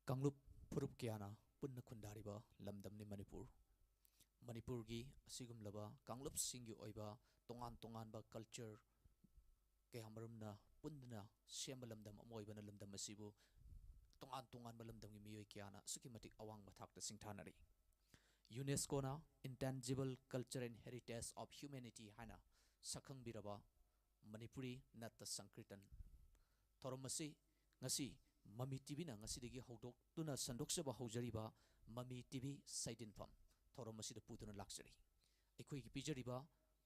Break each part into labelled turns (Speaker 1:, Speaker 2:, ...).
Speaker 1: कांगलुप फुरुप क्याना पुन्न खुंदारिबा लमदमनि मणिपुर की असिगुमलबा कांगलुप सिंगी ओइबा तोंगान तोंगान बा कल्चर के हमरमना पुन्ना सेम लमदम अमोइबना लमदम असिबु तोंगान तोंगान बा लमदम की मियोय क्याना असुकी मतिक अवांग मथाकता सिंगथानरी यूनेस्को ना intangible culture and heritage of humanity हाना सखंग बिरबा मणिपुरी नत्त संकीर्तन थोरमसी ngasi mami tv na ngasi degi hodok tuna sandokse ba hojariba mami tv saidinfam thoromasida putuna laksari ekhoi gi pijariba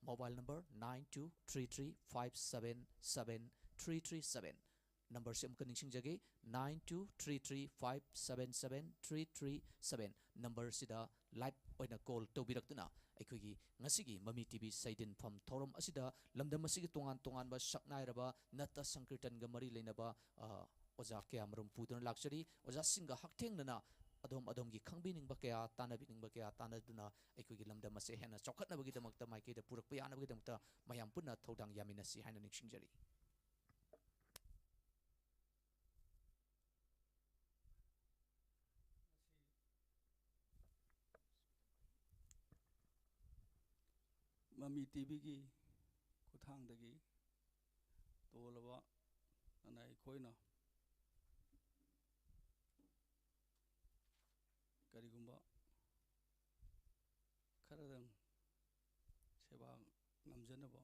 Speaker 1: mobile number 9233577337 number se amka ningsing jage 9233577337 number sida live oina call tobirakna ekhoi gi ngasi gi mami tv saidinfam thorom asida lamdam asigi tongan tongan ba saknairaba natta sankirtan ga mari leinaba ओजा क्या मरुम पुदुन लाक्चरी ओजा सिंगा हक्थेंगना अदोम अदोम की खंगबिनिंग बकया तानबिनिंग बकया तानदुना एकुगी लमदम असे हेना चौखटनबगी दमकता माइके the पुरकप यानबगी दमकता मयाम पुन्ना थौदांग यामिनसी हाइना निक्सिंगजरी
Speaker 2: mummy TV की खुथांगदगी तोलबा अनाय खोइना करीगुंबा खरदंग सेवा नमजनबा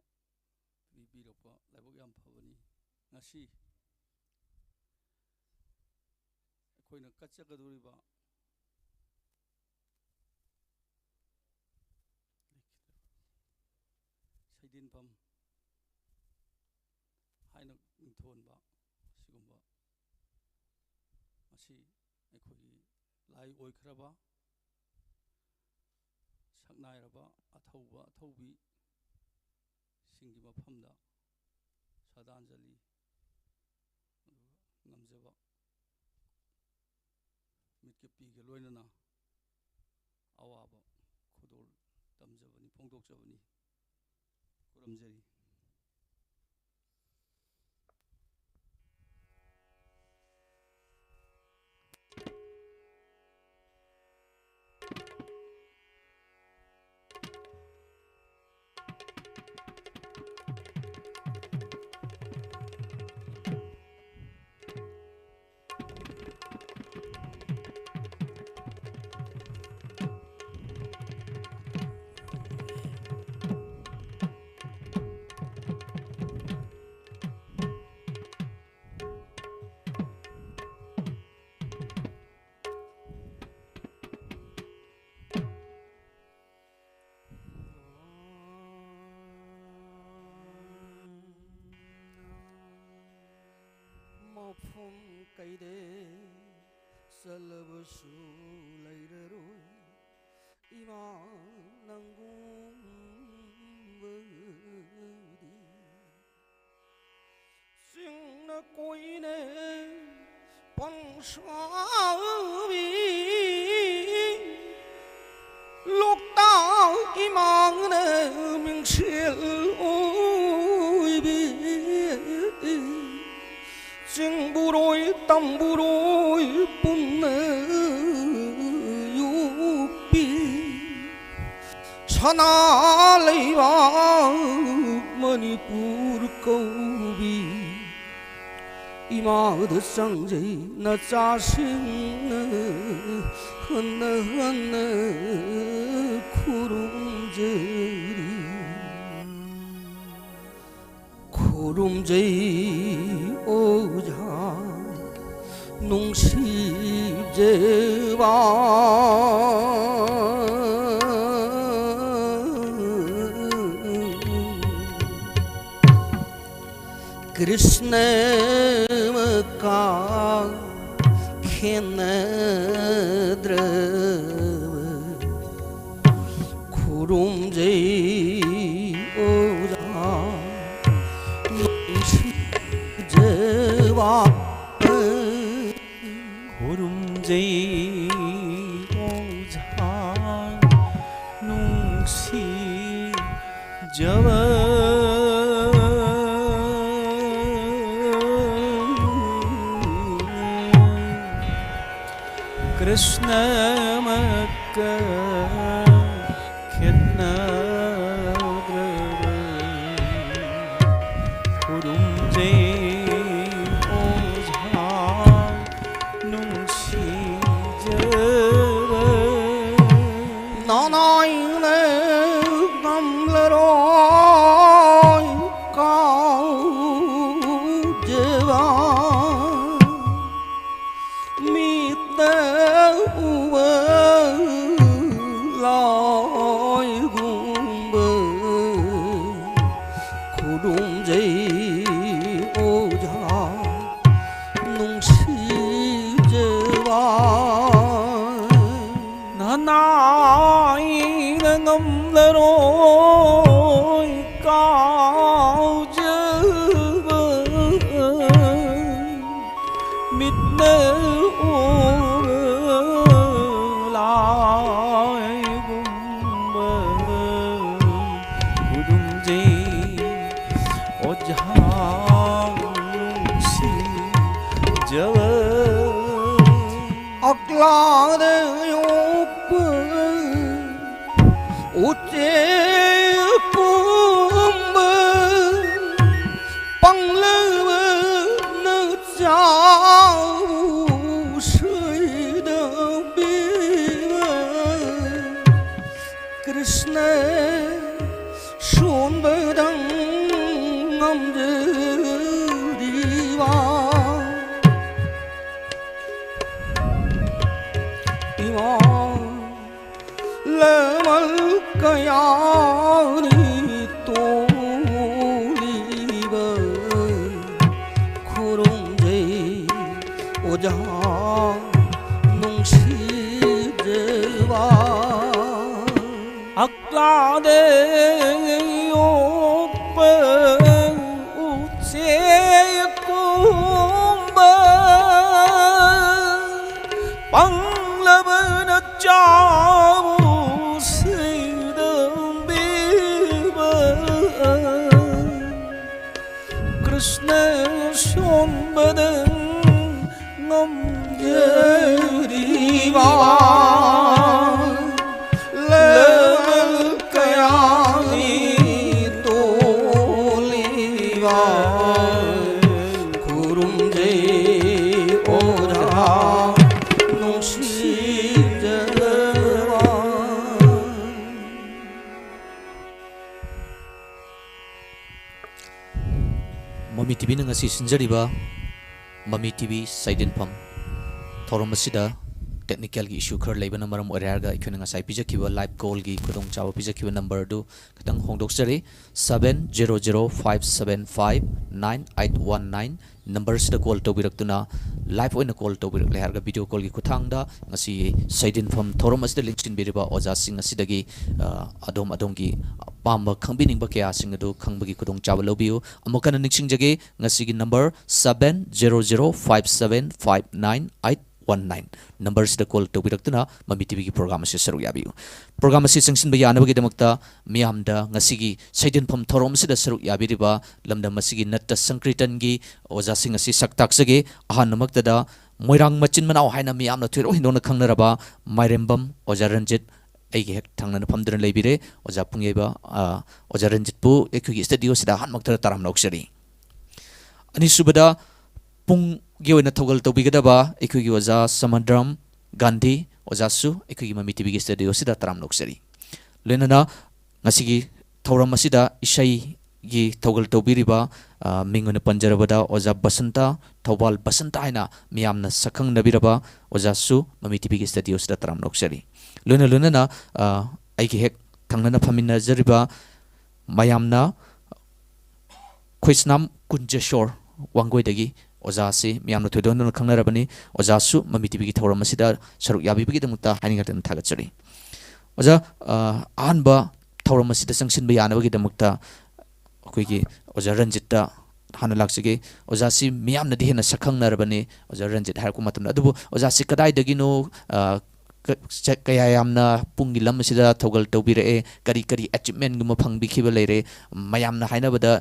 Speaker 2: बिबिरपा लाइबक याम फबनी ngasi अखोइना कच्चगदोरिबा सैदिनफम हाइना निथोनबा सिगुंबा मसी अखोगी लाई ओइखरबा सकनाइरबा अथौबा अथौबी सिंगी मफमदा सदांजलि नमजबा मिटके पीगे लोइनना अवाबा खुदोल तमजबनी फोंदोकजबनी खुरमजरी
Speaker 3: मौफुम कैदे सलबसु लैररोय इमा नंगुंबदी सिंह कोइने पंशावी लोकता इमांगने मिंगशिल ओइबी Singburoi tamburoi punna yupi Sana leiba Manipur kobi Imad sangjai na chasing Hanna hanna khurumjari Khurumjai 오자 농시제와 कृष्णमका खेनद्रव खुरुमजै ओजा
Speaker 4: 호름제이 오자 농시 저와 Krishna makka khenna kurumje oza nungsijava
Speaker 3: nói lên ngâm lơ rồi cao dê ba mi tê u bơ loi gung bơ khu đung dây ô gia nung si dê ba
Speaker 4: nói lên ngâm lên rồi cao dư bờ mít nơ ô lại gum bờ udum gì ô jang si java
Speaker 3: akla uche pum bang lơ nơ chao sui đơ bi Krishna shon bơ đăng ngâm dư đi vào lơ mal kaya ni to li bơ khurung dei oja nung si dewa
Speaker 4: akla de opa uche kumba panglavana chavu Krishna shombadan ngam
Speaker 3: riva lơ kaya ni to liva kurum je ora nung si java
Speaker 1: Mami TV na ngasi sinjariba Mami TV Saidenpham thorom asida technical gi issue khar leibana maram orarga ikhuna ngasai pijakhiba live call gi khudong chawa pijakhiba number du katang hongdoksari 7005759819 number sida call tobirakuna live oina call tobirak leharga video call gi kuthangda ngasi Saidenpham thorom asida linkin biriba oja sing asidagi adom gi pamba khangbining ba kya sing adu khangbagi khudong chawa lobiu amokana nixing jage ngasi gi number 7005759819 number sida call tobirakuna Mami TV gi program se saru yabiu program se sangsin ba yanabagi damakta miyamda ngasi gi Saidenpham thorom sida saru yabiriba lamda masigi natta sankritan gi oja sing asi saktak sage ahan namakta da moirang machin manau haina miyamna thiro hindona khangnaraba mairembam oja ranjit aigi hek thangna phamdran leibire oja pungyeba oja ranjit pu ekhugi studio sida hanmakta taram noksari ani subada pung gi oina thogal tobigadaba ekhugi oja Samandram Gandhi oja su ekhugi Mami TV gi studio sida taram noksari lenana ngasigi thoram asida isai gi thogal tobiriba mingona panjarabada oja Basanta Thobal Basanta haina miyamna sakhang nabiraba oja su Mami TV gi studio sida taram noksari luna na aigi hek thangna phamina jariba mayamna khoisnam kunjeshor wangoi dagi oja se miyamna thoidon khangnarabani oja su Mami TV gi thoram asida saruk yabi bigi damukta haningaten thagachari oja anba thoram asida sangsin ba yanabagi damukta akoigi oja Ranjita hana laksige oja si miyamna di hena sakhangnarabani oja Ranjit har ku matumna adubu oja si kadai dagino kaya yamna pungi lam sida thogal tobire kari achievement guma phangbi khiba leire mayamna haina bada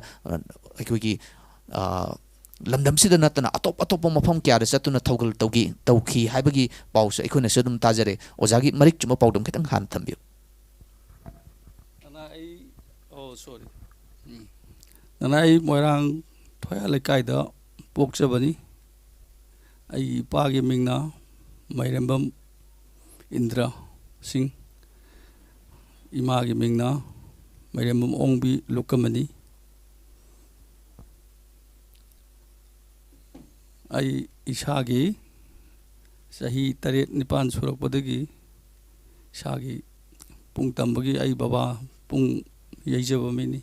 Speaker 1: akoigi ꯂꯝꯗꯝꯁꯤꯗ ꯅꯠꯇꯅ ꯑꯇꯣꯞꯄ ꯃꯐꯝ ꯀꯌꯥꯗ ꯆꯠꯇꯨꯅ ꯊꯧꯒꯜ ꯇꯧꯈꯤ ꯍꯥꯏꯕꯒꯤ ꯄꯥꯎꯁꯨ ꯑꯩꯈꯣꯏꯅꯁꯨ ꯑꯗꯨꯝ ꯇꯥꯖꯔꯦ ꯑꯣꯖꯥꯒꯤ ꯃꯔꯤꯛ ꯆꯨꯝꯕ ꯄꯥꯎꯗꯝ ꯈꯤꯇꯪ ꯍꯥꯟꯅ ꯊꯝꯕꯤꯌꯨ
Speaker 2: ꯁꯣꯔꯤ ꯅꯅꯥ ꯑꯩ ꯃꯣꯏꯔꯥꯡ ꯊꯣꯌꯥ ꯂꯩꯀꯥꯏꯗ ꯄꯣꯛꯆꯕꯅꯤ ꯑꯩꯒꯤ ꯏꯄꯥꯒꯤ ꯃꯤꯡꯅ ꯃꯥꯏꯔꯦꯝꯕꯝ ꯏꯟꯗ꯭ꯔ ꯁꯤꯡ ꯏꯃꯥꯒꯤ ꯃꯤꯡꯅ ꯃꯥꯏꯔꯦꯝꯕꯝ ꯑꯣꯡꯕꯤ ꯂꯨꯀꯃꯅꯤ ꯑꯩ ꯏꯁꯥꯒꯤ ꯆꯍꯤ 7-9 ꯁꯨꯔꯛꯄꯗꯒꯤ ꯏꯁꯥꯒꯤ ꯄꯨꯡ ꯇꯝꯕꯒꯤ ꯑꯩ ꯕꯕꯥ ꯄꯨꯡ ꯌꯩꯖꯕ ꯃꯤꯅꯤ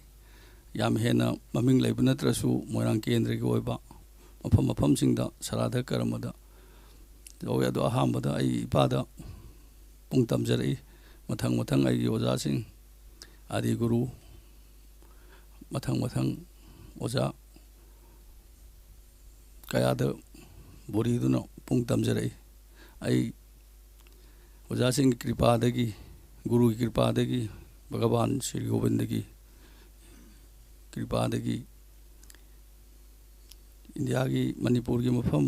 Speaker 2: ꯌꯥꯝ ꯍꯦꯟꯅ ꯃꯃꯤꯡ ꯂꯩꯕ ꯅꯠꯇ꯭ꯔꯁꯨ ꯃꯣꯏꯔꯥꯡ ꯀꯦꯟꯗ꯭ꯔꯒꯤ ꯑꯣꯏꯕ ꯃꯐꯝꯁꯤꯡꯗ ꯁꯔꯥꯙ ꯀꯔꯃꯗ ꯇꯧꯋꯤ ꯑꯗꯣ ꯑꯍꯥꯟꯕꯗ ꯑꯩ ꯏꯄꯥꯗ ꯄꯨꯡ ꯇꯝꯖꯔꯛꯏ ꯃꯊꯪ ꯑꯩꯒꯤ ꯑꯣꯖꯥꯁꯤꯡ ꯑꯥꯗꯤ ꯒꯨꯔꯨ ꯃꯊꯪ ꯑꯣꯖꯥ ꯀꯌꯥꯗ ꯕꯣꯔꯤꯗꯨꯅ ꯄꯨꯡ ꯇꯝꯖꯔꯛꯏ ꯑꯩ ꯑꯣꯖꯥꯁꯤꯡꯒꯤ ꯀ꯭ꯔꯤꯄꯥꯗꯒꯤ ꯒꯨꯔꯨꯒꯤ ꯀ꯭ꯔꯤꯄꯥꯗꯒꯤ ꯚꯒꯋꯥꯟ ꯁ꯭ꯔꯤ ꯒꯣꯕꯤꯟꯗꯒꯤ ꯀ꯭ꯔꯤꯄꯥꯗꯒꯤ ꯏꯟꯗꯤꯌꯥꯒꯤ ꯃꯅꯤꯄꯨꯔꯒꯤ ꯃꯐꯝ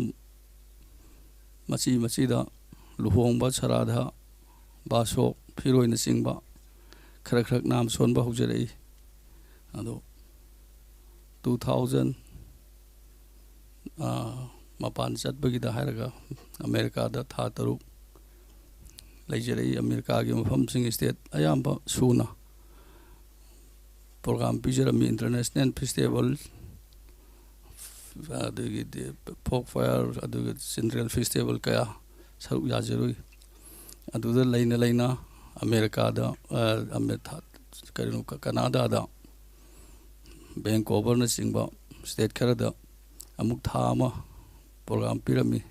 Speaker 2: ꯃꯆꯤꯗ ꯂꯨꯍꯣꯡꯕ ꯁꯔꯥꯙ ꯕꯥꯁꯣꯛ ꯐꯤꯔꯣꯏꯅꯆꯤꯡꯕ ꯈꯔ ꯅꯥꯝ ꯁꯣꯟꯕ ꯍꯧꯖꯔꯛꯏ ꯑꯗꯣ 2000 ꯃꯄꯥꯟ ꯆꯠꯄꯒꯤꯗ ꯍꯥꯏꯔꯒ ꯑꯃꯦꯔꯤꯀꯥꯗ ꯊꯥ 3 ꯂꯩꯖꯔꯛꯏ ꯑꯃꯦꯔꯤꯀꯥꯒꯤ ꯃꯐꯝꯁꯤꯡ ꯁ꯭ꯇꯦꯠ ꯑꯌꯥꯝꯕ ꯁꯨꯅ ꯄ꯭ꯔꯣꯒ꯭ꯔꯥꯝ ꯄꯤꯖꯔꯝꯃꯤ ꯏꯟꯇꯔꯅꯦꯁꯅꯦꯜ ꯐꯦꯁꯇꯤꯚꯦꯜ ꯑꯗꯨꯒꯤꯗꯤ ꯐꯣꯛ ꯐꯥꯌꯔ ꯑꯗꯨꯒ ꯆꯤꯜꯗ꯭ꯔꯦꯟ ꯐꯦꯁꯇꯤꯚꯦꯜ ꯀꯌꯥ ꯁꯔꯨꯛ ꯌꯥꯖꯔꯨꯏ ꯑꯗꯨꯗ ꯂꯩꯅ ꯑꯃꯦꯔꯤꯀꯥꯗ ꯀꯅꯥꯗꯥꯗ ꯚꯦꯟꯀꯣꯚꯔꯅꯆꯤꯡꯕ ꯁ꯭ꯇꯦꯠ ꯈꯔꯗ ꯑꯃꯨꯛ ꯊꯥ ꯑꯃ ꯄ꯭ꯔꯣꯒ꯭ꯔꯥꯝ ꯄꯤꯔꯝꯃꯤ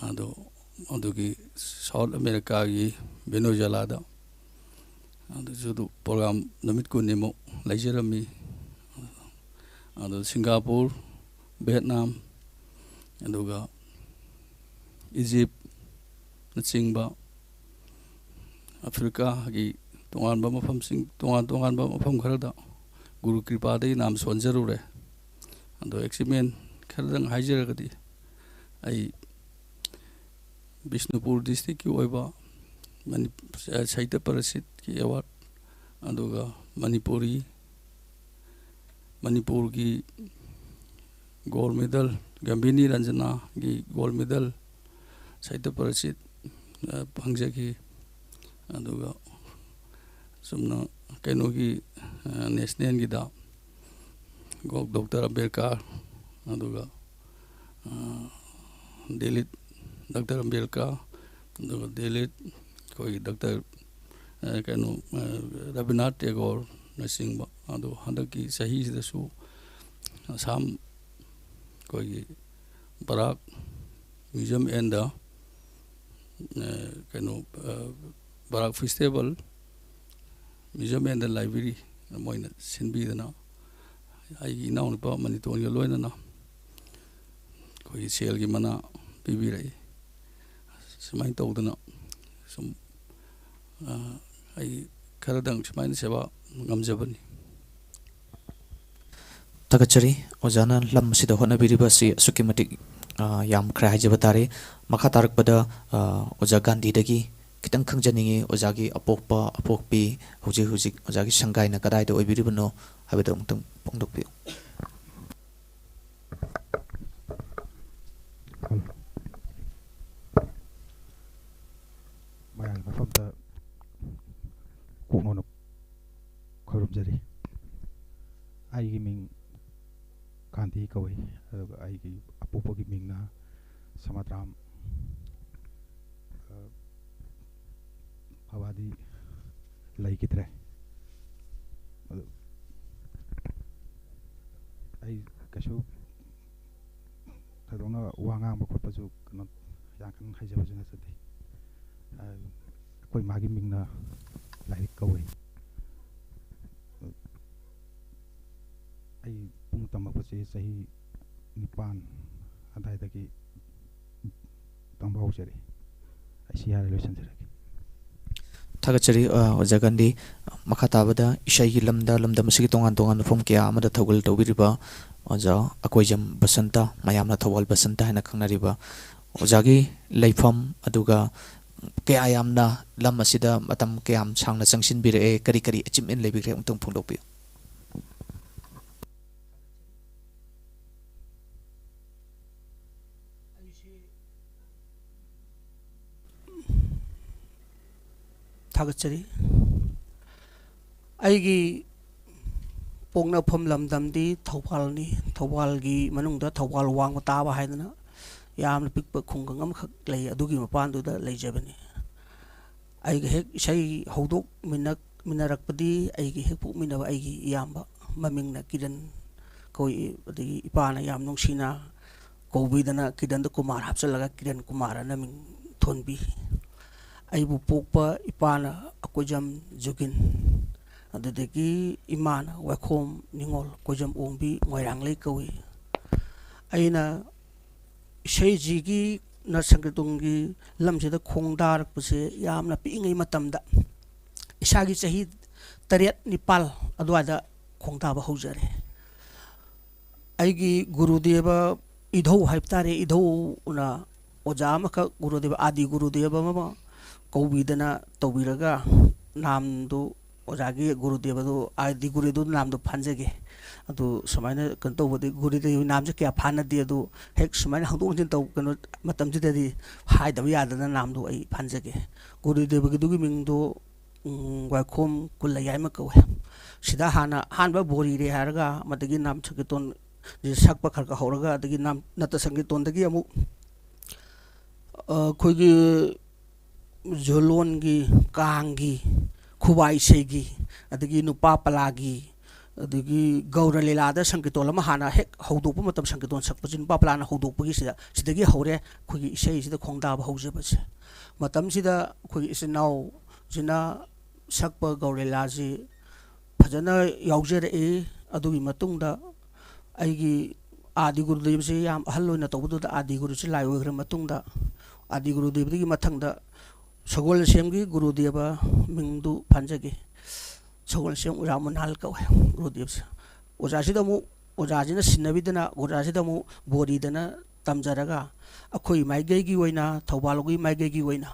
Speaker 2: ꯑꯗꯣ ꯑꯗꯨꯒꯤ ꯁꯥꯎꯠ ꯑꯃꯦꯔꯤꯀꯥꯒꯤ ꯚꯦꯅꯦꯖꯨꯋꯦꯂꯥꯗ ꯑꯗꯨꯁꯨ ꯄ꯭ꯔꯣꯒ꯭ꯔꯥꯝ ꯅꯨꯃꯤꯠ 20ꯃꯨꯛ ꯂꯩꯖꯔꯝꯃꯤ ꯑꯗꯨ ꯁꯤꯡꯒꯥꯄꯨꯔ ꯚꯤꯌꯦꯠꯅꯥꯝ ꯑꯗꯨꯒ ꯏꯖꯤꯞꯅꯆꯤꯡꯕ ꯑꯐ꯭ꯔꯤꯀꯥꯒꯤ ꯇꯣꯉꯥꯟꯕ ꯃꯐꯝ ꯈꯔꯗ ꯒꯨꯔꯨ ꯀ꯭ꯔꯤꯄꯥꯗꯒꯤ ꯅꯥꯝ ꯁꯣꯟꯖꯔꯨꯔꯦ ꯑꯗꯣ ꯑꯦꯆꯤꯞꯃꯦꯟ ꯈꯔꯗꯪ ꯍꯥꯏꯖꯔꯒꯗꯤ ꯑꯩ ꯕꯤꯁꯅꯨꯄꯨꯔ ꯗꯤꯁꯇ꯭ꯔꯤꯛꯀꯤ ꯑꯣꯏꯕ ꯁꯥꯍꯤꯇ꯭ꯌ ꯄꯔꯤꯁꯠꯀꯤ ꯑꯦꯋꯥꯔꯗ ꯑꯗꯨꯒ ꯃꯅꯤꯄꯨꯔꯒꯤ ꯒꯣꯜड ꯃꯦꯗꯜ ꯒꯝꯚꯤꯅꯤ ꯔꯟꯖꯅꯥꯒꯤ ꯒꯣꯜड ꯃꯦꯗꯜ ꯁꯥꯍꯤꯇ꯭ꯌ ꯄꯔꯤꯁꯠ ꯐꯪꯖꯈꯤ ꯑꯗꯨꯒ ꯆꯨꯝꯅ ꯀꯩꯅꯣꯒꯤ ꯅꯦꯁꯅꯦꯜꯒꯤꯗ ꯗꯣꯛꯇꯔ ꯑꯝꯕꯦꯗꯀꯔ ꯑꯗꯨꯒ ꯗꯦꯂꯤꯠ ꯗꯣꯛꯇꯔ ꯑꯝꯕꯦꯗꯀꯔ ꯑꯗꯨꯒ ꯗꯦꯂꯤꯠ ꯑꯩꯈꯣꯏꯒꯤ ꯗꯣꯛꯇꯔ ꯔꯕꯤꯅꯥꯊ ꯇꯦꯒꯣꯔꯅꯆꯤꯡꯕ ꯑꯗꯣ ꯍꯟꯗꯛꯀꯤ ꯆꯍꯤꯁꯤꯗꯁꯨ ꯑꯁꯥꯝ ꯑꯩꯈꯣꯏꯒꯤ Barak museum and Barak festival museum and library ꯃꯣꯏꯅ ꯁꯤꯟꯕꯤꯗꯅ ꯑꯩꯒꯤ ꯏꯅꯥꯎꯅꯨꯄꯥ ꯃꯅꯤꯇꯣꯟꯒ ꯂꯣꯏꯅꯅ ꯑꯩꯈꯣꯏꯒꯤ ꯁꯦꯜꯒꯤ ꯃꯅꯥ ꯄꯤꯕꯤꯔꯛꯏ ꯁꯨꯃꯥꯏꯅ ꯇꯧꯗꯅ ꯁꯨꯝ ꯑꯩ ꯈꯔꯗꯪ ꯁꯨꯃꯥꯏꯅ ꯁꯦꯕꯥ ꯉꯝꯖꯕꯅꯤ
Speaker 1: ꯊꯥꯒꯠꯆꯔꯤ ꯑꯣꯖꯥꯅ ꯂꯝ ꯑꯁꯤꯗ ꯍꯣꯠꯅꯕꯤꯔꯤꯕ ꯑꯁꯤ ꯑꯁꯨꯛꯀꯤ ꯃꯇꯤꯛ ꯌꯥꯝꯈ꯭ꯔꯦ ꯍꯥꯏꯖꯕ ꯇꯥꯔꯦ ꯃꯈꯥ ꯇꯥꯔꯛꯄꯗ ꯑꯣꯖꯥ ꯒꯥꯟꯙꯤꯗꯒꯤ ꯈꯤꯇꯪ ꯈꯪꯖꯅꯤꯡꯉꯤ ꯑꯣꯖꯥꯒꯤ ꯑꯄꯣꯛꯄꯤ ꯍꯧꯖꯤꯛ ꯑꯣꯖꯥꯒꯤ ꯁꯪꯒꯥꯏꯅ ꯀꯗꯥꯏꯗ ꯑꯣꯏꯕꯤꯔꯤꯕꯅꯣ ꯍꯥꯏꯕꯗꯨ ꯑꯃꯨꯛꯇꯪ ꯐꯣꯡꯗꯣꯛꯄꯤꯌꯨ
Speaker 5: ꯃꯌꯥꯝꯒꯤ ꯃꯐꯝꯗ ꯀꯣꯛꯅꯣꯅ ꯈꯨꯔꯨꯝꯖꯔꯤ ꯑꯩꯒꯤ ꯃꯤꯡ ꯒꯥꯟꯙꯤ ꯀꯧꯏ ꯑꯗꯨꯒ ꯑꯩꯒꯤ ꯑꯄꯣꯛꯄꯒꯤ ꯃꯤꯡꯅ ꯁꯃꯗ꯭ꯔꯥꯝ ꯕꯕꯥꯗꯤ ꯂꯩꯈꯤꯗ꯭ꯔꯦ ꯑꯗꯨ ꯑꯩ ꯀꯩꯁꯨ ꯊꯣꯏꯗꯣꯛꯅ ꯋꯥ ꯉꯥꯡꯕ ꯈꯣꯠꯄꯁꯨ ꯀꯩꯅꯣ ꯌꯥꯝ ꯀꯟꯅ ꯍꯩꯖꯕꯁꯨ ꯅꯠꯆꯗꯦ ꯑꯩꯈꯣꯏ ꯃꯥꯒꯤ ꯃꯤꯡꯅ ꯂꯥꯏꯔꯤꯛ ꯀꯧꯏ ꯑꯩ ꯄꯨꯡ ꯇꯝꯃꯛꯄꯁꯦ ꯆꯍꯤ 9 ꯑꯗꯨꯋꯥꯏꯗꯒꯤ ꯇꯝꯕ ꯍꯧꯖꯔꯦ ꯑꯩ ꯁꯤ ꯍꯥꯏꯔ ꯂꯣꯏꯁꯤꯟꯖꯔꯒꯦ
Speaker 1: ꯊꯥꯒꯠꯆꯔꯤ ꯑꯣꯖꯥ ꯒꯥꯟꯙꯤ ꯃꯈꯥ ꯇꯥꯕꯗ ꯏꯁꯩꯒꯤ ꯂꯝꯗ ꯂꯝꯗꯝ ꯑꯁꯤꯒꯤ ꯇꯣꯉꯥꯟ ꯇꯣꯉꯥꯟꯕ ꯃꯐꯝ ꯀꯌꯥ ꯑꯃꯗ ꯊꯧꯒꯜ ꯇꯧꯕꯤꯔꯤꯕ ओजा अकोइजम बसंता मयामना थौबाल बसंता है खंगनारिबा ओजागी लेफम अदुगा कया यामना लम असिदा मतम कयाम सांगना चंगसिनबिरे करी करी अचिपमेंट लेबिग्रे उंतुंग फोंदोकपि
Speaker 3: थागतचरी अईगी पोंगनाफम लमदमदी थौबालनी थौबालगी मनुंगदा थौबाल वांग ताबा हायदना यामना पिकप खुंगंग अमखक लई अदुगी मपानदुदा लैजबनी अईगी हेक इसई हौदोक मिनरकपदी अईगी हेक पुकमिनबा अईगी यामबा ममिंगना किरन कोई अदगी इपाना याम नुंगसिना कौबीदना किरन कुमार हापचलगा किरन कुमार नमिंग थोनबी अईबु पोकपा इपाना अकोजम जुगिन अदुदगी इमाना वैखोम निंगोल कोजम ओंबी मोयरांगलै कौई अईना इसेजीगी नरसंगतुंगी लमसेदा खोंदारकपसे यामना पिंगै मतमदा इसागी चही 8-9 अदुआदा खोंदाबा हौजरे अईगी गुरुदेव इधौ हाइबतारे इधौ उना ओजा अमखक गुरुदेव आदि गुरुदेव ममा कौबीदना तौबीरगा नामदो ओजागी गुरुदेवदो आदि गुरुदेव नामदो फानजगे अदु समायना कंतौबदि गुरुदेव नामजे क्या फानदि अदु हेक समायना हंदोंजिन तौ कनो मतमजिददि हाइदब यादना नामदो आई फानजगे गुरुदेवगी दुगी मिंगदो वाखोम कुलयायम कौवे सिदा हानबा बोरी रे हारगा मदगी नाम संगीतोन जे सकपा खरका हौरगा अदगी नाम नत संगीतोनदगी अमु खोगी झोलोनगी कांगी खुबाई सेगी अदगी नुपा पलागी अदगी गौर लीलादा संगीतोन अमा हाना हेक हौदोपा मतम संगीतोन सकपजि नुपा पलाना हौदोपगी सिदगी हौरे खोगी इसै सिदा खोंदाबा हौजबसे मतम सिदा खोगी इसनाव जिना सकपा गौर लीलाजी फजना यावजरे अदुगी मतुंगदा अईगी आदि गुरुदेव से याम अहल होइना तौबदुदा आदि गुरु से लाई ओइग्रे मतुंगदा आदि गुरुदेवदगी मथंगदा सगोल सेमगी गुरुदेव मिंगदु फानजगे सगोल सेम उजा मुनाल कौवे गुरुदेव से ओजासिदमु ओजाजिना सिनबिदना ओजासिदमु बोरीदना तमजरगा अखोई माइगैगी ओइना थौबालगी माइगैगी ओइना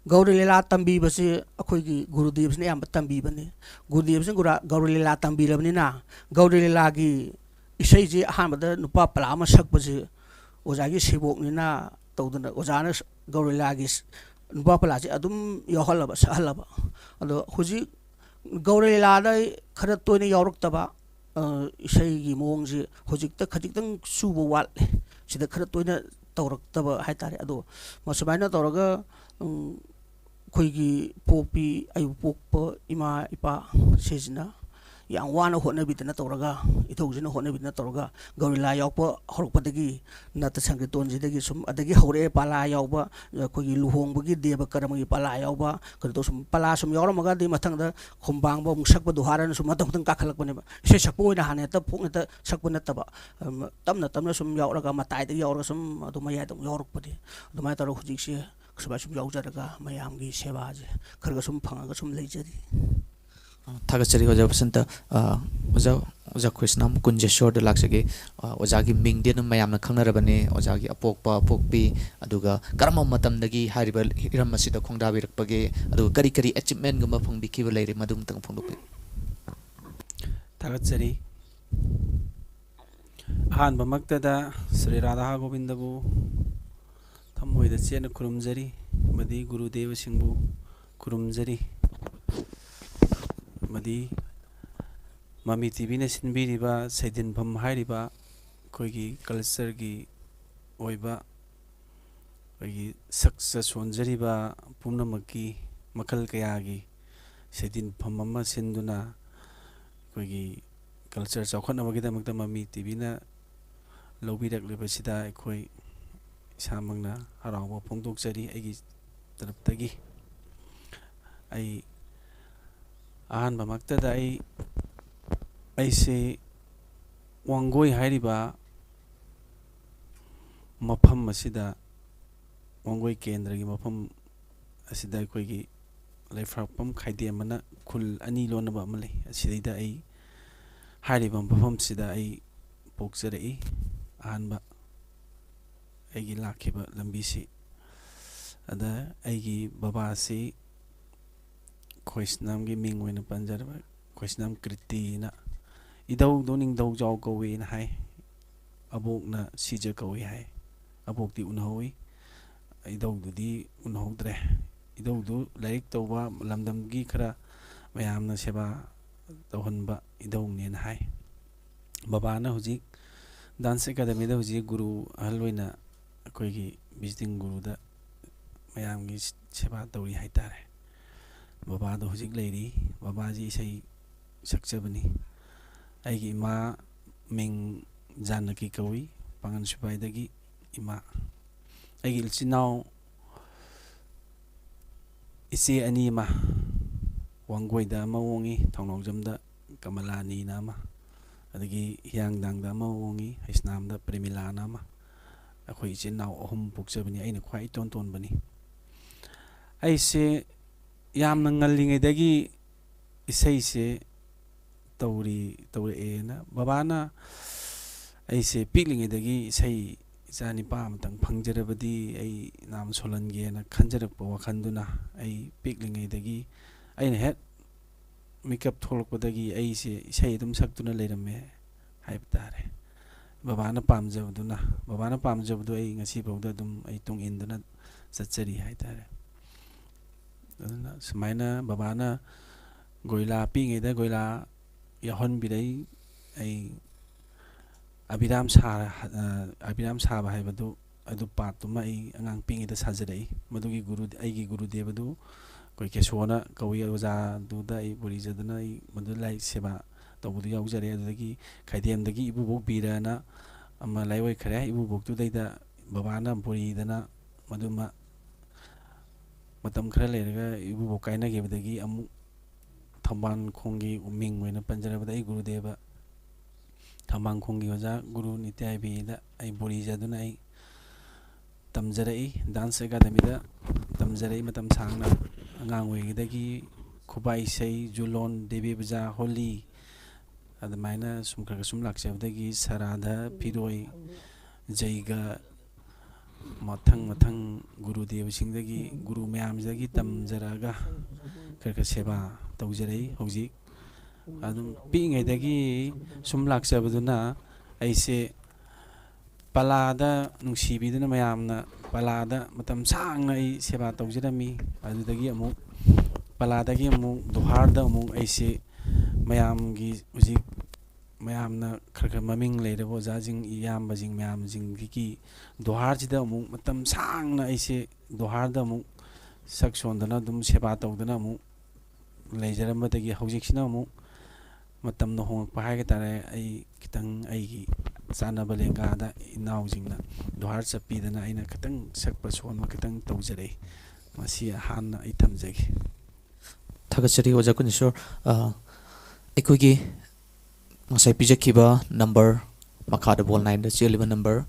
Speaker 3: गौर लीला तंबीबसे अखोई गुरुदेव से याम तंबीबने गुरुदेव से गौर लीला तंबीरबनिना गौर लीलागी इसैजे अहानबदा नुपा पला अमा सकपसे ओजागी सेबोकनिना तौदना ओजाना गौर लीलागी नुपा पलासे अदुम याहलबा सहलबा अदो हुजी गौर लीलादा खरा तोयना यावरक्तबा इसैगी मोंगजे हुजिकता खजिक्तंग सुबो वाले सिदा खरा तोयना तौरक्तबा हाइतारे अदो मसुमाइना तौरगा खोगी पोपी अयु पोकपा इमा इपा सेजना याम वाना होनबिदना तौरगा इथौजना होनबिदना तौरगा गौरिला यावपा हरपदगी नत संगीतोनजिदगी सुम अदगी हौरे पाला यावबा खोगी लुहोंबगी देव करमगी पाला यावबा कदो सुम पाला सुम यावरमगा दि मथंगदा खुंबांगबा मुसकपा दुहारन सुम मतंग काखलकपनेबा इसे सकपो ओइना हाने त फोंगता सकपा नतबा तमना सुम यावरगा मताइदगी यावरगा सुम अदुमयादम यावरकपदि अदुमाय तौर हुजिकसे सुम यावजरगा मयामगी सेवाजे खरगा सुम फंगगा सुम लेजरी
Speaker 1: थागचरी ओजा बसंता ओजा ओजा खुसनाम कुंजेश्वर द लाक्सगे ओजागी मिंगदेन मयामना खंगनरबने ओजागी अपोकपा अपोकपी अदुगा करम मतमदगी हारिबल हिरम असिदा खोंदाबिरकपगे अदुगा करी करी अचीवमेंट गम फंगबिखिबा लेरे मदुम तंग फोंदोपे
Speaker 4: थागचरी अहानबा मक्तदा श्री राधा गोविंदबु थमोइदा चेन खुरुमजरी मदी गुरुदेव सिंहबु खुरुमजरी मदी ममी टीवी सिंबीरिबा सैदिनफम हाइरिबा कोई कल्चर की ओइबा कोई सक्सेस सोनजरीबा पुनमकी मखल कयागी सैदिनफम अमा सिंदुना कोई कल्चर चौखनबगीदमक्त ममी टीवी लौबीरक्लिबसिदा अखोई इसामंगना हराउबा फोंदोकजरी अगी तरफतगी आई अहानबा मक्तदा ऐसे वांगोई हाइरिबा मफम असिदा वांगोई केंद्र की मफम असिदा अखोई लेफ्रापम खाइदेमना खुल अनी लोनबा अमा लई असिदा मफम सिदा ꯄꯣꯛꯆꯔꯛꯏ ꯑꯍꯥꯟꯕ ꯑꯩꯒꯤ ꯂꯥꯛꯈꯤꯕ ꯂꯝꯕꯤꯁꯤ ꯑꯗ ꯑꯩꯒꯤ ꯕꯕꯥꯁꯤ ꯈꯣꯏꯁꯅꯥꯝꯒꯤ ꯃꯤꯡ ꯑꯣꯏꯅ ꯄꯟꯖꯔꯕ ꯈꯣꯏꯁꯅꯥꯝ ꯀ꯭ꯔꯤꯇꯤꯅ ꯏꯙꯧꯗꯣ ꯅꯤꯡꯊꯧꯖꯥꯎ ꯀꯧꯏꯅ ꯍꯥꯏ ꯑꯕꯣꯛꯅ ꯁꯤꯖ ꯀꯧꯏ ꯍꯥꯏ ꯑꯕꯣꯛꯇꯤ ꯎꯅꯍꯧꯏ ꯏꯙꯧꯗꯨꯗꯤ ꯎꯅꯍꯧꯗ꯭ꯔꯦ ꯏꯙꯧꯗꯨ ꯂꯥꯏꯔꯤꯛ ꯇꯧꯕ ꯂꯝꯗꯝꯒꯤ ꯈꯔ ꯃꯌꯥꯝꯅ ꯁꯦꯕꯥ ꯇꯧꯍꯟꯕ ꯏꯙꯧꯅꯦꯅ ꯍꯥꯏ ꯕꯕꯥꯅ ꯍꯧꯖꯤꯛ ꯗꯥꯟꯁ ꯑꯦꯀꯥꯗꯃꯤꯗ ꯍꯧꯖꯤꯛ ꯒꯨꯔꯨ ꯑꯍꯜ ꯑꯣꯏꯅ ꯑꯩꯈꯣꯏꯒꯤ ꯚꯤꯖꯤꯇꯤꯡ ꯒꯨꯔꯨꯗ ꯃꯌꯥꯝꯒꯤ ꯁꯦꯕꯥ ꯇꯧꯔꯤ ꯍꯥꯏꯇꯥꯔꯦ ꯕꯕꯥꯗꯣ ꯍꯧꯖꯤꯛ ꯂꯩꯔꯤ ꯕꯕꯥꯁꯤ ꯏꯁꯩ ꯁꯛꯆꯕꯅꯤ ꯑꯩꯒꯤ ꯏꯃꯥ ꯃꯤꯡ ꯖꯥꯅꯀꯤ ꯀꯧꯏ ꯄꯥꯉꯟ ꯁꯤꯄꯥꯏꯗꯒꯤ ꯏꯃꯥ ꯑꯩꯒꯤ ꯏꯆꯤꯜ ꯏꯅꯥꯎ ꯏꯆꯦ ꯑꯅꯤ ꯑꯃ ꯋꯥꯡꯒꯣꯏꯗ ꯑꯃ ꯑꯣꯡꯉꯤ ꯊꯧꯅꯥꯎꯖꯝꯗ ꯀꯃꯂꯥꯅꯤꯅ ꯑꯃ ꯑꯗꯒꯤ ꯍꯤꯌꯥꯡꯊꯥꯡꯗ ꯑꯃ ꯑꯣꯡꯉꯤ ꯍꯩꯁꯅꯥꯝꯗ ꯄ꯭ꯔꯦꯃꯤꯂꯥꯅ ꯑꯃ ꯑꯩꯈꯣꯏ ꯏꯆꯤꯜ ꯏꯅꯥꯎ 3 ꯄꯣꯛꯆꯕꯅꯤ ꯑꯩꯅ ꯈ꯭ꯋꯥꯏ ꯏꯇꯣꯟ ꯇꯣꯟꯕꯅꯤ ꯑꯩꯁꯦ ꯌꯥꯝꯅ ꯉꯜꯂꯤꯉꯩꯗꯒꯤ ꯏꯁꯩꯁꯦ ꯇꯧꯔꯛꯑꯦꯅ ꯕꯕꯥꯅ ꯑꯩꯁꯦ ꯄꯤꯛꯂꯤꯉꯩꯗꯒꯤ ꯏꯁꯩ ꯏꯆꯥ ꯅꯤꯄꯥ ꯑꯃꯇꯪ ꯐꯪꯖꯔꯕꯗꯤ ꯑꯩ ꯅꯥꯝ ꯁꯣꯜꯍꯟꯒꯦꯅ ꯈꯟꯖꯔꯛꯄ ꯋꯥꯈꯟꯗꯨꯅ ꯑꯩ ꯄꯤꯛꯂꯤꯉꯩꯗꯒꯤ ꯑꯩꯅ ꯍꯦꯛ ꯃꯤꯀꯞ ꯊꯣꯛꯂꯛꯄꯗꯒꯤ ꯑꯩꯁꯦ ꯏꯁꯩ ꯑꯗꯨꯝ ꯁꯛꯇꯨꯅ ꯂꯩꯔꯝꯃꯦ ꯍꯥꯏꯕ ꯇꯥꯔꯦ ꯕꯕꯥꯅ ꯄꯥꯝꯖꯕꯗꯨ ꯑꯩ ꯉꯁꯤꯐꯥꯎꯗ ꯑꯗꯨꯝ ꯑꯩ ꯇꯨꯡ ꯏꯟꯗꯨꯅ ꯆꯠꯆꯔꯤ ꯍꯥꯏꯇꯥꯔꯦ ꯑꯗꯨꯅ ꯁꯨꯃꯥꯏꯅ ꯕꯕꯥꯅ ꯒꯣꯏꯂꯥ ꯄꯤꯛꯏꯉꯩꯗ ꯒꯣꯏꯂꯥ ꯌꯥꯎꯍꯟꯕꯤꯔꯛꯏ ꯑꯩ ꯑꯕꯤꯔꯥꯝ ꯁꯥꯕ ꯍꯥꯏꯕꯗꯨ ꯑꯗꯨ ꯄꯥꯠꯇꯨꯃ ꯑꯩ ꯑꯉꯥꯡ ꯄꯤꯛꯏꯉꯩꯗ ꯁꯥꯖꯔꯛꯏ ꯃꯗꯨꯒꯤ ꯑꯩꯒꯤ ꯒꯨꯔꯨꯗꯦꯕꯗꯨ ꯑꯩꯈꯣꯏ ꯀꯦꯁꯣꯅ ꯀꯧꯏ ꯑꯣꯖꯥꯗꯨꯗ ꯑꯩ ꯕꯣꯔꯤꯖꯗꯨꯅ ꯑꯩ ꯃꯗꯨ ꯂꯥꯏꯔꯤꯛ ꯁꯦꯕꯥ ꯇꯧꯕꯗꯨ ꯌꯥꯎꯖꯔꯦ ꯑꯗꯨꯗꯒꯤ ꯈꯥꯏꯗꯦꯝꯗꯒꯤ ꯏꯕꯨꯕꯣꯛ ꯕꯤꯔꯅ ꯑꯃ ꯂꯥꯏꯑꯣꯏꯈ꯭ꯔꯦ ꯏꯕꯨꯕꯣꯛꯇꯨꯗꯩꯗ ꯕꯕꯥꯅ ꯕꯣꯔꯤꯗꯅ ꯃꯗꯨꯃ ꯃꯇꯝ ꯈꯔ ꯂꯩꯔꯒ ꯏꯕꯨꯕꯣꯛ ꯀꯥꯏꯅꯈꯤꯕꯗꯒꯤ ꯑꯃꯨꯛ ꯊꯝꯕꯥꯜꯈꯣꯡꯒꯤ ꯃꯤꯡ ꯑꯣꯏꯅ ꯄꯟꯖꯔꯕꯗ ꯑꯩ ꯒꯨꯔꯨꯗꯦꯕ ꯊꯝꯕꯥꯜꯈꯣꯡꯒꯤ ꯑꯣꯖꯥ ꯒꯨꯔꯨ ꯅꯤꯇ꯭ꯌꯥꯏꯕꯤꯗ ꯑꯩ ꯕꯣꯔꯤꯖꯗꯨꯅ ꯑꯩ ꯇꯝꯖꯔꯛꯏ ꯗꯥꯟꯁ ꯑꯦꯀꯥꯗꯃꯤꯗ ꯇꯝꯖꯔꯛꯏ ꯃꯇꯝ ꯁꯥꯡꯅ ꯑꯉꯥꯡ ꯑꯣꯏꯔꯤꯉꯩꯗꯒꯤ ꯈꯨꯕꯥꯛ ꯏꯁꯩ ꯖꯨꯂꯣꯟ ꯗꯦꯕꯤ ꯄꯨꯖꯥ ꯍꯣꯂꯤ ꯑꯗꯨꯃꯥꯏꯅ ꯁꯨꯝ ꯈꯔ ꯁꯨꯝ ꯂꯥꯛꯆꯕꯗꯒꯤ ꯁꯔꯥꯙ ꯐꯤꯔꯣꯏ ꯖꯩꯒ ꯃꯊꯪ ꯒꯨꯔꯨꯗꯦꯕꯁꯤꯡꯗꯒꯤ ꯒꯨꯔꯨ ꯃꯌꯥꯝꯁꯤꯗꯒꯤ ꯇꯝꯖꯔꯛꯑꯒ ꯈꯔ ꯁꯦꯕꯥ ꯇꯧꯖꯔꯛꯏ ꯍꯧꯖꯤꯛ ꯑꯗꯨꯝ ꯄꯤꯛꯏꯉꯩꯗꯒꯤ ꯁꯨꯝ ꯂꯥꯛꯆꯕꯗꯨꯅ ꯑꯩꯁꯦ ꯄꯂꯥꯗ ꯅꯨꯡꯁꯤꯕꯤꯗꯨꯅ ꯃꯌꯥꯝꯅ ꯄꯂꯥꯗ ꯃꯇꯝ ꯁꯥꯡꯅ ꯑꯩ ꯁꯦꯕꯥ ꯇꯧꯖꯔꯝꯃꯤ ꯑꯗꯨꯗꯒꯤ ꯑꯃꯨꯛ ꯄꯂꯥꯗꯒꯤ ꯑꯃꯨꯛ ꯗꯣꯍꯥꯔꯗ ꯑꯃꯨꯛ ꯑꯩꯁꯦ ꯃꯌꯥꯝꯒꯤ ꯍꯧꯖꯤꯛ ꯃꯌꯥꯝꯅ ꯈꯔ ꯃꯃꯤꯡ ꯂꯩꯔꯕ ꯑꯣꯖꯥꯁꯤꯡ ꯏꯌꯥꯝꯕꯁꯤꯡ ꯃꯌꯥꯝꯁꯤꯡꯒꯤ ꯗꯣꯍꯥꯔꯁꯤꯗ ꯑꯃꯨꯛ ꯃꯇꯝ ꯁꯥꯡꯅ ꯑꯩꯁꯦ ꯗꯣꯍꯥꯔꯗ ꯑꯃꯨꯛ ꯁꯛ ꯁꯣꯟꯗꯅ ꯑꯗꯨꯝ ꯁꯦꯕꯥ ꯇꯧꯗꯅ ꯑꯃꯨꯛ ꯂꯩꯖꯔꯝꯕꯗꯒꯤ ꯍꯧꯖꯤꯛꯁꯤꯅ ꯑꯃꯨꯛ ꯃꯇꯝꯅ ꯍꯣꯡꯉꯛꯄ ꯍꯥꯏꯕ ꯇꯥꯔꯦ ꯑꯩ ꯈꯤꯇꯪ ꯑꯩꯒꯤ ꯆꯥꯟꯅꯕ ꯂꯦꯡꯒꯥꯗ ꯏꯅꯥꯎꯁꯤꯡꯅ ꯗꯣꯍꯥꯔ ꯆꯠꯄꯤꯗꯅ ꯑꯩꯅ ꯈꯤꯇꯪ ꯁꯛꯄ ꯁꯣꯟꯕ ꯈꯤꯇꯪ ꯇꯧꯖꯔꯛꯏ ꯃꯁꯤ ꯍꯥꯟꯅ ꯑꯩ ꯊꯝꯖꯒꯦ
Speaker 1: ꯊꯥꯒꯠꯆꯔꯤ ꯑꯣꯖꯥ ꯀꯨꯟꯅꯤꯁꯣꯔ ꯑꯩꯈꯣꯏꯒꯤ ꯉꯁꯥꯏ ꯄꯤꯖꯈꯤꯕ ꯅꯝꯕꯔ ꯃꯈꯥꯗ ꯕꯣꯜ 9ꯗ ꯆꯦꯜꯂꯤꯕ ꯅꯝꯕꯔ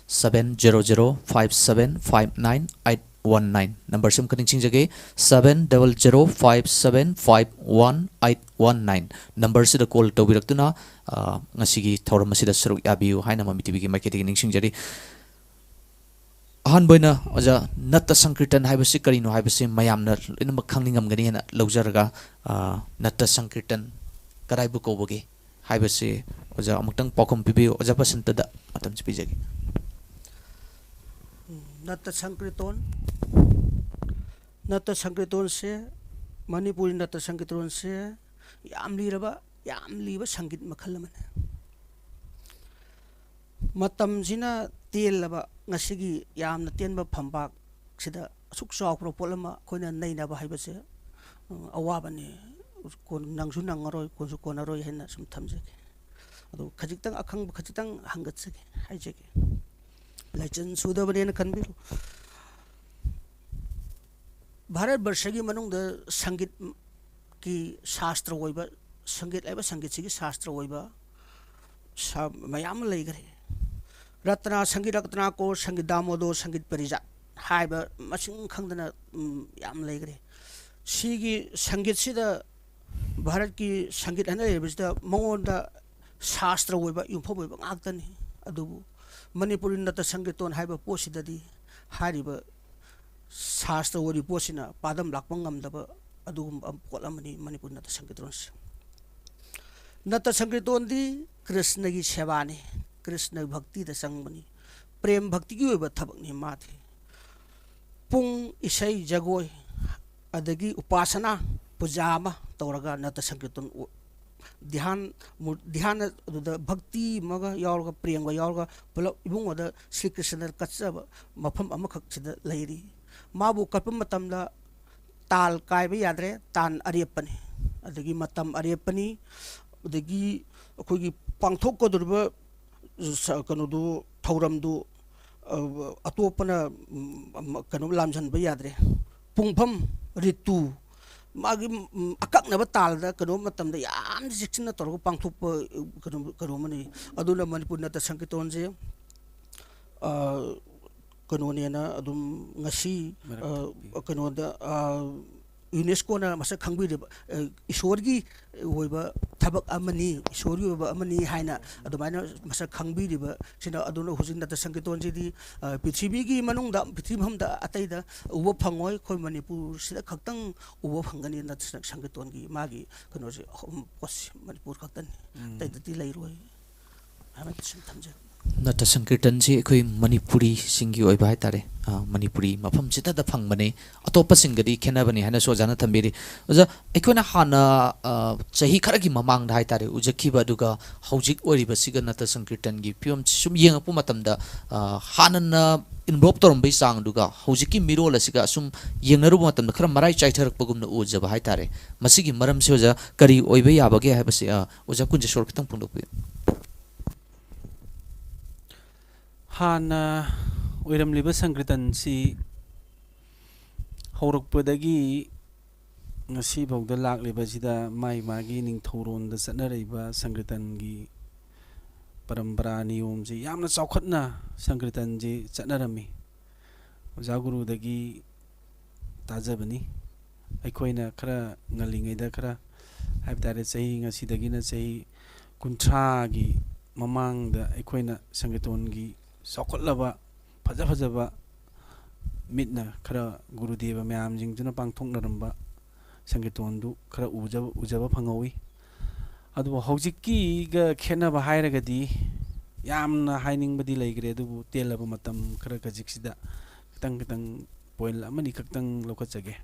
Speaker 1: 70055798119 ꯅꯝꯕꯔꯁꯤ ꯑꯃꯨꯛꯀ ꯅꯤꯡꯁꯤꯡꯖꯒꯦ 70055798119 ꯅꯝꯕꯔꯁꯤꯗ ꯀꯣꯜ ꯇꯧꯕꯤꯔꯛꯇꯨꯅ ꯉꯁꯤꯒꯤ ꯊꯧꯔꯝ ꯑꯁꯤꯗ ꯁꯔꯨꯛ ꯌꯥꯕꯤꯌꯨ ꯍꯥꯏꯅ ꯃꯃꯤ ꯇꯤꯚꯤꯒꯤ ꯃꯥꯏꯀꯩꯗꯒꯤ ꯅꯤꯡꯁꯤꯡꯖꯔꯤ ꯑꯍꯥꯟꯕ ꯑꯣꯏꯅ ꯑꯣꯖꯥ ꯅꯠꯇ ꯁꯪꯀꯤꯔꯇꯟ ꯍꯥꯏꯕꯁꯤ ꯀꯔꯤꯅꯣ ꯍꯥꯏꯕꯁꯤ ꯃꯌꯥꯝꯅ ꯂꯣꯏꯅꯃꯛ ꯈꯪꯅꯤꯡꯉꯝꯒꯅꯤ ꯍꯥꯏꯅ ꯂꯧꯖꯔꯒ ꯅꯠꯇ ꯁꯪꯀꯤꯔꯇꯟ ꯀꯗꯥꯏꯕꯨ ꯀꯧꯕꯒꯦ ꯍꯥꯏꯕꯁꯤ ꯑꯣꯖꯥ ꯑꯃꯨꯛꯇꯪ ꯄꯥꯎꯈꯨꯝ ꯄꯤꯕꯤꯌꯨ ꯑꯣꯖꯥ ꯕꯁꯟꯇꯗ ꯃꯇꯝꯁꯤ ꯄꯤꯖꯒꯦ
Speaker 3: नत्त संकीर्तन से मणिपुरी नत्त संकीर्तन से याम लीबा संगीत मखल अमने मतमजिना तेलबा ngasiगी yamna tenba phambak sida asuk chawpro polama khoina nainaba haibase awabani kon nangsu nangaroi konsu konaroi hena sum thamjege adu khajitang akhang khajitang hangatsege haijege लाइचन सुदबने खनबिरु Bharat वर्ष की मनुंग संगीत की शास्त्र होइबा संगीत लाइबा संगीत सिगी शास्त्र होइबा मयाम लेगरे रत्ना संगीत रत्ना को संगीत दामोदो संगीत परिजा हाइबा मसिंग खंगदना याम लेगरे सिगी संगीत सिदा भारत की संगीत हना लेबसिदा मंगोंदा ꯁꯥꯁꯇ꯭ꯔ ꯑꯣꯏꯕ ꯌꯨꯝꯐꯝ ꯑꯣꯏꯕ ꯉꯥꯛꯇꯅꯤ ꯑꯗꯨꯕꯨ ꯃꯅꯤꯄꯨꯔꯤ ꯅꯠꯇ ꯁꯪꯒꯤꯇꯣꯟ ꯍꯥꯏꯕ ꯄꯣꯠꯁꯤꯗꯗꯤ ꯍꯥꯏꯔꯤꯕ ꯁꯥꯁꯇ꯭ꯔ ꯑꯣꯏꯔꯤꯕ ꯄꯣꯠꯁꯤꯅ ꯄꯥꯗꯝ ꯂꯥꯛꯄ ꯉꯝꯗꯕ ꯑꯗꯨꯒꯨꯝꯕ ꯄꯣꯠ ꯑꯃꯅꯤ ꯃꯅꯤꯄꯨꯔꯤ ꯅꯠꯇ ꯁꯪꯒꯤꯇꯣꯟꯁꯤ ꯅꯠꯇ ꯁꯪꯒꯤꯇꯣꯟꯗꯤ ꯀ꯭ꯔꯤꯁꯅꯒꯤ ꯁꯦꯕꯥꯅꯤ ꯀ꯭ꯔꯤꯁꯅ ꯚꯛꯇꯤꯗ ꯆꯪꯕꯅꯤ ꯄ꯭ꯔꯦꯝ ꯚꯛꯇꯤꯒꯤ ꯑꯣꯏꯕ ꯊꯕꯛꯅꯤ ꯃꯥꯗꯤ ꯄꯨꯡ ꯏꯁꯩ ꯖꯒꯣꯏ ꯑꯗꯒꯤ ꯎꯄꯥꯁꯅꯥ ꯄꯨꯖꯥ ꯑꯃ ꯇꯧꯔꯒ ꯅꯠꯇ ꯁꯪꯀꯤꯔꯇꯟ ꯙ꯭ꯌꯥꯟ ꯑꯗꯨꯗ ꯚꯛꯇꯤ ꯑꯃꯒ ꯌꯥꯎꯔꯒ ꯄ꯭ꯔꯦꯝꯒ ꯌꯥꯎꯔꯒ ꯄꯨꯂꯞ ꯏꯕꯨꯡꯉꯣꯗ ꯁ꯭ꯔꯤ ꯀ꯭ꯔꯤꯁꯅ ꯀꯠꯆꯕ ꯃꯐꯝ ꯑꯃꯈꯛꯁꯤꯗ ꯂꯩꯔꯤ ꯃꯥꯕꯨ ꯀꯠꯄ ꯃꯇꯝꯗ ꯇꯥꯜ ꯀꯥꯏꯕ ꯌꯥꯗ꯭ꯔꯦ ꯇꯥꯟ ꯑꯔꯦꯞꯄꯅꯤ ꯑꯗꯒꯤ ꯃꯇꯝ ꯑꯔꯦꯞꯄꯅꯤ ꯑꯗꯒꯤ ꯑꯩꯈꯣꯏꯒꯤ ꯄꯥꯡꯊꯣꯛꯀꯗꯧꯔꯤꯕ ꯀꯩꯅꯣꯗꯨ ꯊꯧꯔꯝꯗꯨ ꯑꯇꯣꯞꯄꯅ ꯀꯩꯅꯣ ꯂꯥꯝꯖꯟꯕ ꯌꯥꯗ꯭ꯔꯦ ꯄꯨꯡꯐꯝ ꯔꯤꯇꯨ ꯃꯥꯒꯤ ꯑꯀꯛꯅꯕ ꯇꯥꯜꯗ ꯀꯩꯅꯣ ꯃꯇꯝꯗ ꯌꯥꯝꯅ ꯆꯦꯛꯁꯤꯟꯅ ꯇꯧꯔꯒ ꯄꯥꯡꯊꯣꯛꯄ ꯀꯩꯅꯣꯃꯅꯤ ꯑꯗꯨꯅ ꯃꯅꯤꯄꯨꯔ ꯅꯠꯇ ꯁꯪꯀꯤꯔꯇꯣꯟꯁꯦ ꯀꯩꯅꯣꯅꯦꯅ ꯑꯗꯨꯝ ꯉꯁꯤ ꯀꯩꯅꯣꯗ ꯌꯨꯅꯦꯁꯀꯣꯅ ꯃꯁꯛ ꯈꯪꯕꯤꯔꯤꯕ ꯏꯁꯣꯔꯒꯤ ꯑꯣꯏꯕ ꯊꯕꯛ ꯑꯃꯅꯤ ꯏꯁꯣꯔꯒꯤ ꯑꯣꯏꯕ ꯑꯃꯅꯤ ꯍꯥꯏꯅ ꯑꯗꯨꯃꯥꯏꯅ ꯃꯁꯛ ꯈꯪꯕꯤꯔꯤꯕ ꯁꯤꯅ ꯑꯗꯨꯅ ꯍꯧꯖꯤꯛ ꯅꯠꯇ ꯁꯪꯀꯤꯔꯇꯣꯟꯁꯤꯗꯤ ꯄ꯭ꯔꯤꯊꯤꯕꯤꯒꯤ ꯃꯅꯨꯡꯗ ꯄ꯭ꯔꯤꯊꯤꯕꯤ ꯃꯐꯝꯗ ꯑꯇꯩꯗ ꯎꯕ ꯐꯪꯉꯣꯏ ꯑꯩꯈꯣꯏ ꯃꯅꯤꯄꯨꯔꯁꯤꯗ ꯈꯛꯇꯪ ꯎꯕ ꯐꯪꯒꯅꯤ ꯅꯠꯇ ꯁꯪꯀꯤꯔꯇꯣꯟꯒꯤ ꯃꯥꯒꯤ ꯀꯩꯅꯣꯁꯦ ꯄꯣꯠꯁꯤ ꯃꯅꯤꯄꯨꯔ ꯈꯛꯇꯅꯤ ꯑꯇꯩꯗꯗꯤ ꯂꯩꯔꯣꯏ ꯍꯥꯏꯕ ꯁꯨꯝ ꯊꯝꯖꯩ
Speaker 1: ꯅꯠꯇ ꯁꯪꯀꯤꯔꯇꯟꯁꯤ ꯑꯩꯈꯣꯏ ꯃꯅꯤꯄꯨꯔꯤꯁꯤꯡꯒꯤ ꯑꯣꯏꯕ ꯍꯥꯏꯇꯥꯔꯦ ꯃꯅꯤꯄꯨꯔꯤ ꯃꯐꯝꯁꯤꯗ ꯐꯪꯕꯅꯤ ꯑꯇꯣꯞꯄꯁꯤꯡꯒꯗꯤ ꯈꯦꯠꯅꯕꯅꯤ ꯍꯥꯏꯅꯁꯨ ꯑꯣꯖꯥꯅ ꯊꯝꯕꯤꯔꯤ ꯑꯣꯖꯥ ꯑꯩꯈꯣꯏꯅ ꯍꯥꯟꯅ ꯆꯍꯤ ꯈꯔꯒꯤ ꯃꯃꯥꯡꯗ ꯍꯥꯏꯇꯥꯔꯦ ꯎꯖꯈꯤꯕ ꯑꯗꯨꯒ ꯍꯧꯖꯤꯛ ꯑꯣꯏꯔꯤꯕꯁꯤꯒ ꯅꯠꯇ ꯁꯪꯀꯤꯔꯇꯟꯒꯤ ꯐꯤꯕꯝꯁꯤ ꯁꯨꯝ ꯌꯦꯡꯉꯛꯄ ꯃꯇꯝꯗ ꯍꯥꯟꯅꯅ ꯏꯟꯚꯣꯜꯞ ꯇꯧꯔꯝꯕꯒꯤ ꯆꯥꯡ ꯑꯗꯨꯒ ꯍꯧꯖꯤꯛꯀꯤ ꯃꯤꯔꯣꯜ ꯑꯁꯤꯒ ꯁꯨꯝ ꯌꯦꯡꯅꯔꯨꯕ ꯃꯇꯝꯗ ꯈꯔ ꯃꯔꯥꯏ ꯆꯥꯏꯊꯔꯛꯄꯒꯨꯝꯅ ꯎꯖꯕ ꯍꯥꯏꯇꯥꯔꯦ ꯃꯁꯤꯒꯤ ꯃꯔꯝꯁꯤ ꯑꯣꯖꯥ ꯀꯔꯤ ꯑꯣꯏꯕ ꯌꯥꯕꯒꯦ ꯍꯥꯏꯕꯁꯤ ꯑꯣꯖꯥ ꯀꯨꯟꯖꯦꯁꯣꯔ ꯈꯤꯇꯪ ꯐꯣꯡꯗꯣꯛꯄꯤꯌꯨ
Speaker 4: ꯍꯥꯟꯅ ꯑꯣꯏꯔꯝꯂꯤꯕ ꯁꯪꯀꯤꯔꯇꯟꯁꯤ ꯍꯧꯔꯛꯄꯗꯒꯤ ꯉꯁꯤꯐꯥꯎꯗ ꯂꯥꯛꯂꯤꯕꯁꯤꯗ ꯃꯥꯒꯤ ꯅꯤꯡꯊꯧꯔꯣꯟꯗ ꯆꯠꯅꯔꯤꯕ ꯁꯪꯀꯤꯔꯇꯟꯒꯤ ꯄꯔꯝꯄꯔꯥ ꯅꯤꯌꯣꯝꯁꯤ ꯌꯥꯝꯅ ꯆꯥꯎꯈꯠꯅ ꯁꯪꯀꯤꯔꯇꯟꯁꯤ ꯆꯠꯅꯔꯝꯃꯤ ꯑꯣꯖꯥ ꯒꯨꯔꯨꯗꯒꯤ ꯇꯥꯖꯕꯅꯤ ꯑꯩꯈꯣꯏꯅ ꯈꯔ ꯉꯜꯂꯤꯉꯩꯗ ꯈꯔ ꯍꯥꯏꯕ ꯇꯥꯔꯦ ꯆꯍꯤ ꯉꯁꯤꯗꯒꯤꯅ ꯆꯍꯤ 30ꯒꯤ ꯃꯃꯥꯡꯗ ꯑꯩꯈꯣꯏꯅ ꯁꯪꯀꯤꯔꯇꯣꯟꯒꯤ ꯆꯥꯎꯈꯠꯂꯕ ꯐꯖꯕ ꯃꯤꯠꯅ ꯈꯔ ꯒꯨꯔꯨꯗꯦꯕ ꯃꯌꯥꯝꯁꯤꯡꯗꯨꯅ ꯄꯥꯡꯊꯣꯛꯅꯔꯝꯕ ꯁꯪꯀꯤꯔꯇꯣꯟꯗꯨ ꯈꯔ ꯎꯖꯕ ꯐꯪꯍꯧꯋꯤ ꯑꯗꯨꯕꯨ ꯍꯧꯖꯤꯛꯀꯤꯒ ꯈꯦꯠꯅꯕ ꯍꯥꯏꯔꯒꯗꯤ ꯌꯥꯝꯅ ꯍꯥꯏꯅꯤꯡꯕꯗꯤ ꯂꯩꯈ꯭ꯔꯦ ꯑꯗꯨꯕꯨ ꯇꯦꯜꯂꯕ ꯃꯇꯝ ꯈꯔ ꯈꯖꯤꯛꯁꯤꯗ ꯈꯤꯇꯪ ꯄꯣꯏꯟ ꯑꯃꯅꯤ ꯈꯛꯇꯪ ꯂꯧꯈꯠꯆꯒꯦ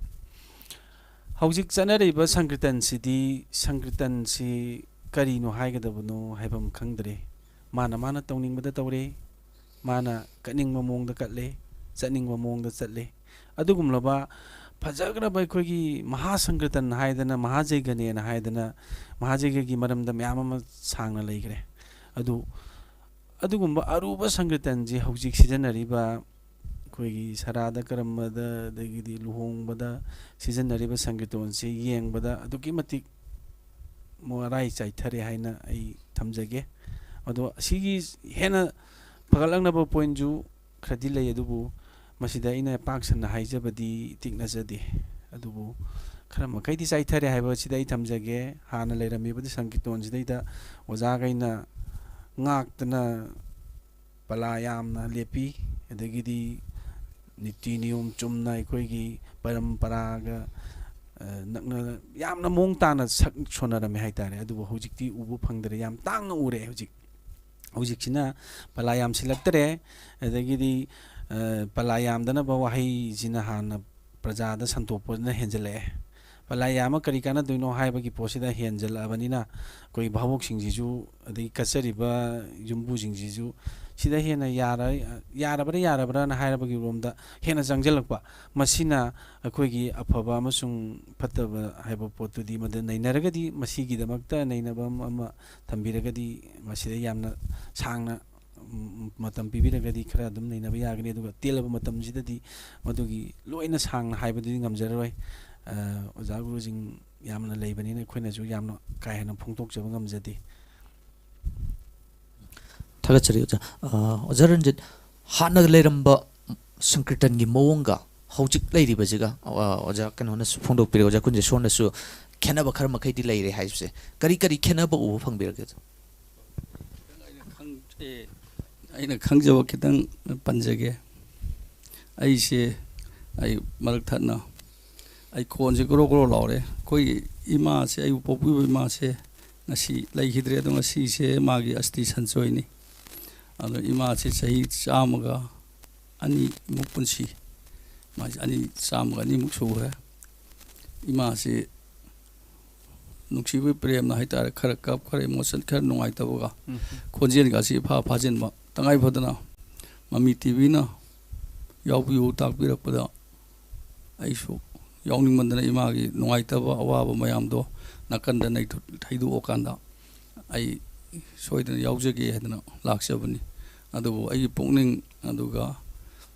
Speaker 4: ꯍꯧꯖꯤꯛ ꯆꯠꯅꯔꯤꯕ ꯁꯪꯀꯤꯔꯇꯟꯁꯤꯗꯤ ꯁꯪꯀꯤꯔꯇꯟꯁꯤ ꯀꯔꯤꯅꯣ ꯍꯥꯏꯒꯗꯕꯅꯣ ꯍꯥꯏꯐꯝ ꯈꯪꯗ꯭ꯔꯦ ꯃꯥꯅ ꯇꯧꯅꯤꯡꯕꯗ ꯇꯧꯔꯦ ꯃꯥꯅ ꯀꯠꯅꯤꯡꯕ ꯃꯑꯣꯡꯗ ꯀꯠꯂꯦ ꯆꯠꯅꯤꯡꯕ ꯃꯑꯣꯡꯗ ꯆꯠꯂꯦ ꯑꯗꯨꯒꯨꯝꯂꯕ ꯐꯖꯈ꯭ꯔꯕ ꯑꯩꯈꯣꯏꯒꯤ ꯃꯍꯥꯁꯪꯀꯤꯔꯇꯟ ꯍꯥꯏꯗꯅ ꯃꯍꯥꯖꯩꯒꯅꯦꯅ ꯍꯥꯏꯗꯅ ꯃꯍꯥꯖꯩꯒꯒꯤ ꯃꯔꯝꯗ ꯃꯌꯥꯝ ꯑꯃ ꯁꯥꯡꯅ ꯂꯩꯈ꯭ꯔꯦ ꯑꯗꯨꯒꯨꯝꯕ ꯑꯔꯨꯕ ꯁꯪꯀꯤꯔꯇꯟꯁꯤ ꯍꯧꯖꯤꯛ ꯁꯤꯖꯤꯟꯅꯔꯤꯕ ꯑꯩꯈꯣꯏꯒꯤ ꯁꯔꯥꯗ ꯀꯔꯝꯕꯗ ꯑꯗꯒꯤꯗꯤ ꯂꯨꯍꯣꯡꯕꯗ ꯁꯤꯖꯤꯟꯅꯔꯤꯕ ꯁꯪꯀꯤꯔꯇꯣꯟꯁꯤ ꯌꯦꯡꯕꯗ ꯑꯗꯨꯛꯀꯤ ꯃꯇꯤꯛ ꯃꯔꯥꯏ ꯆꯥꯏꯊꯔꯦ ꯍꯥꯏꯅ ꯑꯩ ꯊꯝꯖꯒꯦ ꯑꯗꯣ ꯑꯁꯤꯒꯤ ꯍꯦꯟꯅ ꯐꯒꯠꯂꯛꯅꯕ ꯄꯣꯏꯟꯁꯨ ꯈꯔꯗꯤ ꯂꯩ ꯑꯗꯨꯕꯨ ꯃꯁꯤꯗ ꯑꯩꯅ ꯄꯥꯛ ꯁꯟꯅ ꯍꯥꯏꯖꯕꯗꯤ ꯇꯤꯛꯅꯖꯗꯦ ꯑꯗꯨꯕꯨ ꯈꯔ ꯃꯈꯩꯗꯤ ꯆꯥꯏꯊꯔꯦ ꯍꯥꯏꯕꯁꯤꯗ ꯑꯩ ꯊꯝꯖꯒꯦ ꯍꯥꯟꯅ ꯂꯩꯔꯝꯃꯤꯕ ꯁꯪꯀꯤꯔꯇꯣꯟꯁꯤꯗꯩꯗ ꯑꯣꯖꯥꯈꯩꯅ ꯉꯥꯛꯇꯅ ꯄꯂꯥ ꯌꯥꯝꯅ ꯂꯦꯞꯄꯤ ꯑꯗꯒꯤꯗꯤ ꯅꯤꯇꯤ ꯅꯤꯌꯣꯝ ꯆꯨꯝꯅ ꯑꯩꯈꯣꯏꯒꯤ ꯄꯔꯝꯄꯔꯥꯒ ꯅꯛꯅ ꯌꯥꯝꯅ ꯃꯑꯣꯡ ꯇꯥꯅ ꯁꯛ ꯁꯣꯟꯅꯔꯝꯃꯦ ꯍꯥꯏꯇꯥꯔꯦ ꯑꯗꯨꯕꯨ ꯍꯧꯖꯤꯛꯇꯤ ꯎꯕ ꯐꯪꯗ꯭ꯔꯦ ꯌꯥꯝ ꯇꯥꯡꯅ ꯎꯔꯦ ꯍꯧꯖꯤꯛꯁꯤꯅ ꯄꯂꯥ ꯌꯥꯝꯁꯤꯜꯂꯛꯇ꯭ꯔꯦ ꯑꯗꯒꯤꯗꯤ ꯄꯂꯥ ꯌꯥꯝꯗꯅꯕ ꯋꯥꯍꯩꯁꯤꯅ ꯍꯥꯟꯅ ꯄ꯭ꯔꯖꯥꯗ ꯁꯟꯇꯣꯛꯄꯅ ꯍꯦꯟꯖꯜꯂꯛꯑꯦ ꯄꯂꯥ ꯌꯥꯝꯃ ꯀꯔꯤ ꯀꯥꯟꯅꯗꯣꯏꯅꯣ ꯍꯥꯏꯕꯒꯤ ꯄꯣꯠꯁꯤꯗ ꯍꯦꯟꯖꯜꯂꯛꯑꯕꯅꯤꯅ ꯑꯩꯈꯣꯏ ꯚꯥꯕꯣꯛꯁꯤꯡꯁꯤꯁꯨ ꯑꯗꯒꯤ ꯀꯠꯆꯔꯤꯕ ꯌꯨꯝꯕꯨꯁꯤꯡꯁꯤꯁꯨ ꯁꯤꯗ ꯍꯦꯟꯅ ꯌꯥꯔꯕ꯭ꯔꯥꯅ ꯍꯥꯏꯔꯕꯒꯤ ꯔꯣꯝꯗ ꯍꯦꯟꯅ ꯆꯪꯁꯤꯜꯂꯛꯄ ꯃꯁꯤꯅ ꯑꯩꯈꯣꯏꯒꯤ ꯑꯐꯕ ꯑꯃꯁꯨꯡ ꯐꯠꯇꯕ ꯍꯥꯏꯕ ꯄꯣꯠꯇꯨꯗꯤ ꯃꯗꯨ ꯅꯩꯅꯔꯒꯗꯤ ꯃꯁꯤꯒꯤꯗꯃꯛꯇ ꯅꯩꯅꯕ ꯑꯃ ꯊꯝꯕꯤꯔꯒꯗꯤ ꯃꯁꯤꯗ ꯌꯥꯝꯅ ꯁꯥꯡꯅ ꯃꯇꯝ ꯄꯤꯕꯤꯔꯒꯗꯤ ꯈꯔ ꯑꯗꯨꯝ ꯅꯩꯅꯕ ꯌꯥꯒꯅꯤ ꯑꯗꯨꯒ ꯇꯦꯜꯂꯕ ꯃꯇꯝꯁꯤꯗꯗꯤ ꯃꯗꯨꯒꯤ ꯂꯣꯏꯅ ꯁꯥꯡꯅ ꯍꯥꯏꯕꯗꯨꯗꯤ ꯉꯝꯖꯔꯔꯣꯏ ꯑꯣꯖꯥ ꯒꯨꯔꯨꯁꯤꯡ ꯌꯥꯝꯅ ꯂꯩꯕꯅꯤꯅ ꯑꯩꯈꯣꯏꯅꯁꯨ ꯌꯥꯝꯅ ꯀꯥ ꯍꯦꯟꯅ ꯐꯣꯡꯗꯣꯛꯆꯕ ꯉꯝꯖꯗꯦ
Speaker 1: ꯊꯥꯒꯠꯆꯔꯤ ꯑꯣꯖꯥ ꯑꯣꯖꯥ ꯔꯟꯖꯤꯠ ꯍꯥꯟꯅ ꯂꯩꯔꯝꯕ ꯁꯪꯀꯤꯔꯇꯟꯒꯤ ꯃꯑꯣꯡꯒ ꯍꯧꯖꯤꯛ ꯂꯩꯔꯤꯕꯁꯤꯒ ꯑꯣꯖꯥ ꯀꯩꯅꯣꯅꯁꯨ ꯐꯣꯡꯗꯣꯛꯄꯤꯔꯦ ꯑꯣꯖꯥ ꯀꯨꯟꯖꯦꯁꯣꯔꯅꯁꯨ ꯈꯦꯠꯅꯕ ꯈꯔ ꯃꯈꯩꯗꯤ ꯂꯩꯔꯦ ꯍꯥꯏꯕꯁꯦ ꯀꯔꯤ ꯈꯦꯠꯅꯕ ꯎꯕ ꯐꯪꯕꯤꯔꯒꯦ
Speaker 2: ꯑꯩꯅ ꯈꯪꯖꯕ ꯈꯤꯇꯪ ꯄꯟꯖꯒꯦ. ꯑꯩꯁꯦ ꯃꯔꯛ ꯊꯠꯅ ꯑꯩ ꯈꯣꯟꯁꯦ ꯒ꯭ꯔꯣ ꯒ꯭ꯔꯣ ꯂꯥꯎꯔꯦ. ꯑꯩꯈꯣꯏꯒꯤ ꯏꯃꯥꯁꯦ ꯑꯩꯕꯨ ꯄꯣꯛꯄꯤꯕ ꯏꯃꯥꯁꯦ ꯉꯁꯤ ꯂꯩꯈꯤꯗ꯭ꯔꯦ. ꯑꯗꯣ ꯉꯁꯤꯁꯦ ꯃꯥꯒꯤ ꯑꯁꯇꯤ ꯁꯟꯆꯣꯏꯅꯤ. ꯑꯗꯣ ꯏꯃꯥꯁꯦ ꯆꯍꯤ 102ꯃꯨꯛ ꯄꯨꯟꯁꯤ. ꯃꯥꯁꯦ 102ꯃꯨꯛ ꯁꯨꯈ꯭ꯔꯦ. ꯏꯃꯥꯁꯦ ꯅꯨꯡꯁꯤꯕ ꯄ꯭ꯔꯦꯝꯅ ꯍꯥꯏꯇꯥꯔꯦ ꯈꯔ ꯀꯞ ꯈꯔ ꯏꯃꯣꯁꯟ ꯈꯔ ꯅꯨꯡꯉꯥꯏꯇꯕꯒ ꯈꯣꯟꯖꯦꯜꯒꯁꯤ ꯏꯐꯥ ꯐꯥꯖꯤꯟꯕ. ꯇꯉꯥꯏ ꯐꯗꯅ ꯃꯃꯤ ꯇꯤꯚꯤꯅ ꯌꯥꯎꯕꯤꯌꯨ ꯇꯥꯛꯄꯤꯔꯛꯄꯗ ꯑꯩꯁꯨ ꯌꯥꯎꯅꯤꯡꯃꯟꯗꯅ ꯏꯃꯥꯒꯤ ꯅꯨꯡꯉꯥꯏꯇꯕ ꯑꯋꯥꯕ ꯃꯌꯥꯝꯗꯣ ꯅꯥꯀꯟꯗ ꯊꯩꯗꯣꯛꯑꯀꯥꯟꯗ ꯑꯩ ꯁꯣꯏꯗꯅ ꯌꯥꯎꯖꯒꯦ ꯍꯥꯏꯗꯅ ꯂꯥꯛꯆꯕꯅꯤ. ꯑꯗꯨꯕꯨ ꯑꯩꯒꯤ ꯄꯨꯛꯅꯤꯡ ꯑꯗꯨꯒ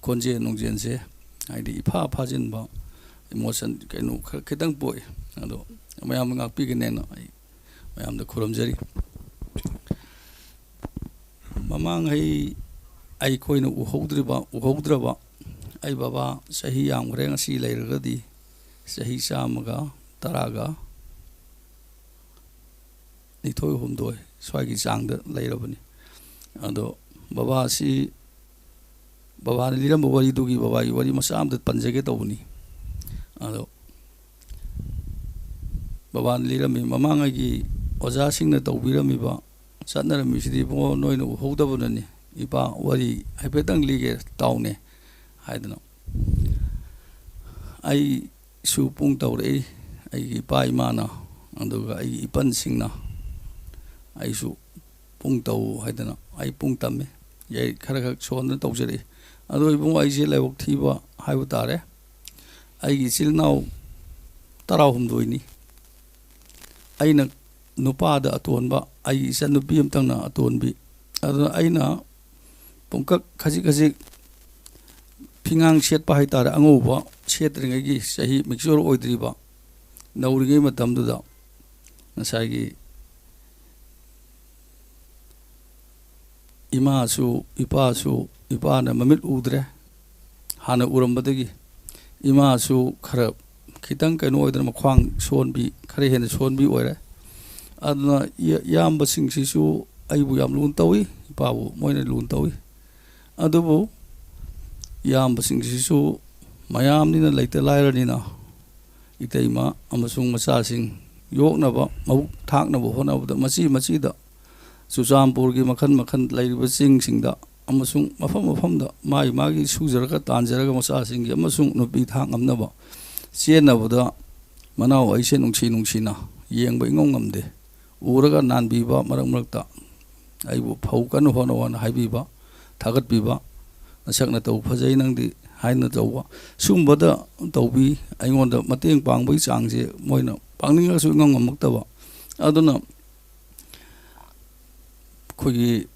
Speaker 2: ꯈꯣꯟꯖꯦꯜ ꯅꯨꯡꯖꯦꯜꯁꯦ ꯍꯥꯏꯗꯤ ꯏꯐꯥ ꯐꯥꯖꯤꯟꯕ ꯏꯃꯣꯁꯟ ꯀꯩꯅꯣꯈꯔ ꯈꯤꯇꯪ ꯄꯣꯛꯏ. ꯑꯗꯣ ꯃꯌꯥꯝꯅ ꯉꯥꯛꯄꯤꯒꯅꯦꯅ ꯑꯩ ꯃꯌꯥꯝꯗ ꯈꯨꯔꯨꯝꯖꯔꯤ. ꯃꯃꯥꯡꯉꯩ ꯑꯩꯈꯣꯏꯅ ꯎꯍꯧꯗ꯭ꯔꯕ ꯑꯩ ꯕꯕꯥ ꯆꯍꯤ ꯌꯥꯝꯈ꯭ꯔꯦ. ꯉꯁꯤ ꯂꯩꯔꯒꯗꯤ ꯆꯍꯤ 119 ꯁ꯭ꯋꯥꯏꯒꯤ ꯆꯥꯡꯗ ꯂꯩꯔꯕꯅꯤ. ꯑꯗꯣ ꯕꯕꯥꯅ ꯂꯤꯔꯝꯕ ꯋꯥꯔꯤꯗꯨꯒꯤ ꯕꯕꯥꯒꯤ ꯋꯥꯔꯤ ꯃꯆꯥ ꯑꯃꯇ ꯄꯟꯖꯒꯦ ꯇꯧꯕꯅꯤ. ꯑꯗꯣ ꯕꯕꯥꯅ ꯂꯤꯔꯝꯃꯤ ꯃꯃꯥꯡꯉꯩꯒꯤ ꯑꯣꯖꯥꯁꯤꯡꯅ ꯇꯧꯕꯤꯔꯝꯃꯤꯕ ꯆꯠꯅꯔꯝꯃꯤꯁꯤꯗꯤ ꯏꯕꯨꯡꯉꯣ ꯅꯣꯏꯅ ꯎꯍꯧꯗꯕꯅꯅꯤ. ꯏꯄꯥ ꯋꯥꯔꯤ ꯍꯥꯏꯐꯦꯠꯇꯪ ꯂꯤꯒꯦ ꯇꯥꯎꯅꯦ ꯍꯥꯏꯗꯅ ꯑꯩꯁꯨ ꯄꯨꯡ ꯇꯧꯔꯛꯏ. ꯑꯩꯒꯤ ꯏꯄꯥ ꯏꯃꯥꯅ ꯑꯗꯨꯒ ꯑꯩꯒꯤ ꯏꯄꯟꯁꯤꯡꯅ ꯑꯩꯁꯨ ꯄꯨꯡ ꯇꯧ ꯍꯥꯏꯗꯅ ꯑꯩ ꯄꯨꯡ ꯇꯝꯃꯤ. ꯈꯔ ꯈꯔ ꯁꯣꯟꯗꯅ ꯇꯧꯖꯔꯛꯏ. ꯑꯗꯣ ꯏꯕꯨꯡꯉꯣ ꯑꯩꯁꯦ ꯂꯥꯏꯕꯛ ꯊꯤꯕ ꯍꯥꯏꯕ ꯇꯥꯔꯦ. ꯑꯩꯒꯤ ꯏꯆꯤꯜ ꯏꯅꯥꯎ 19ꯅꯤ. ꯑꯩꯅ ꯅꯨꯄꯥꯗ ꯑꯇꯣꯟꯕ, ꯑꯩꯒꯤ ꯏꯆꯟꯅꯨꯄꯤ ꯑꯃꯇꯪꯅ ꯑꯇꯣꯟꯕꯤ. ꯑꯗꯨꯅ ꯑꯩꯅ ꯄꯨꯡꯀꯛ ꯈꯖꯤꯛ ꯐꯤꯉꯥꯡ ꯁꯦꯠꯄ ꯍꯥꯏꯇꯥꯔꯦ. ꯑꯉꯧꯕ ꯁꯦꯠꯇ꯭ꯔꯤꯉꯩꯒꯤ ꯆꯍꯤ ꯃꯦꯆ꯭ꯌꯣꯔ ꯑꯣꯏꯗ꯭ꯔꯤꯕ ꯅꯧꯔꯤꯉꯩ ꯃꯇꯝꯗꯨꯗ ꯉꯁꯥꯏꯒꯤ ꯏꯃꯥꯁꯨ ꯏꯄꯥꯁꯨ, ꯏꯄꯥꯅ ꯃꯃꯤꯠ ꯎꯗ꯭ꯔꯦ ꯍꯥꯟꯅ ꯎꯔꯝꯕꯗꯒꯤ. ꯏꯃꯥꯁꯨ ꯈꯔ ꯈꯤꯇꯪ ꯀꯩꯅꯣ ꯑꯣꯏꯗꯅ ꯃꯈ꯭ꯋꯥꯡ ꯁꯣꯟꯕꯤ, ꯈꯔ ꯍꯦꯟꯅ ꯁꯣꯟꯕꯤ ꯑꯣꯏꯔꯦ. ꯑꯗꯨꯅ ꯏꯌꯥꯝꯕꯁꯤꯡꯁꯤꯁꯨ ꯑꯩꯕꯨ ꯌꯥꯝ ꯂꯨꯅ ꯇꯧꯏ. ꯏꯄꯥꯕꯨ ꯃꯣꯏꯅ ꯂꯨꯅ ꯇꯧꯏ. ꯑꯗꯨꯕꯨ ꯏꯌꯥꯝꯕꯁꯤꯡꯁꯤꯁꯨ ꯃꯌꯥꯝꯅꯤꯅ ꯂꯩꯇ ꯂꯥꯏꯔꯅꯤꯅ ꯏꯇꯩꯃ ꯑꯃꯁꯨꯡ ꯃꯆꯥꯁꯤꯡ ꯌꯣꯛꯅꯕ ꯃꯕꯨꯛ ꯊꯥꯛꯅꯕ ꯍꯣꯠꯅꯕꯗ ꯃꯆꯤꯗ ꯆꯨꯔꯆꯥꯟꯄꯨꯔꯒꯤ ꯃꯈꯜ ꯂꯩꯔꯤꯕ ꯆꯤꯡꯁꯤꯡꯗ ꯑꯃꯁꯨꯡ ꯃꯐꯝꯗ ꯃꯥꯒꯤ ꯁꯨꯖꯔꯒ ꯇꯥꯟꯖꯔꯒ ꯃꯆꯥꯁꯤꯡꯒꯤ ꯑꯃꯁꯨꯡ ꯅꯨꯄꯤ ꯊꯥꯛ ꯉꯝꯅꯕ ꯆꯦꯟꯅꯕꯗ ꯃꯅꯥꯎ ꯑꯩꯁꯦ ꯅꯨꯡꯁꯤꯅ ꯌꯦꯡꯕ ꯏꯉꯝ ꯉꯝꯗꯦ. ꯎꯔꯒ ꯅꯥꯟꯕꯤꯕ, ꯃꯔꯛꯇ ꯑꯩꯕꯨ ꯐꯧ ꯀꯟꯅ ꯍꯣꯠꯅ ꯍꯥꯏꯕꯤꯕ, ꯊꯥꯒꯠꯄꯤꯕ, ꯅꯁꯛ ꯅꯇꯧ ꯐꯖꯩ ꯅꯪꯗꯤ ꯍꯥꯏꯅ ꯇꯧꯕ, ꯁꯨꯝꯕꯗ ꯇꯧꯕꯤ. ꯑꯩꯉꯣꯟꯗ ꯃꯇꯦꯡ ꯄꯥꯡꯕꯒꯤ ꯆꯥꯡꯁꯦ ꯃꯣꯏꯅ ꯄꯥꯡꯅꯤꯡꯉꯁꯨ ꯏꯉꯝ ꯉꯝꯃꯛꯇꯕ. ꯑꯗꯨꯅ ꯑꯩꯈꯣꯏꯒꯤ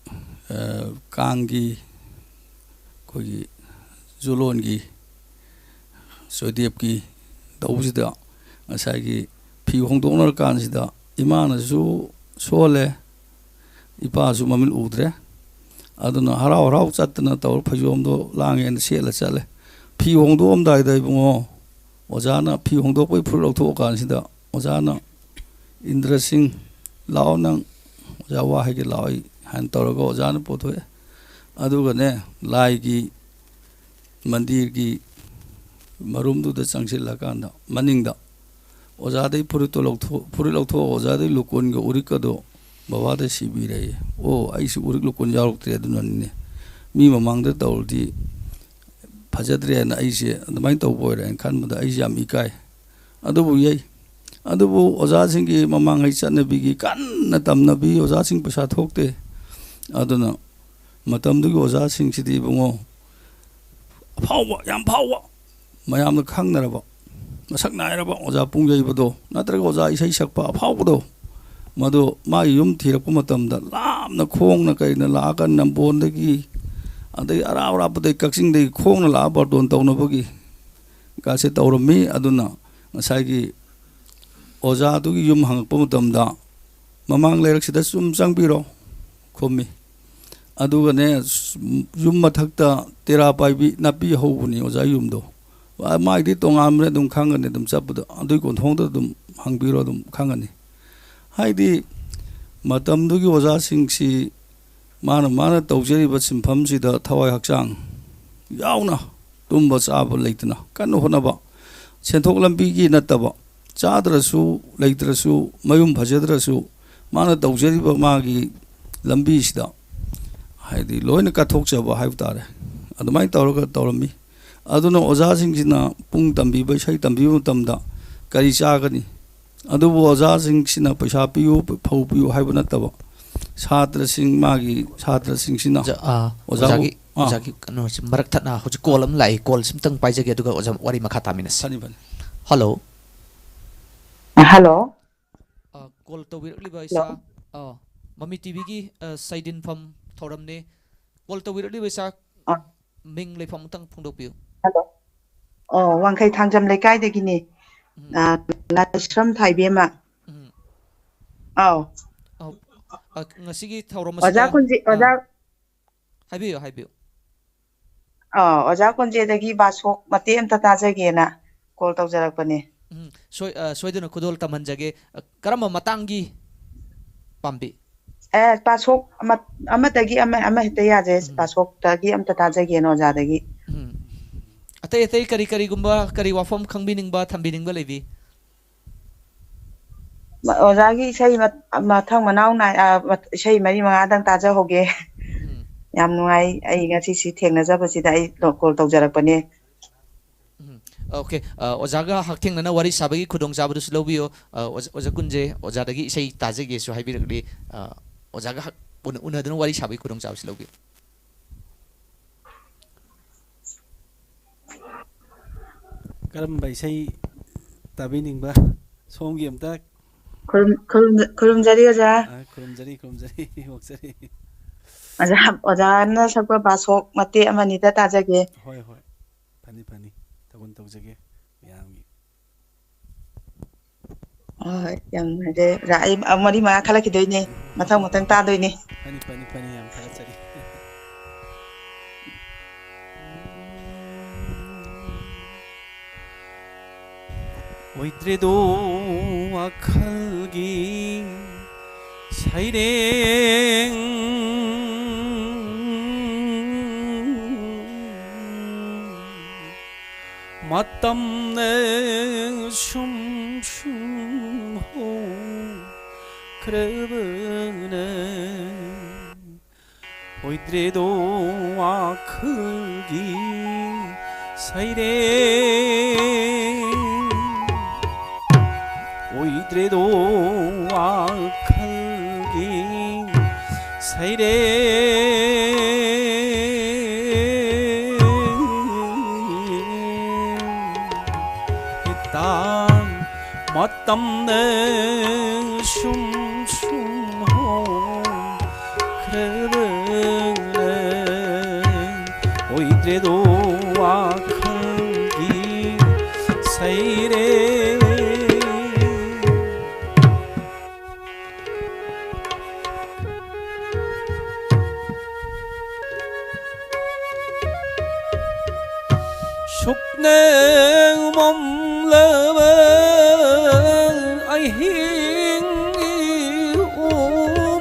Speaker 2: ꯀꯥꯡꯒꯤ, ꯑꯩꯈꯣꯏꯒꯤ ꯖꯨꯂꯣꯟꯒꯤ, ꯆꯣꯏꯗꯦꯞꯀꯤ ꯇꯧꯕꯁꯤꯗ ꯉꯁꯥꯏꯒꯤ ꯐꯤ ꯍꯣꯡꯗꯣꯛꯅꯔꯀꯥꯟꯁꯤꯗ ꯏꯃꯥꯅꯁꯨ ꯁꯣꯜꯂꯦ, ꯏꯄꯥꯁꯨ ꯃꯃꯤꯠ ꯎꯗ꯭ꯔꯦ. ꯑꯗꯨꯅ ꯍꯔꯥꯎ ꯆꯠꯇꯅ ꯇꯧꯔ ꯐꯩꯖꯣꯝꯗꯣ ꯂꯥꯡꯉꯦꯅ ꯁꯦꯠꯂ ꯆꯠꯂꯦ. ꯐꯤ ꯍꯣꯡꯗꯣꯛꯑꯝꯗꯥꯏꯗ ꯏꯕꯨꯡꯉꯣ ꯑꯣꯖꯥꯅ ꯐꯤ ꯍꯣꯡꯗꯣꯛꯄꯒꯤ ꯐꯨꯔꯤꯠ ꯂꯧꯊꯣꯛꯑꯀꯥꯟꯁꯤꯗ ꯑꯣꯖꯥꯅ ꯏꯟꯗ꯭ꯔ ꯁꯤꯡ ꯂꯥꯛꯑꯣ ꯅꯪ ꯑꯣꯖꯥ ꯋꯥ ꯍꯥꯏꯒꯦ ꯂꯥꯛꯑꯣ ꯍꯥꯏꯅ ꯇꯧꯔꯒ ꯑꯣꯖꯥꯅ ꯄꯨꯊꯣꯛꯑꯦ. ꯑꯗꯨꯒꯅꯦ ꯂꯥꯏꯒꯤ ꯃꯟꯗꯤꯔꯒꯤ ꯃꯔꯨꯝꯗꯨꯗ ꯆꯪꯁꯤꯜꯂꯀꯥꯟꯗ ꯃꯅꯤꯡꯗ ꯑꯣꯖꯥꯗꯩ ꯐꯨꯔꯤꯠ ꯂꯧꯊꯣꯛꯑ ꯑꯣꯖꯥꯗꯩ ꯂꯨꯀꯨꯟꯒ ꯎꯔꯤꯛꯀꯗꯣ ꯕꯕꯥꯗ ꯁꯤꯕꯤꯔꯛꯏ. ꯑꯣ ꯑꯩꯁꯨ ꯎꯔꯤꯛ ꯂꯨꯀꯨꯟ ꯌꯥꯎꯔꯛꯇ꯭ꯔꯦ ꯑꯗꯨꯅꯅꯤꯅꯦ. ꯃꯤ ꯃꯃꯥꯡꯗ ꯇꯧꯔꯗꯤ ꯐꯖꯗ꯭ꯔꯦꯅ ꯑꯩꯁꯦ ꯑꯗꯨꯃꯥꯏꯅ ꯇꯧꯕ ꯑꯣꯏꯔꯦ ꯍꯥꯏꯅ ꯈꯟꯕꯗ ꯑꯩꯁꯦ ꯌꯥꯝ ꯏꯀꯥꯏ. ꯑꯗꯨꯕꯨ ꯑꯣꯖꯥꯁꯤꯡꯒꯤ ꯃꯃꯥꯡꯉꯩ ꯆꯠꯅꯕꯤꯒꯤ ꯀꯟꯅ ꯇꯝꯅꯕꯤ. ꯑꯣꯖꯥꯁꯤꯡ ꯄꯩꯁꯥ ꯊꯣꯛꯇꯦ. ꯑꯗꯨꯅ ꯃꯇꯝꯗꯨꯒꯤ ꯑꯣꯖꯥꯁꯤꯡꯁꯤꯗꯤ ꯏꯕꯨꯡꯉꯣ ꯑꯐꯥꯎꯕ, ꯌꯥꯝ ꯐꯥꯎꯕ, ꯃꯌꯥꯝꯅ ꯈꯪꯅꯔꯕ, ꯃꯁꯛ ꯅꯥꯏꯔꯕ ꯑꯣꯖꯥ ꯄꯨꯡꯖꯩꯕꯗꯣ ꯅꯠꯇ꯭ꯔꯒ ꯑꯣꯖꯥ ꯏꯁꯩ ꯁꯛꯄ ꯑꯐꯥꯎꯕꯗꯣ, ꯃꯗꯨ ꯃꯥꯒꯤ ꯌꯨꯝ ꯊꯤꯔꯛꯄ ꯃꯇꯝꯗ ꯂꯥꯞꯅ ꯈꯣꯡꯅ ꯀꯩꯅ ꯂꯥꯛꯑꯒ ꯅꯝꯕꯣꯟꯗꯒꯤ, ꯑꯗꯩ ꯑꯔꯥꯞꯄꯗꯒꯤ ꯀꯛꯆꯤꯡꯗꯒꯤ ꯈꯣꯡꯅ ꯂꯥꯛꯑ ꯕꯥꯔꯇꯣꯟ ꯇꯧꯅꯕꯒꯤ ꯀꯥꯁꯦ ꯇꯧꯔꯝꯃꯤ. ꯑꯗꯨꯅ ꯉꯁꯥꯏꯒꯤ ꯑꯣꯖꯥꯗꯨꯒꯤ ꯌꯨꯝ ꯍꯪꯉꯛꯄ ꯃꯇꯝꯗ ꯃꯃꯥꯡ ꯂꯩꯔꯛꯁꯤꯗ ꯁꯨꯝ ꯆꯪꯕꯤꯔꯣ ꯈꯨꯝꯃꯤ. ꯑꯗꯨꯒꯅꯦ ꯌꯨꯝ ꯃꯊꯛꯇ ꯇꯦꯔꯥ ꯄꯥꯏꯕꯤ ꯅꯥꯄꯤ ꯍꯧꯕꯅꯤ ꯑꯣꯖꯥ ꯌꯨꯝꯗꯣ. ꯃꯥꯒꯤꯗꯤ ꯇꯣꯉꯥꯟꯕꯅꯦ, ꯑꯗꯨꯝ ꯈꯪꯒꯅꯤ, ꯑꯗꯨꯝ ꯆꯠꯄꯗ ꯑꯗꯨꯒꯤ ꯀꯣꯟꯊꯣꯡꯗ ꯑꯗꯨꯝ ꯍꯪꯕꯤꯔꯣ, ꯑꯗꯨꯝ ꯈꯪꯒꯅꯤ. ꯍꯥꯏꯗꯤ ꯃꯇꯝꯗꯨꯒꯤ ꯑꯣꯖꯥꯁꯤꯡꯁꯤ mana tawjariba simfamsida thawai hakchang yauna tumba chaba leitna kan honaba senthok lambi gi nataba chadrasu leitrasu mayum bhajadrasu mana tawjariba magi lambi sida haidi loina ka thokchaba haibtare adumai tawraga tawrami aduna oja singsina pung tambi bai sai tambi mutamda kari chagani adubu oja singsina paisa piyu phau piyu haiba nataba छात्र सिंह मागी छात्र सिंह सिना
Speaker 1: ओजागी ओजागी कनो मरक थना हुजि column लाई call SIM तंग पाइजगे दुगा ओजा वारी मखा तामिनस
Speaker 2: सनी बन
Speaker 1: हेलो
Speaker 6: हेलो
Speaker 1: कॉल तो विरली बाइसा मम्मी टीवी की साइडिन फम थोरम ने कॉल तो विरली बाइसा मिंग ले फम तंग फुंदो पियो
Speaker 6: hello वांखै थांजम लेकाय दगिनि लाश्रम थाइबेमा
Speaker 1: ngasi thauram
Speaker 6: oja kunji oja
Speaker 1: haibiyo haibiyo
Speaker 6: oja kunji dagi basok mate amta tajage na call tawjarakpane
Speaker 1: soiduna kudol tamanjage karama matangi pambi
Speaker 6: basok amatagi ama hita yaje basok tagi amta tajage no oja dagi
Speaker 1: atay atay kari kari gumba kari wafam khangbining ba thambiningba lebi
Speaker 6: ओजागी सही मथंग मनाव ना सही मरी मंगादंग ताजा होगे याम नुआई आई ngasi si थेंगनाजाबसिदा आई कॉल तौजरकपने
Speaker 1: ओके ओजागा हाक्थेंगना वारी साबगी खुदोंग जाबदुस लौबियो ओजा कुंजे ओजादगी सही ताजेगे सु हाइबिरगली ओजागा उनदन वारी साबगी खुदोंग जाबस लौबियो
Speaker 4: करम बाइसै ताबिनिंबा सोंगी अमता
Speaker 6: खुरुमजरी ओजा
Speaker 4: खुरुमजरी होक्सरी
Speaker 6: ओजाना सकवा बासोक मते अमनिदा ताजागे
Speaker 4: होय होय फनी फनी तगुन तौजगे यामगी
Speaker 6: yang de rai amari ma khala ki doine mathang mathang ta doine
Speaker 4: फनी फनी फनी याम खरा चरी 오이드레도 아칼기 사이랭 맞담내 춤춤호 그래버네 오이드레도 아칼기 사이랭 오이드레도 아칼기 사이레 일단 맞담내 춤춤호 그래버네 오이드레도 아칼기 사이레 숙냉 몸러버 아이힝이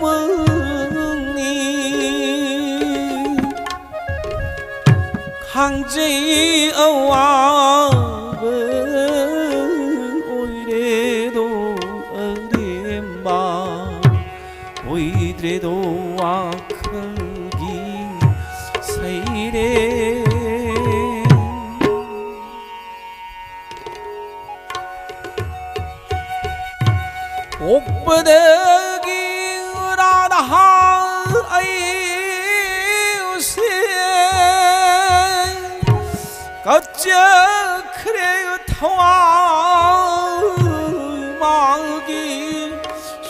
Speaker 4: 오멍니 강지 어와버 오이래도 어림바 오이드래도 아클기 사이래 옥버덕이 으라다하 아이우세 갑자 그래요 타와 마기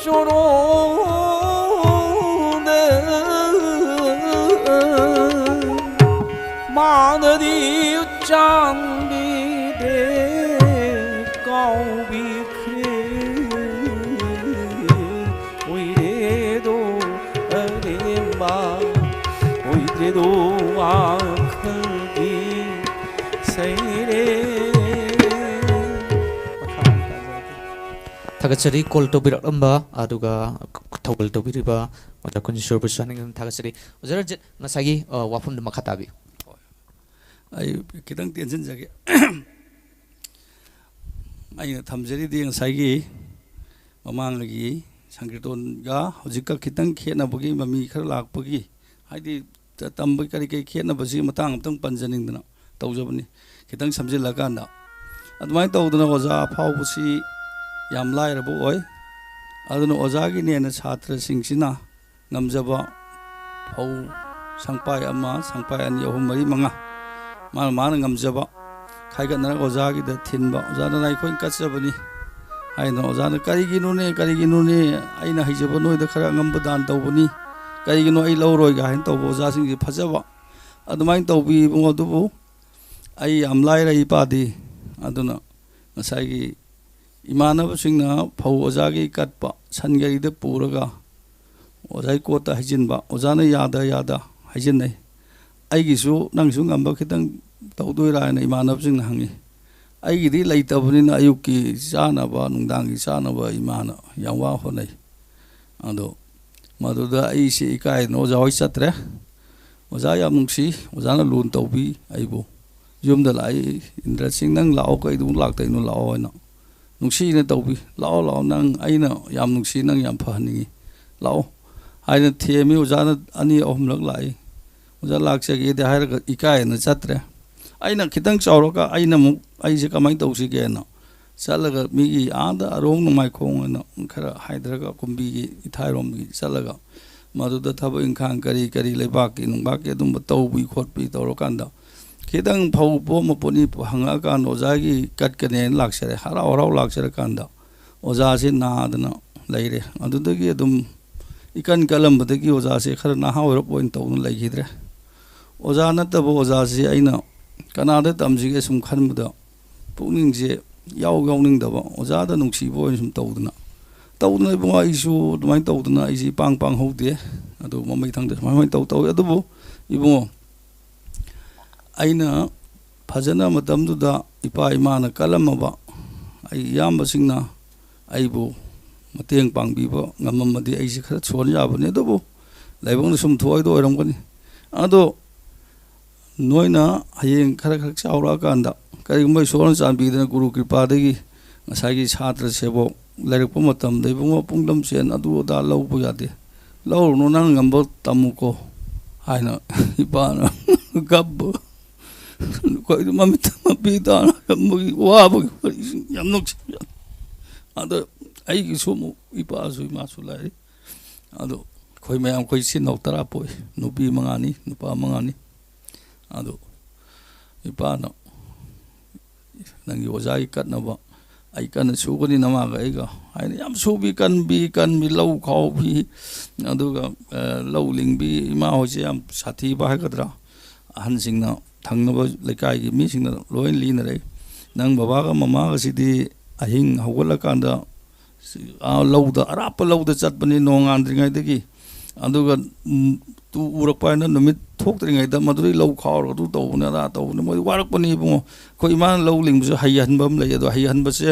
Speaker 4: 쇼로네 마늘이 장비대 까오비 오이드레도 아클기 사이레
Speaker 1: थागतसरी कॉल तौबिरकलंबा अदुगा थौगल तौबिरिबा ओजा कुंजोर सानिंग थागतसरी ओजा रंजित ngसागी वाफम मखा ताबी
Speaker 2: आई खितंग टेंशन जागे आई थमजरीदी ngसागी ममांगगी संकीर्तनगा हजिका खितंग खेनबगी ममी खर लाकपगी हाइदी तंब करी कई खेनबसी मतंग अमतंग पंजनिंगदना तौजबनी खितंग समजिलकांदा अदुमाय तौदना ओजा फावबसी याम लायरबो ओय अदुना ओजागी नेना छात्र सिंगसिना ngamjaba phau sangpai ama sangpai ani ahum mari manga mana ngamjaba khaiga na oja gi da thinba oja na nai khoi katsabani aina oja na kariginu ne aina haijaba noi da khara ngamba dan tawbani kariginu ai lawroi ga hin tawbo oja sing gi phajaba adumain tawbi bungo dubu ai am lai rai padi aduna ngasai gi imanaba singna phau oja gi katpa sangari de puraga ओजाई कोता हजिनबा ओजाना यादा यादा हजिननै आइगिसु नंगसु ngamba खितंग तौदोइराना इमानबसिंग हंगी आइगिदि लैतबनिना अयुक्की चानाबा नुंदांगी चानाबा इमाना यावा होनै अदो मदुदा आइसे इकाय no जावै चत्रे ओजा याम नुंगसी ओजाना loan तौबी आइबो युमदा लाई इंद्र सिंह नंग लाओ कइदु लाक्तैनु लाओ ना नुंगसी ने तौबी लाओ लाओ नंग आइना याम नुंगसी नंग याम फहनिंगी लाओ आइना थेमी ओजाना अनि अहमलक लाई ओजा लाक्सगे दे हायर इकाय न चत्रे आइना खितंग चावरका आइना मु आइसे कमाइ तौसिगे न चलगा मिगी आदा अरोंग नमाइ खोंग न खरा हाइदरगा कुंबीगी इथाइरोम गी चलगा मदुदा थब इंखांग करी लेबाकी नुबाके दुम तौबी खोटबी तौरकांदा खितंग फौ पो मपोनी हंगा कान ओजागी कटकने लाक्सरे हराव हराव लाक्सरे कांदा ओजासे नादना लैरे अदुदगी दुम इकन कलम्बदगी ओजासे खर नाहा ओरप ओइन तौन लैखिद्रे ओजा नतबो ओजासे आइना कनादा तमजिगे सुम खनबदा पुनिंगजे यावनिंगदबा ओजादा नुंगसिबो ओइन सुम तौदना इबुंगा इसु दुमाइन तौदना इसी पांग हौदे अदु ममै थंगदे ममै तौ अदुबो इबुंगो आइना फजना मतमदुदा इपा इमाना कलमबा आई यामबसिंगना आइबो मतेंग पांगबीबो ngamamadi aisi khara chon yabane dobo laibong sum thoi do oramgani ado noina hayeng khara chawra kanda kari mai son chambi dena guru kripa degi ngasagi chhatra sebo lairikpa matam deibong pungdam chen adu da lawbu yade law no nang ngambo tamuko haina ipana gabbo ko mamit mapita wabu yamnok ado आइगी सुमु इपासु इमासु लाइ अदो खोइ मयाम खोइ सिनौ तरा पोइ नुपी मंगानी नुपा मंगानी अदो इपाना नंगी ओजाई कटनबा आई कन सुगनी नमागा आइगा आइना याम सुबी कन बी लौ खाओ भी अदुगा लौ लिंबी इमा होसे याम साथी बाहागद्रा अहनसिंगना थंगनबा लेकाइगी मिसिंगना लोइन लीनरे नंग बाबागा ममागा सिदी अहिंग हौगलकांदा लौदा अराप लौदा चटपनी नोंगांद्रिङैदगी अदुगा तु उरकपायना नुमित थोक्त्रिङैदा मदुरै लौ खावर अदु तौबना रा तौबना मोइ वारकपनी बुङो खो इमान लौ लिंबसु हैहनबम लै अदु हैहनबसे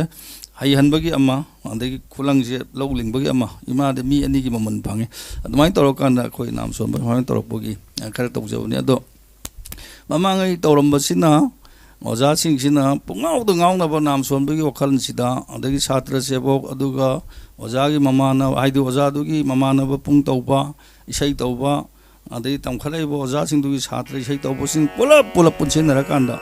Speaker 2: हैहनबगी अमा अदगी खुलंगसे लौ लिंबगी अमा इमादे मी अनिगी ममन फंगे अदुमाइन तौरकांदा खोइ नाम सोनबा माइन तौरकपगी खरा तौजबनी अदो ममांगै तौरमबसिना ओजासिंगसिना पुंगाउद गाउनबा नाम सोनबगी वखलनसिदा अदगी छात्र सेबोक अदुगा ओजागी ममाना हाइदु ओजादुगी ममानबा पुंग तौबा इसै तौबा अदगी तमखलैबो ओजासिंगदुगी छात्र इसै तौबसिंग पुलप पुनसिनरकांदा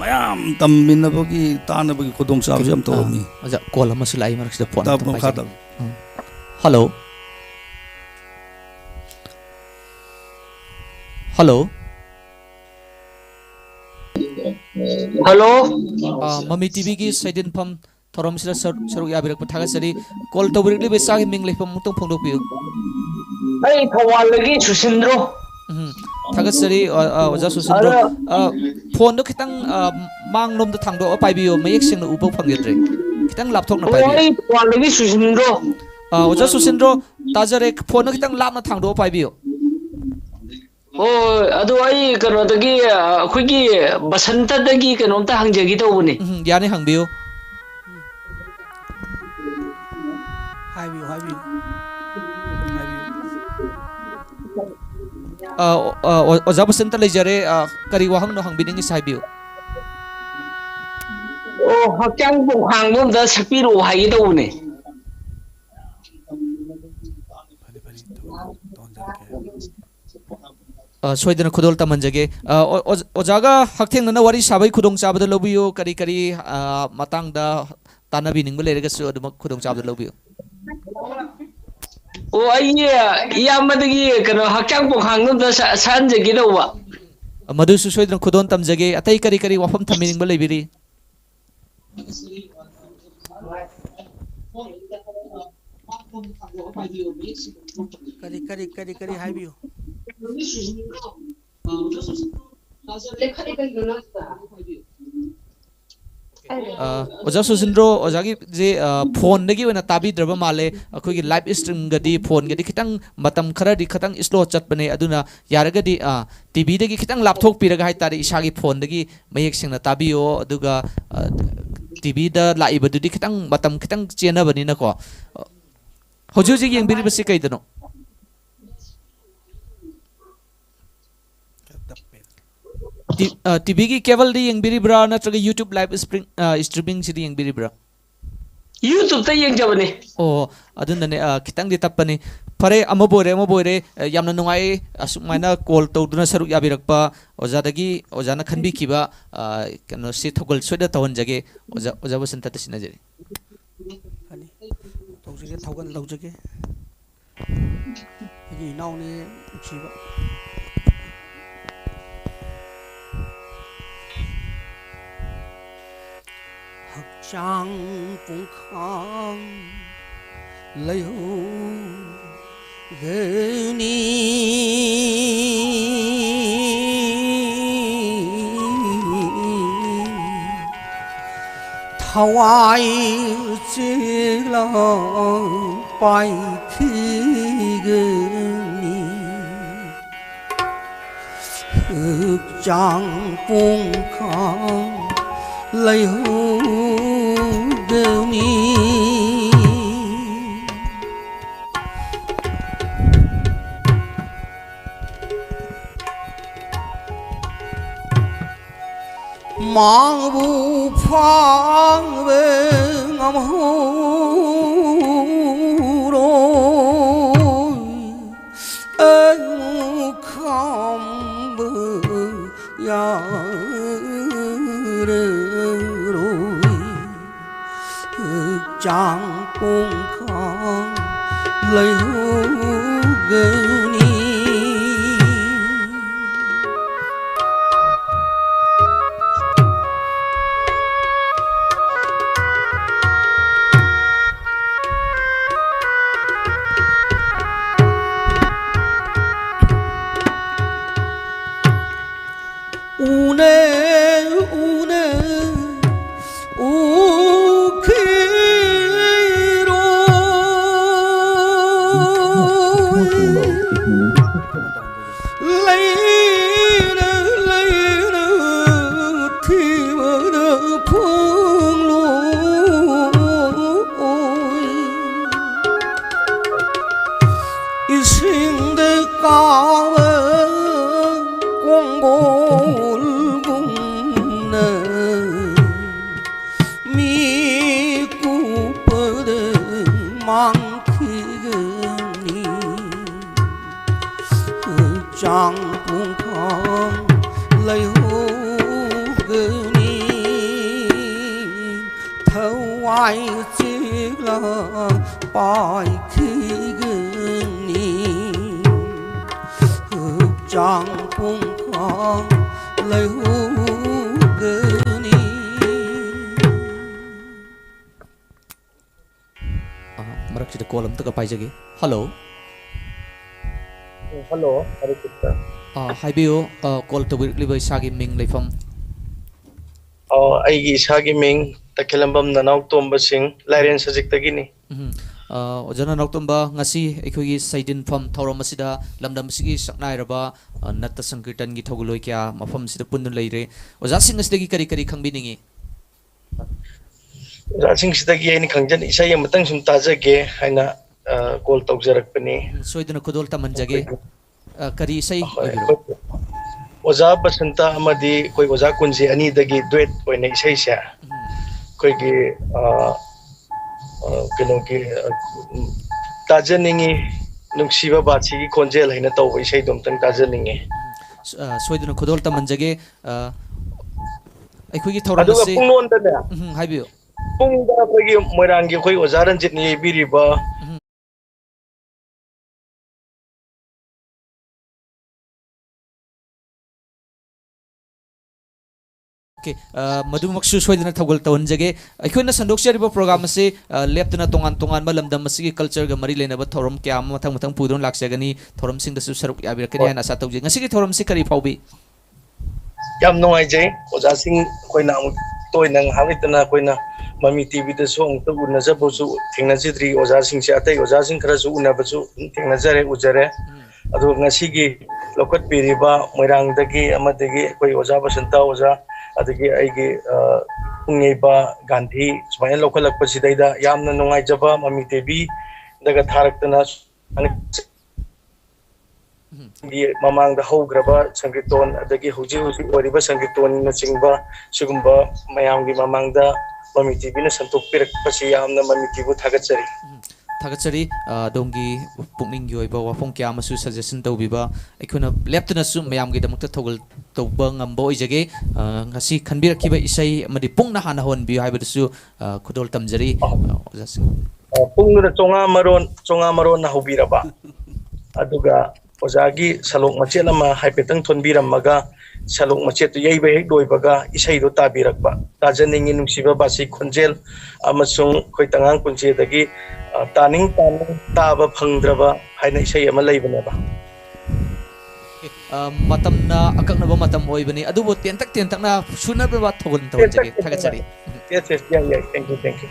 Speaker 2: मयाम तममिनबगी तानबगी खुदोंग साबसे हम तौमी
Speaker 1: ओजा कॉल अमा सिलाई मरक्सिदा फोन
Speaker 2: तब खाता
Speaker 1: hello hello
Speaker 7: hello
Speaker 1: mummy TV की साइडिन फम थोरम सिरा सरुक याबिरक थागसरी कॉल तौबिरकली बेसागी मिंग लेफम मुतंग फोंदोपियो
Speaker 7: अई थवालगी सुसिंद्रो
Speaker 1: थागसरी ओजा सुसिंद्रो फोन दो खितंग मांगलोम द थांदो पाइबियो मयेक सिंग उबो फंगेद्रे खितंग लैपटॉप न पाइबियो
Speaker 7: अई थवालगी सुसिंद्रो
Speaker 1: ओजा सुसिंद्रो ताजरे फोन दो खितंग लापना थांदो पाइबियो
Speaker 7: अदो आई कनोदगी अखोगी बसंतदगी कनोमता हंजगी तौबनी
Speaker 1: यानी हंगबियो
Speaker 3: 하이뷰 하이뷰
Speaker 1: 오자 버센터 레이저에 까리 와항노 항비닝이 사이비오
Speaker 7: 확장복 항범다 삭비로 하기도네.
Speaker 1: 소이드나 쿠돌 타만자게 오자가 학탱나 와리 사바이 쿠동 차바다 로비오 까리 까리 마땅다 तानाबिनिंग लेरगसु अदुमक खुदों चाबद लौबियो
Speaker 7: आइए इयामदगी कनो हक्चांग पोखांगम द सानजगी दौवा
Speaker 1: मधुसु सोइदन खुदोन तमजगे अतै करी करी वफम थमिनिंग लेबिरी
Speaker 3: करी हाइबियो
Speaker 1: ओजा सुसिंद्रो ओजा की जे फोन दगी वना ताबी द्रब माले अखोगी लाइव स्ट्रीम गदी फोन गदी खितंग मतम खरदी खतंग स्लो चटपने अदुना यारगदी टीवी दगी खितंग लैपटॉप पिरगा हाय तारी इसागी फोन दगी मयेक सिंगना ताबियो अदुगा टीवी दा लाइबदुदी खितंग मतम खितंग चेनबनी नको होजो जी यंगबिरि बसी कइदनो टीवी की केबल दी यंगबिरि ब्रा नत्रगा यूट्यूब लाइव स्ट्रीमिंग सिदी यंगबिरि ब्रा
Speaker 7: यूट्यूब ता यंगजबने
Speaker 1: ओ अदुनने खितंग दि तपने फरे अमबोरे यामना नुंगाई असुमाइना कॉल तौदुना सरुक याबिरकपा ओजादगी ओजाना खनबी किबा कनो से थगल सोदा तवन जगे ओजा बसंत तसिनाजरी
Speaker 3: तौजगे थगल लौजगे 이 나오네 지가 학장 공강 레오 게니 타와이 찔러 빠이 티그니 흑장 뽕강 레오드니 망부팡뱅암호로 야르로 흑장공강 레오그니 우네 우네 우키로 레이르 레이르 티워드 풍로 이신대 까베 공고 망키그니 흑장공강 레오그니 더와이 찔러 빠이키그니 흑장공강 레오그니
Speaker 1: मरक्सिद कॉलम तक पाइजगे हेलो
Speaker 7: हेलो अरे कितना
Speaker 1: हाइबियो कॉल तो लिबो इसागी मिंग लेफम
Speaker 8: ꯑꯩꯒꯤ ꯏꯁꯥꯒꯤ ꯃꯤꯡ ꯇꯈꯦꯜꯂꯝꯕꯝ ꯅꯅꯥꯎ ꯇꯣꯝꯕ ꯁꯤꯡ ꯂꯥꯏꯔꯦꯟ ꯁꯖꯤꯛꯇꯒꯤꯅꯤ
Speaker 1: ओजना नौतुम्बा ngasi अखोगी सैदिन फम थौरम असिदा लमदम सिगी सकनाइरबा नत्त संकीर्तन की थौगुलोय क्या मफम सिदा पुन्नु लेरे ओजा सिंग असदगी करी करी खंबिनिंगी
Speaker 8: 오자싱시다기 아이니 강전 이사이 아무튼 좀 따져게 하나 콜 tꯧꯖꯔꯛꯄꯅꯤ
Speaker 1: soiduna khudol tamanjage kari sai
Speaker 8: oza basanta amadi koi oza kunji ani dagi duet oina isai se koi gi kino gi tajaningi nungsiba bachi gi konjel haina tawbai isai domtang tajaningi
Speaker 1: soiduna khudol tamanjage ꯑꯩꯈꯣꯏꯒꯤ ꯊꯧꯔꯝ
Speaker 8: ꯑꯗꯨꯒ
Speaker 1: ꯑꯁꯤ
Speaker 8: ꯄꯨꯡꯂꯣꯟꯗꯅꯦ
Speaker 1: ꯍꯥꯏꯕꯤꯌꯨ
Speaker 8: ꯄꯨꯡꯗ ꯑꯩꯈꯣꯏꯒꯤ ꯃꯣꯏꯔꯥꯡꯒꯤ ꯑꯩꯈꯣꯏ ꯑꯣꯖꯥ ꯔꯟꯖꯤꯠꯅ ꯌꯩꯕꯤꯔꯤꯕ
Speaker 1: Okay, madumаксу soiduna thawgal tawnjage aikoina sandokchariba program ase leptuna tongan tongan malamdam masigi culture ga mari lenaba thorom kya mathang mathang pudon laksagani thorom sing da su saruk yabirakani hana sa tawje ngasigi thorom si kari phawbi
Speaker 8: yam nungaijai oja sing koina toina hawitana koina mami tv da so amta unajabu su thengnajidri oja sing se atai oja sing khara su unabasu thengnajare ujare adu ngasigi lokat piriba moirang dagi amadagi koi oja basanta oja adagi aigi ungeiba gandhi sumai lokalakpasidaida yamna nungaijaba mami tv daga tharaktana mamangda haugraba sangiton adagi huji oriba sangiton na chingba sugumba mayamgi mamangda mami tv na santok pirakpasi yamna mami tv thagatsari
Speaker 1: thagatsari dongi pukning gi oiba wafong kya masu suggestion tawbiba aikoina leptuna su mayamgi damakta thogol tawba ngambo oijage ngasi khanbirakiba isai amadi pungna hana honbi haibadasu khudol tamjari ojasing
Speaker 8: pungna chonga maron na hobiraba aduga ozagi salok machet ama haipetang thonbiramaga salok machet tu yaiba hek doibaga isai do tabirakba tajaningi nungsiba basi khonjel amasung khoi tangang kunje dagi taning taba phangdraba haina isai ama leibaneba
Speaker 1: matamna akaknaba matam oibani adubo tentak na sunababa thogon tawjage thagachari
Speaker 8: yes yeah thank you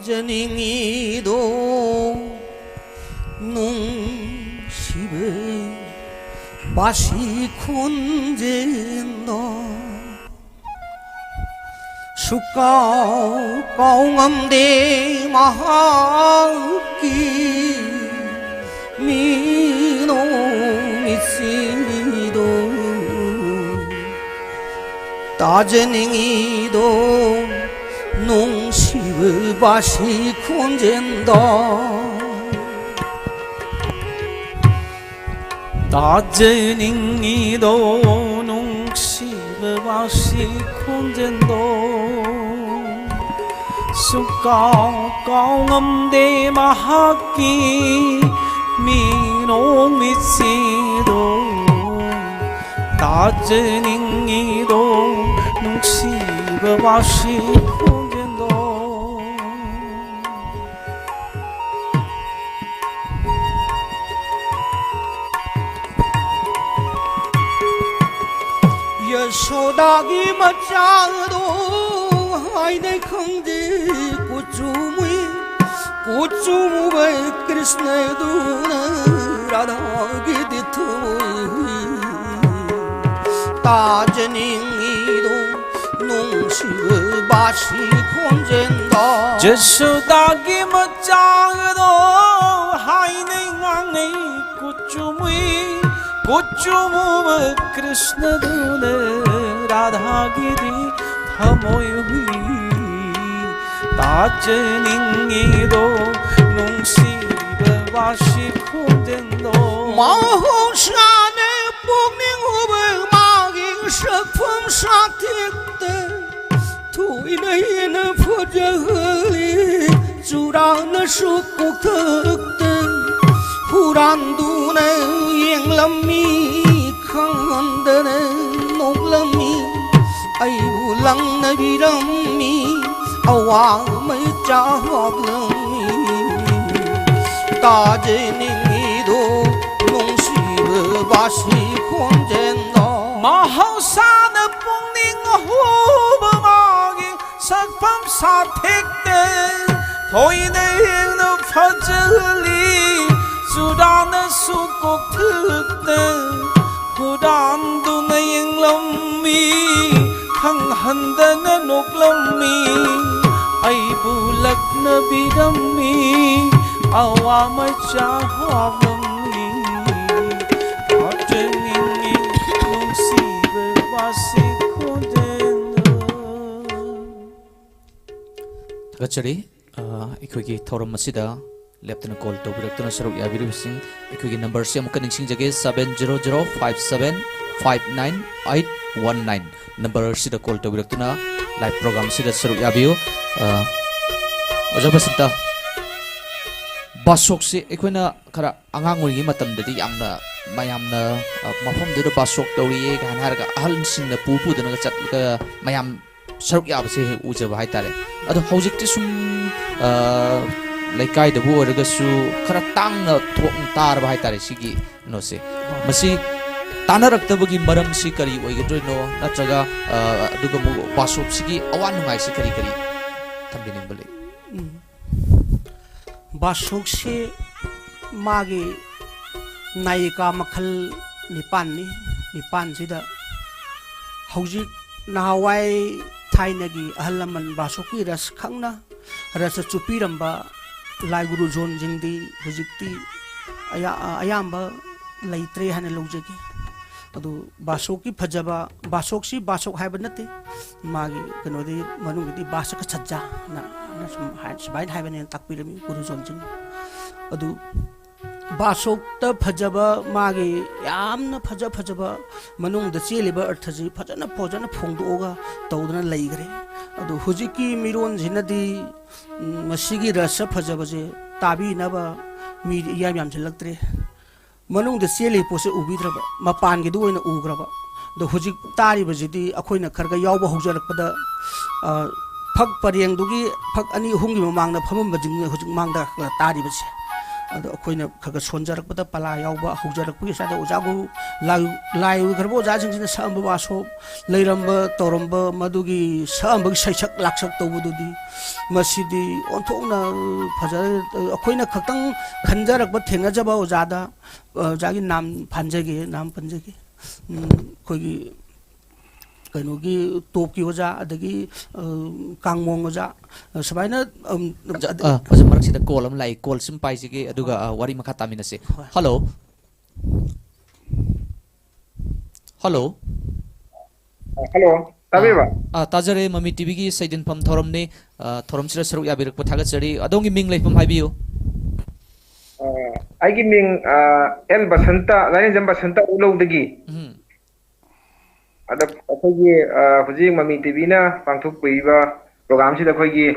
Speaker 3: 다저닝이도 농시베 맛이 콘젠다 숫가 까웅암대 마하기 미노미시도 다저닝이도 농시의 밭이 콘젠다
Speaker 4: 다제닝이도 농시의 밭이 콘젠다 쑥가 까웅엄대 마하기 미농미시도 다제닝이도 농시의 밭이
Speaker 3: 여소닥이 맞자도 하이네 컹지 꽃주무베 크리스나도 라다기 디토이 따저닝이도 농시의 밭이 콘젠다
Speaker 4: 여소닥이 맞자도 하이네 강에 꽃주무베 크리스나도네 라다기디 타모유히 따제닝이도 농시베 바시 콘덴도
Speaker 3: 마호산의 뽕맹호베 마긴 석품 사틱대 토이네이는 포저흐리 주라는 쑥국특대 후란두네 잉람미 khangandane noglami aibu langnabirami awang mai chahlami tajeningido nungsibe basi khonjenno mahausan pungning hubamagi sakpam sathekte thoine no phajli sudana sukok thukte hudan dunayeng lammi khang handana noklammi ai bulakna bidammi awama chahavammi atningi nungsibe basi khondenna
Speaker 1: tagachari ꯑꯩꯈꯣꯏꯒꯤ ꯊꯧꯔꯝ ꯑꯁꯤꯗ ꯂꯦꯞꯇꯅ call ꯇꯧꯕꯤꯔꯛꯇꯨꯅ ꯁꯔꯨꯛ ꯌꯥꯕꯤꯔꯤꯕꯁꯤꯡ ꯑꯩꯈꯣꯏꯒꯤ ꯅꯝꯕꯔꯁꯤ ꯑꯃꯨꯛꯀ ꯅꯤꯡꯁꯤꯡꯖꯒꯦ 70057598119 number ꯑꯁꯤꯗ call ꯇꯧꯕꯤꯔꯛꯇꯨꯅ live programme ꯑꯁꯤꯗ ꯁꯔꯨꯛ ꯌꯥꯕꯤꯌꯨ ꯑꯣꯖꯥ ꯕꯁꯟꯇ ꯕꯥꯁꯣꯛꯁꯤ ꯑꯩꯈꯣꯏꯅ ꯈꯔ ꯑꯉꯥꯡ ꯑꯣꯏꯔꯤꯉꯩ ꯃꯇꯝꯗꯗꯤ ꯌꯥꯝꯅ ꯃꯌꯥꯝꯅ ꯃꯐꯝꯗꯨꯗ ꯕꯥꯁꯣꯛ ꯇꯧꯔꯤꯌꯦ ꯀꯥꯏꯅ ꯍꯥꯏꯔꯒ ꯑꯍꯜꯁꯤꯡꯅ ꯄꯨꯗꯅꯒ ꯆꯠꯂꯒ ꯃꯌꯥꯝ ꯁꯔꯨꯛ ꯌꯥꯕꯁꯦ ꯍꯦꯛ ꯎꯖꯕ ꯍꯥꯏꯇꯥꯔꯦ ꯑꯗꯣ ꯍꯧꯖꯤꯛꯇꯤ ꯁꯨꯝ ꯂꯩꯀꯥꯏꯗꯕꯨ ꯑꯣꯏꯔꯒꯁꯨ ꯈꯔ ꯇꯥꯡꯅ ꯊꯣꯛꯅ ꯇꯥꯔꯕ ꯍꯥꯏꯇꯥꯔꯦ ꯁꯤꯒꯤ ꯀꯩꯅꯣꯁꯦ ꯃꯁꯤ ꯇꯥꯟꯅꯔꯛꯇꯕꯒꯤ ꯃꯔꯝꯁꯤ ꯀꯔꯤ ꯑꯣꯏꯒꯗꯣꯏꯅꯣ ꯅꯠꯇ꯭ꯔꯒ ꯑꯗꯨꯒ ꯕꯥꯁꯣꯞꯁꯤꯒꯤ ꯑꯋꯥ ꯅꯨꯡꯉꯥꯏꯁꯤ ꯀꯔꯤ ꯀꯔꯤ ꯊꯝꯕꯤꯅꯤꯡꯕ ꯂꯩ
Speaker 3: ꯕꯥꯁꯣꯛꯁꯤ ꯃꯥꯒꯤ ꯅꯥꯌꯤꯀꯥ ꯃꯈꯜ ꯅꯤꯄꯥꯟꯅꯤ ꯅꯤꯄꯥꯟꯁꯤꯗ ꯍꯧꯖꯤꯛ ꯅꯍꯥꯟꯋꯥꯏ ꯊꯥꯏꯅꯒꯤ ꯑꯍꯜ ꯂꯃꯟ ꯕꯥꯁꯣꯛꯀꯤ ꯔꯁ ꯈꯪꯅ ꯔꯁ ꯆꯨꯞꯄꯤꯔꯝꯕ ꯂꯥꯏꯒꯨꯔꯨ ꯖꯣꯟꯁꯤꯡꯗꯤ ꯍꯧꯖꯤꯛꯇꯤ ꯑꯌꯥꯝꯕ ꯂꯩꯇ꯭ꯔꯦ ꯍꯥꯏꯅ ꯂꯧꯖꯒꯦ ꯑꯗꯨ ꯕꯥꯁꯣꯛꯀꯤ ꯐꯖꯕ ꯕꯥꯁꯣꯛꯁꯤ ꯕꯥꯁꯣꯛ ꯍꯥꯏꯕ ꯅꯠꯇꯦ ꯃꯥꯒꯤ ꯀꯩꯅꯣꯗꯤ ꯃꯅꯨꯡꯗꯗꯤ ꯕꯥꯁꯀ ꯁꯠꯖꯥꯅ ꯁꯨꯃꯥꯏꯅ ꯍꯥꯏꯕꯅꯦꯅ ꯇꯥꯛꯄꯤꯔꯝꯃꯤ ꯒꯨꯔꯨ ꯖꯣꯟꯁꯤꯡ ꯑꯗꯨ ꯕꯥꯁꯣꯛꯇ ꯐꯖꯕ ꯃꯥꯒꯤ ꯌꯥꯝꯅ ꯐꯖꯕ ꯃꯅꯨꯡꯗ ꯆꯦꯜꯂꯤꯕ ꯑꯔꯊꯁꯤ ꯐꯖꯅ ꯐꯣꯡꯗꯣꯛꯑꯒ ꯇꯧꯗꯨꯅ ꯂꯩꯈ꯭ꯔꯦ ꯑꯗꯨ ꯍꯧꯖꯤꯛꯀꯤ ꯃꯤꯔꯣꯟꯁꯤꯅꯗꯤ ꯃꯁꯤꯒꯤ ꯔꯁ ꯐꯖꯕꯁꯦ ꯇꯥꯕꯤꯅꯕ ꯃꯤ ꯏꯌꯥꯝ ꯌꯥꯝꯁꯤꯜꯂꯛꯇ꯭ꯔꯦ ꯃꯅꯨꯡꯗ ꯆꯦꯜꯂꯤꯕ ꯄꯣꯠꯁꯦ ꯎꯕꯤꯗ꯭ꯔꯕ ꯃꯄꯥꯟꯒꯤꯗꯨ ꯑꯣꯏꯅ ꯎꯈ꯭ꯔꯕ ꯑꯗꯣ ꯍꯧꯖꯤꯛ ꯇꯥꯔꯤꯕꯁꯤꯗꯤ ꯑꯩꯈꯣꯏꯅ ꯈꯔ ꯌꯥꯎꯕ ꯍꯧꯖꯔꯛꯄꯗ ꯐꯛ ꯄꯔꯦꯡꯗꯨꯒꯤ ꯐꯛ ꯑꯅꯤ ꯑꯍꯨꯝꯒꯤ ꯃꯃꯥꯡꯗ ꯐꯝꯃꯝꯕꯁꯤꯡꯅ ꯍꯧꯖꯤꯛ ꯃꯥꯡꯗ ꯇꯥꯔꯤꯕꯁꯦ ꯑꯗꯣ ꯑꯩꯈꯣꯏꯅ ꯈꯔ ꯁꯣꯟꯖꯔꯛꯄꯗ ꯄꯂꯥ ꯌꯥꯎꯕ ꯍꯧꯖꯔꯛꯄꯒꯤ ꯁ꯭ꯋꯥꯏꯗ ꯑꯣꯖꯥ ꯒꯨꯔꯨ ꯂꯥꯏ ꯑꯣꯏꯈ꯭ꯔꯕ ꯑꯣꯖꯥꯁꯤꯡꯁꯤꯅ ꯁꯛꯑꯝꯕ ꯕꯥꯁꯣꯞ ꯂꯩꯔꯝꯕ ꯇꯧꯔꯝꯕ ꯃꯗꯨꯒꯤ ꯁꯛꯑꯝꯕꯒꯤ ꯁꯩꯁꯛ ꯂꯥꯛꯁꯛ ꯇꯧꯕꯗꯨꯗꯤ ꯃꯁꯤꯗꯤ ꯑꯣꯟꯊꯣꯛꯅ ꯐꯖꯔꯦ ꯑꯩꯈꯣꯏꯅ ꯈꯛꯇꯪ ꯈꯟꯖꯔꯛꯄ ꯊꯦꯡꯅꯖꯕ ꯑꯣꯖꯥꯗ ꯑꯣꯖꯥꯒꯤ ꯅꯥꯝ ꯄꯟꯖꯒꯦ ꯑꯩꯈꯣꯏꯒꯤ ꯀꯩꯅꯣꯒꯤ ꯇꯣꯞꯀꯤ ꯑꯣꯖꯥ ꯑꯗꯒꯤ ꯀꯥꯡꯃꯣꯡ ꯑꯣꯖꯥ ꯁꯨꯃꯥꯏꯅ
Speaker 1: ꯍꯧꯖꯤꯛ ꯃꯔꯛꯁꯤꯗ ꯀꯣꯜ ꯑꯃ ꯂꯥꯛꯏ ꯀꯣꯜ ꯁꯨꯝ ꯄꯥꯏꯖꯒꯦ ꯑꯗꯨꯒ ꯋꯥꯔꯤ ꯃꯈꯥ ꯇꯥꯃꯤꯟꯅꯁꯤ ꯍꯜꯂꯣ ꯍꯜꯂꯣ
Speaker 9: ꯍꯜꯂꯣ ꯇꯥꯕꯤꯕ꯭ꯔꯥ
Speaker 1: ꯇꯥꯖꯔꯦ ꯃꯃꯤ ꯇꯤꯚꯤꯒꯤ ꯁꯩꯗꯤꯟꯐꯝ ꯊꯧꯔꯝꯅꯤ ꯊꯧꯔꯝꯁꯤꯗ ꯁꯔꯨꯛ ꯌꯥꯕꯤꯔꯛꯄ ꯊꯥꯒꯠꯆꯔꯤ ꯑꯗꯣꯝꯒꯤ ꯃꯤꯡ ꯂꯩꯐꯝ ꯍꯥꯏꯕꯤꯌꯨ
Speaker 9: ꯑꯩꯒꯤ ꯃꯤꯡ ꯑꯦꯜ ꯕꯁꯟꯇ ꯂꯥꯏꯔꯦꯟꯖꯝ ꯕꯁꯟꯇ ꯎꯂꯧꯗꯒꯤ ꯑꯗ ꯑꯩꯈꯣꯏꯒꯤ ꯍꯧꯖꯤꯛ ꯃꯃꯤ ꯇꯤꯚꯤꯅ ꯄꯥꯡꯊꯣꯛꯄꯤꯔꯤꯕ ꯄ꯭ꯔꯣꯒ꯭ꯔꯥꯝꯁꯤꯗ ꯑꯩꯈꯣꯏꯒꯤ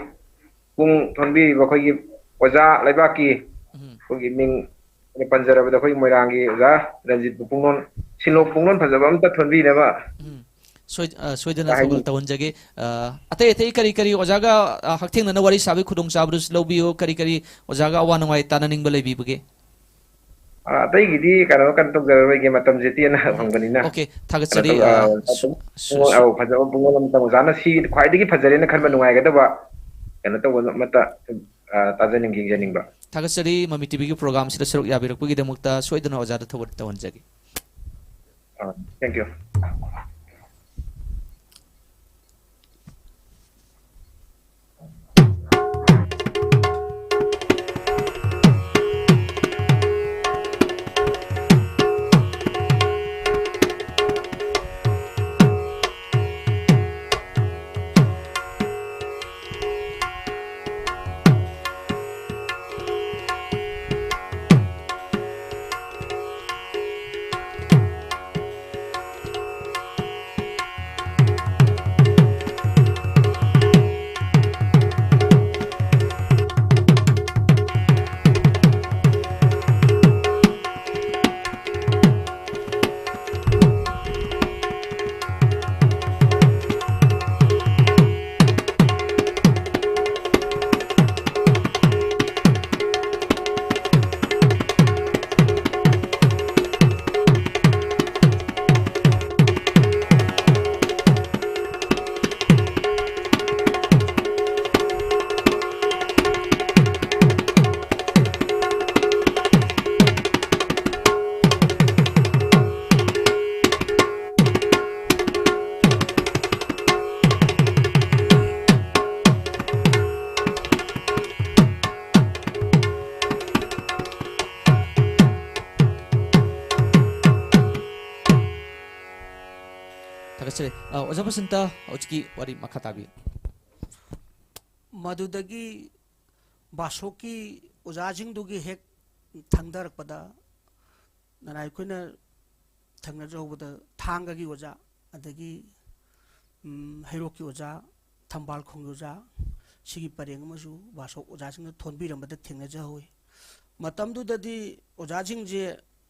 Speaker 9: ꯄꯨꯡ ꯊꯣꯟꯕꯤꯔꯤꯕ ꯑꯩꯈꯣꯏꯒꯤ ꯑꯣꯖꯥ ꯂꯩꯕꯥꯛꯀꯤ ꯑꯩꯈꯣꯏꯒꯤ ꯃꯤꯡ ꯄꯟꯖꯔꯕꯗ ꯑꯩꯈꯣꯏ ꯃꯣꯏꯔꯥꯡꯒꯤ ꯑꯣꯖꯥ ꯔꯟꯖꯤꯠ ꯄꯨꯡꯂꯣꯟ ꯁꯤꯟꯂꯣꯛ ꯄꯨꯡꯂꯣꯟ ꯐꯖꯕ ꯑꯝꯇ ꯊꯣꯟꯕꯤꯅꯕ
Speaker 1: ꯁꯣꯏꯗꯅ ꯊꯧꯒꯜ ꯇꯧꯍꯟꯖꯒꯦ ꯑꯇꯩ ꯀꯔꯤ ꯑꯣꯖꯥꯒ ꯍꯛꯊꯦꯡꯅꯅ ꯋꯥꯔꯤ ꯁꯥꯕꯒꯤ ꯈꯨꯗꯣꯡꯆꯥꯕꯗꯨꯁꯨ ꯂꯧꯕꯤꯌꯨ ꯀꯔꯤ ꯑꯣꯖꯥꯒ ꯑꯋꯥ ꯅꯨꯡꯉꯥꯏ ꯇꯥꯟꯅꯅꯤꯡꯕ ꯂꯩꯕꯤꯕꯒꯦ
Speaker 9: ꯑꯇꯩꯒꯤꯗꯤ ꯀꯩꯅꯣ ꯇꯧꯖꯔꯔꯣꯏꯒꯦ ꯃꯇꯝꯁꯦ ꯇꯦꯟꯅ ꯐꯪꯕꯅꯤꯅ
Speaker 1: ꯑꯣꯀꯦ ꯊꯥꯒꯠꯆꯔꯤ
Speaker 9: ꯐꯖꯕ ꯄꯨꯡꯂꯣꯟ ꯑꯃꯇ ꯑꯣꯖꯥꯅ ꯁꯤ ꯈ꯭ꯋꯥꯏꯗꯒꯤ ꯐꯖꯔꯦꯅ ꯈꯟꯕ ꯅꯨꯡꯉꯥꯏꯒꯗꯕ ꯀꯩꯅꯣ ꯇꯧꯕ ꯑꯃꯠꯇ ꯇꯥꯖꯅꯤꯡꯖꯅꯤꯡꯕ
Speaker 1: ꯊꯥꯒꯠꯆꯔꯤ ꯃꯃꯤ ꯇꯤꯚꯤꯒꯤ ꯄ꯭ꯔꯣꯒ꯭ꯔꯥꯝꯁꯤꯗ ꯁꯔꯨꯛ ꯌꯥꯕꯤꯔꯛꯄꯒꯤꯗꯃꯛꯇ ꯁꯣꯏꯗꯅ ꯑꯣꯖꯥꯗ ꯊꯧꯒꯜ ꯇꯧꯍꯟꯖꯒꯦ
Speaker 9: ꯊꯦꯡꯛ ꯌꯨ
Speaker 1: थागसरे ओजा बसंता औचकी वारी मखा ताबी
Speaker 3: मधुदगी बासोकी ओजाजिंदुगी हेक थंगदरपदा नना अखोइना थंगनजौबदा थांगगी ओजा अदगी हैरोकी ओजा थंबाल खोंगी ओजा सिगी परेंग मसु बासो ओजाजिंग थोनबिरमदा थेंगनजहौइ मतमदुददी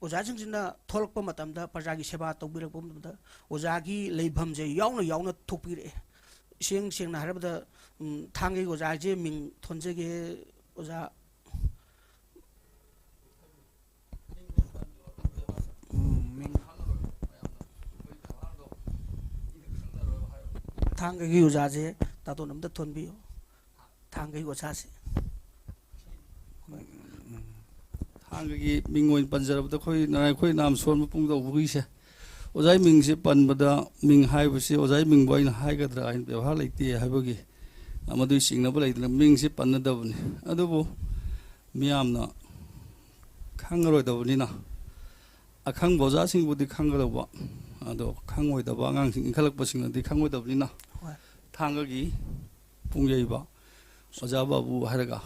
Speaker 3: ओजाजिंजिना थोलकप मतमदा प्रजागी सेवा तौबिरकप मतमदा ओजागी लेभमजे यावना थोकपिरे सेंग सेंगना हरबदा थांगे ओजाजे मिंग थोनजेगे ओजा थांगे ओजाजे तातो नमदा थोनबियो थांगे ओजासे
Speaker 2: थांगे मिंगोइन पंजरबदा खोई नाय खोई नाम सोन पुंग दो बुइसे ओजाई मिंग से पनबदा मिंग हाइबसे ओजाई मिंग बोइन हाइगद्रा आइन व्यवहार लेते हाइबगी अमदुई सिंगनब लेदना मिंग से पन्नदबनी अदुबो मियामना खंगरोदबनिना अखंग बोजासिंगबुदि खंगदबा अदो खंगोइदबा आंगांसिंग इखलकपसिंगदि खंगोइदबनिना थांगगी पुंगयबा ओजा बाबू हारगा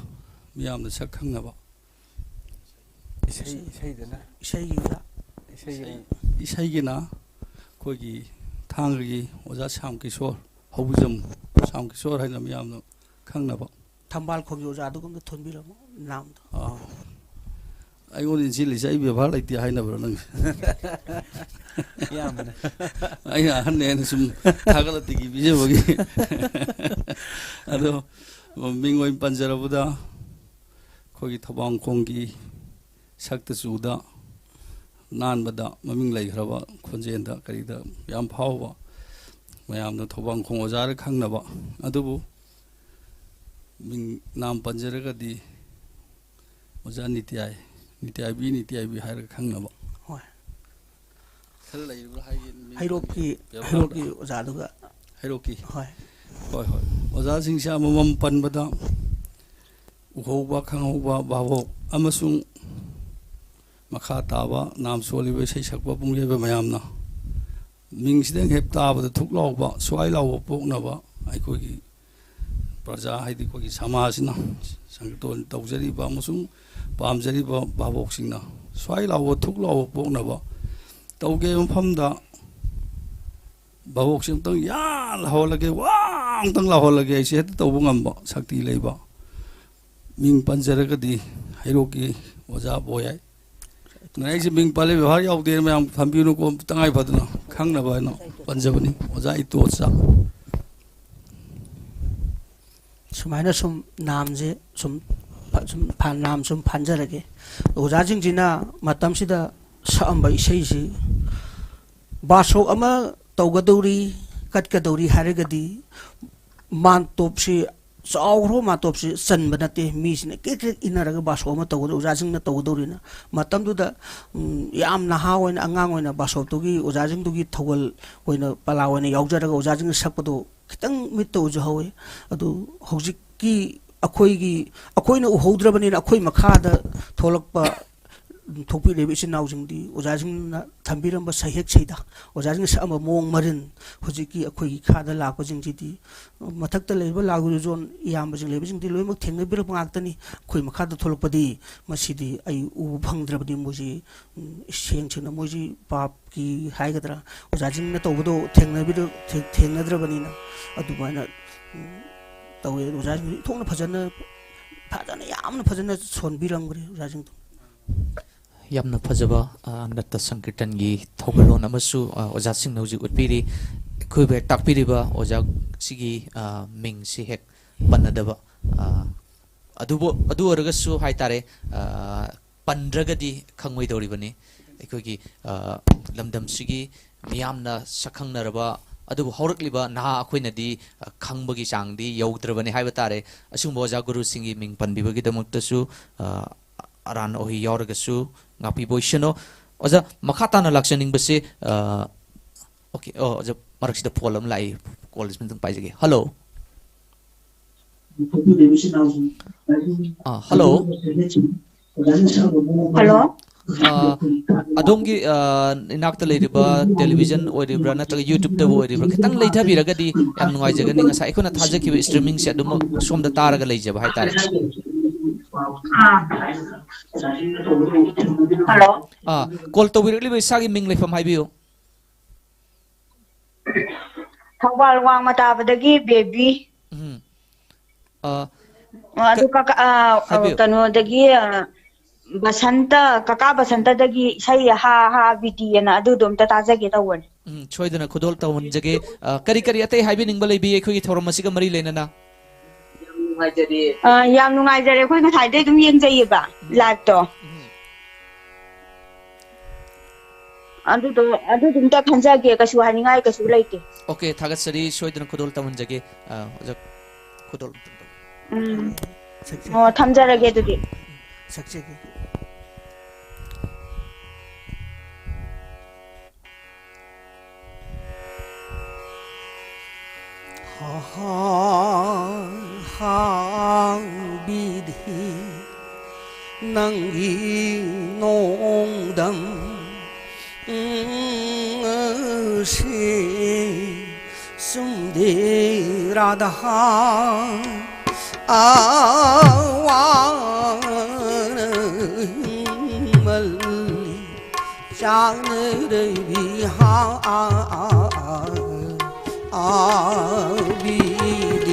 Speaker 2: मियामना सक खंगनबा इसाइगिना कोई थांगगी ओजा शाम किशोर हौजम शाम किशोर है मियामना खंगनबा
Speaker 3: थंबाल खोगी ओजा दुगम थोनबिरमो नाम
Speaker 2: अगोन जिलिस व्यवहार लेते हाइनबर नंग
Speaker 4: यामना
Speaker 2: अइना हन्ने सुम थागलतिगी बिजेबगी अदो मिंगोइन पंजरबदा खोगी थबांग खोंगी सक्ता चूदा नानबदा ममिंग लेखरबा खोंजेंदा करीदा याम फावबा मयामना थबांग खोंग ओजार खंगनबा अदुबु मिंग नाम पंजरगदी ओजा नित्याबी हायर खंगनबा
Speaker 3: होय
Speaker 2: खल लेबा हाई
Speaker 3: हैरोकी ओजादुगा
Speaker 2: हैरोकी
Speaker 3: होय
Speaker 2: होय होय ओजा सिंसा ममम पनबदा उखौबा खंगौबा बाबो अमसुंग मखा ताबा नाम सोलिबे सै सकबा पुंगेबा मयामना मिंगसिदंग हेप ताबदा थुकलावबा स्वाइ लावबा पोकनबा आइकोगी प्रजा हाइदि कोगी समाजना संगतोन तौजरिबा अमसुंग पामजरिबा बाबोकसिंगना स्वाइ लावबा थुकलावबा पोकनबा तौगे मफमदा बाबोकसिंग तंग याल हवलगे वांग तंग लावलगे ऐसे हेत तौबो ngamba शक्ति लेबा मिंग पंजरगदी हैरोकी ओजा बोयाय नैसे मिंग पाले व्यवहार याउदे मैम फंबिनु को तंगाई फदना खंगनबा न पंजबनी ओजा इतोचा
Speaker 3: सुमाइना सुम नामजे सुम नाम सुम फानजरगे ओजाजिंजिना मतमसिदा साअंबा इसेइसि बासो अमा तौगदौरी कटकदौरी हारगदी मानतोपसि चाउरो मातोपसि चनबनते मीसिने के इनरगा बासो अमा तौगदौ ओजाजिंगना तौगदौरिना मतमदुदा याम नहा ओइना अंगांग ओइना बासोतुगी ओजाजिंगदुगी थौगल ओइना पला ओइना याउजरगा ओजाजिंग सकपदो खितंग मित्त उजहवे अदु हौजिकी अखोइना उहौद्रबनिना अखोइ मखादा थोलकपा थोपीरेबा इचिनाउजिंगदी ओजाजिंगना थंबिरंबा सहेक छैदा ओजाजिंग सम मोंग मरिन हौजिकी अखोइगी खादा लापजिंगजिदी मथक्ता लेबा लागुजोन इयामजिंग लेबजिंगदी लोइमक थेंगबिरप ngaktani अखोइ मखादा थोलकपदी मसिदी आई उ भंगद्रबदी मोजी सेंगछना मोजी पाप की हाइगदरा ओजाजिंगना तौबदो थेंगनद्रबनिना अदुमाइना तौए ओजाजिंग थोंना फजना यामना फजना सोनबिरंगरे ओजाजिंग
Speaker 1: यामना फजबा नत्ता संकीर्तनगी थौगलोन अमसु ओजासिंग नौजि उत्पिरी खुबे ताकपिरिबा ओजा सिगी मिंग सि हेक पन्नदबा अदु ओरगसु हाइतारे पंद्रगदी खंगोइदौरिबनी अखोगी लमदम सिगी मियामना सखंगनरबा अदुबु हौरक्लिबा नहा अखोइनदी खंगबगी चांगदी यौद्रबनी हाइबा तारे असुंबो ओजा गुरु सिंगी मिंग पनबिबगी दमक्तसु अरान ओहि यौरगसु ngapi boisino oja makhatana laksaning base okay oja maraksida polam lai college mentung paijage hello
Speaker 6: hello
Speaker 1: ꯑꯗꯣꯝꯒꯤ ꯏꯅꯥꯛꯇ ꯂꯩꯔꯤꯕ ꯇꯦꯂꯤꯚꯤꯖꯟ ꯑꯣꯏꯔꯤꯕ꯭ꯔꯥ ꯅꯠꯇ꯭ꯔꯒ ꯌꯨꯇ꯭ꯌꯨꯕꯇꯕꯨ ꯑꯣꯏꯔꯤꯕ꯭ꯔꯥ ꯈꯤꯇꯪ ꯂꯩꯊꯕꯤꯔꯒꯗꯤ ꯌꯥꯝ ꯅꯨꯡꯉꯥꯏꯖꯒꯅꯤ ꯉꯁꯥꯏ ꯑꯩꯈꯣꯏꯅ ꯊꯥꯖꯈꯤꯕ ꯁ꯭ꯇ꯭ꯔꯤꯃꯤꯡꯁꯦ ꯑꯗꯨꯃꯛ ꯁꯣꯝꯗ ꯇꯥꯔꯒ ꯂꯩꯖꯕ ꯍꯥꯏꯇꯥꯔꯦ
Speaker 6: Hello.
Speaker 1: ꯀꯣꯜ ꯇꯧꯕꯤꯔꯛꯂꯤꯕ ꯏꯁꯥꯒꯤ ꯃꯤꯡ ꯂꯩꯐꯝ ꯍꯥꯏꯕꯤꯌꯨ
Speaker 6: ꯊꯧꯕꯥꯜ ꯋꯥꯡꯃ ꯇꯥꯕꯗꯒꯤ ꯕꯦꯕꯤ ꯑꯗꯨ ꯀꯀꯥ
Speaker 1: ꯍꯥꯏꯕꯤꯌꯨ
Speaker 6: ꯀꯩꯅꯣꯗꯒꯤ ꯕꯁꯟꯇ ꯀꯀꯥ ꯕꯁꯟꯇꯗꯒꯤ ꯏꯁꯩ ꯍꯥ ꯍꯥ ꯕꯤꯗꯤꯑꯅ ꯑꯗꯨꯗꯣ ꯑꯝꯇ ꯇꯥꯖꯒꯦ ꯇꯧꯕꯅꯤ
Speaker 1: ꯁꯣꯏꯗꯅ ꯈꯨꯗꯣꯜ ꯇꯧꯍꯟꯖꯒꯦ ꯀꯔꯤ ꯀꯔꯤ ꯑꯇꯩ ꯍꯥꯏꯕꯤꯅꯤꯡꯕ ꯂꯩꯕꯤ ꯑꯩꯈꯣꯏꯒꯤ ꯊꯧꯔꯝ ꯑꯁꯤꯒ ꯃꯔꯤ ꯂꯩꯅꯅ
Speaker 6: ꯌꯥꯝ ꯅꯨꯡꯉꯥꯏꯖꯔꯦ ꯑꯩꯈꯣꯏ ꯉꯁꯥꯏꯗꯩ ꯑꯗꯨꯝ ꯌꯦꯡꯖꯩꯌꯦꯕ ꯂꯥꯏꯚꯇꯣ ꯑꯗꯨꯗꯨꯝꯇ ꯈꯟꯖꯒꯦ ꯀꯩꯁꯨ ꯍꯥꯏꯅꯤꯡꯉꯥꯏ ꯀꯩꯁꯨ ꯂꯩꯇꯦ
Speaker 1: ꯑꯣꯀꯦ ꯊꯥꯒꯠꯆꯔꯤ ꯁꯣꯏꯗꯅ ꯈꯨꯗꯣꯜ ꯇꯧꯍꯟꯖꯒꯦ ꯑꯣꯖꯥ ꯈꯨꯗꯣꯜ
Speaker 6: ꯑꯣ ꯊꯝꯖꯔꯒꯦ ꯑꯗꯨꯗꯤ
Speaker 3: ꯁꯛꯆꯒꯦ 비디 낭기 농담 시 숨디라다 아와는 멀리 장르를 비하 비디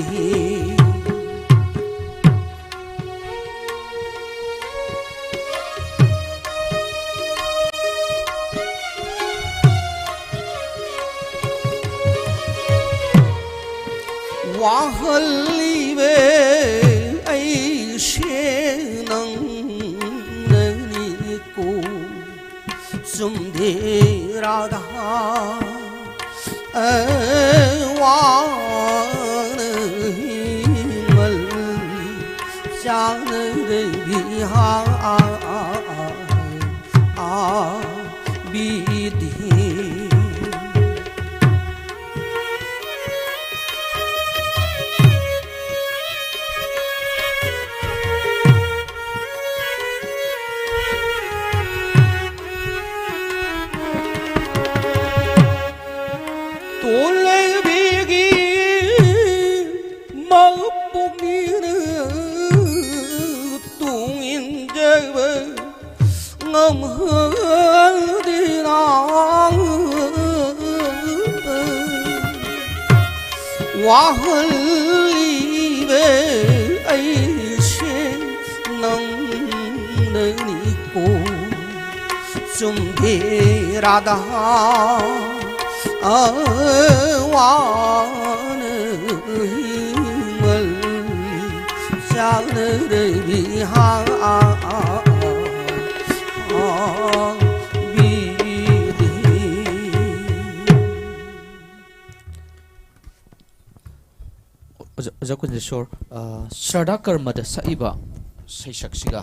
Speaker 3: 와헐리베 아이시는 있고 숨디라다 와는 멀리 장르를 비하 비디 돌레비기 먹복리는 뚱인제베 넘허디나 와헐리베 아이시 낭는 있고 좀디라다 와는 멀리 장르를 비하 비디
Speaker 1: ꯑꯣꯖꯥ ꯀꯨꯟꯖꯦꯁꯣꯔ ꯁ꯭ꯔꯙꯥ ꯀꯔꯃꯗ ꯁꯛꯏꯕ ꯁꯩꯁꯛꯁꯤꯒ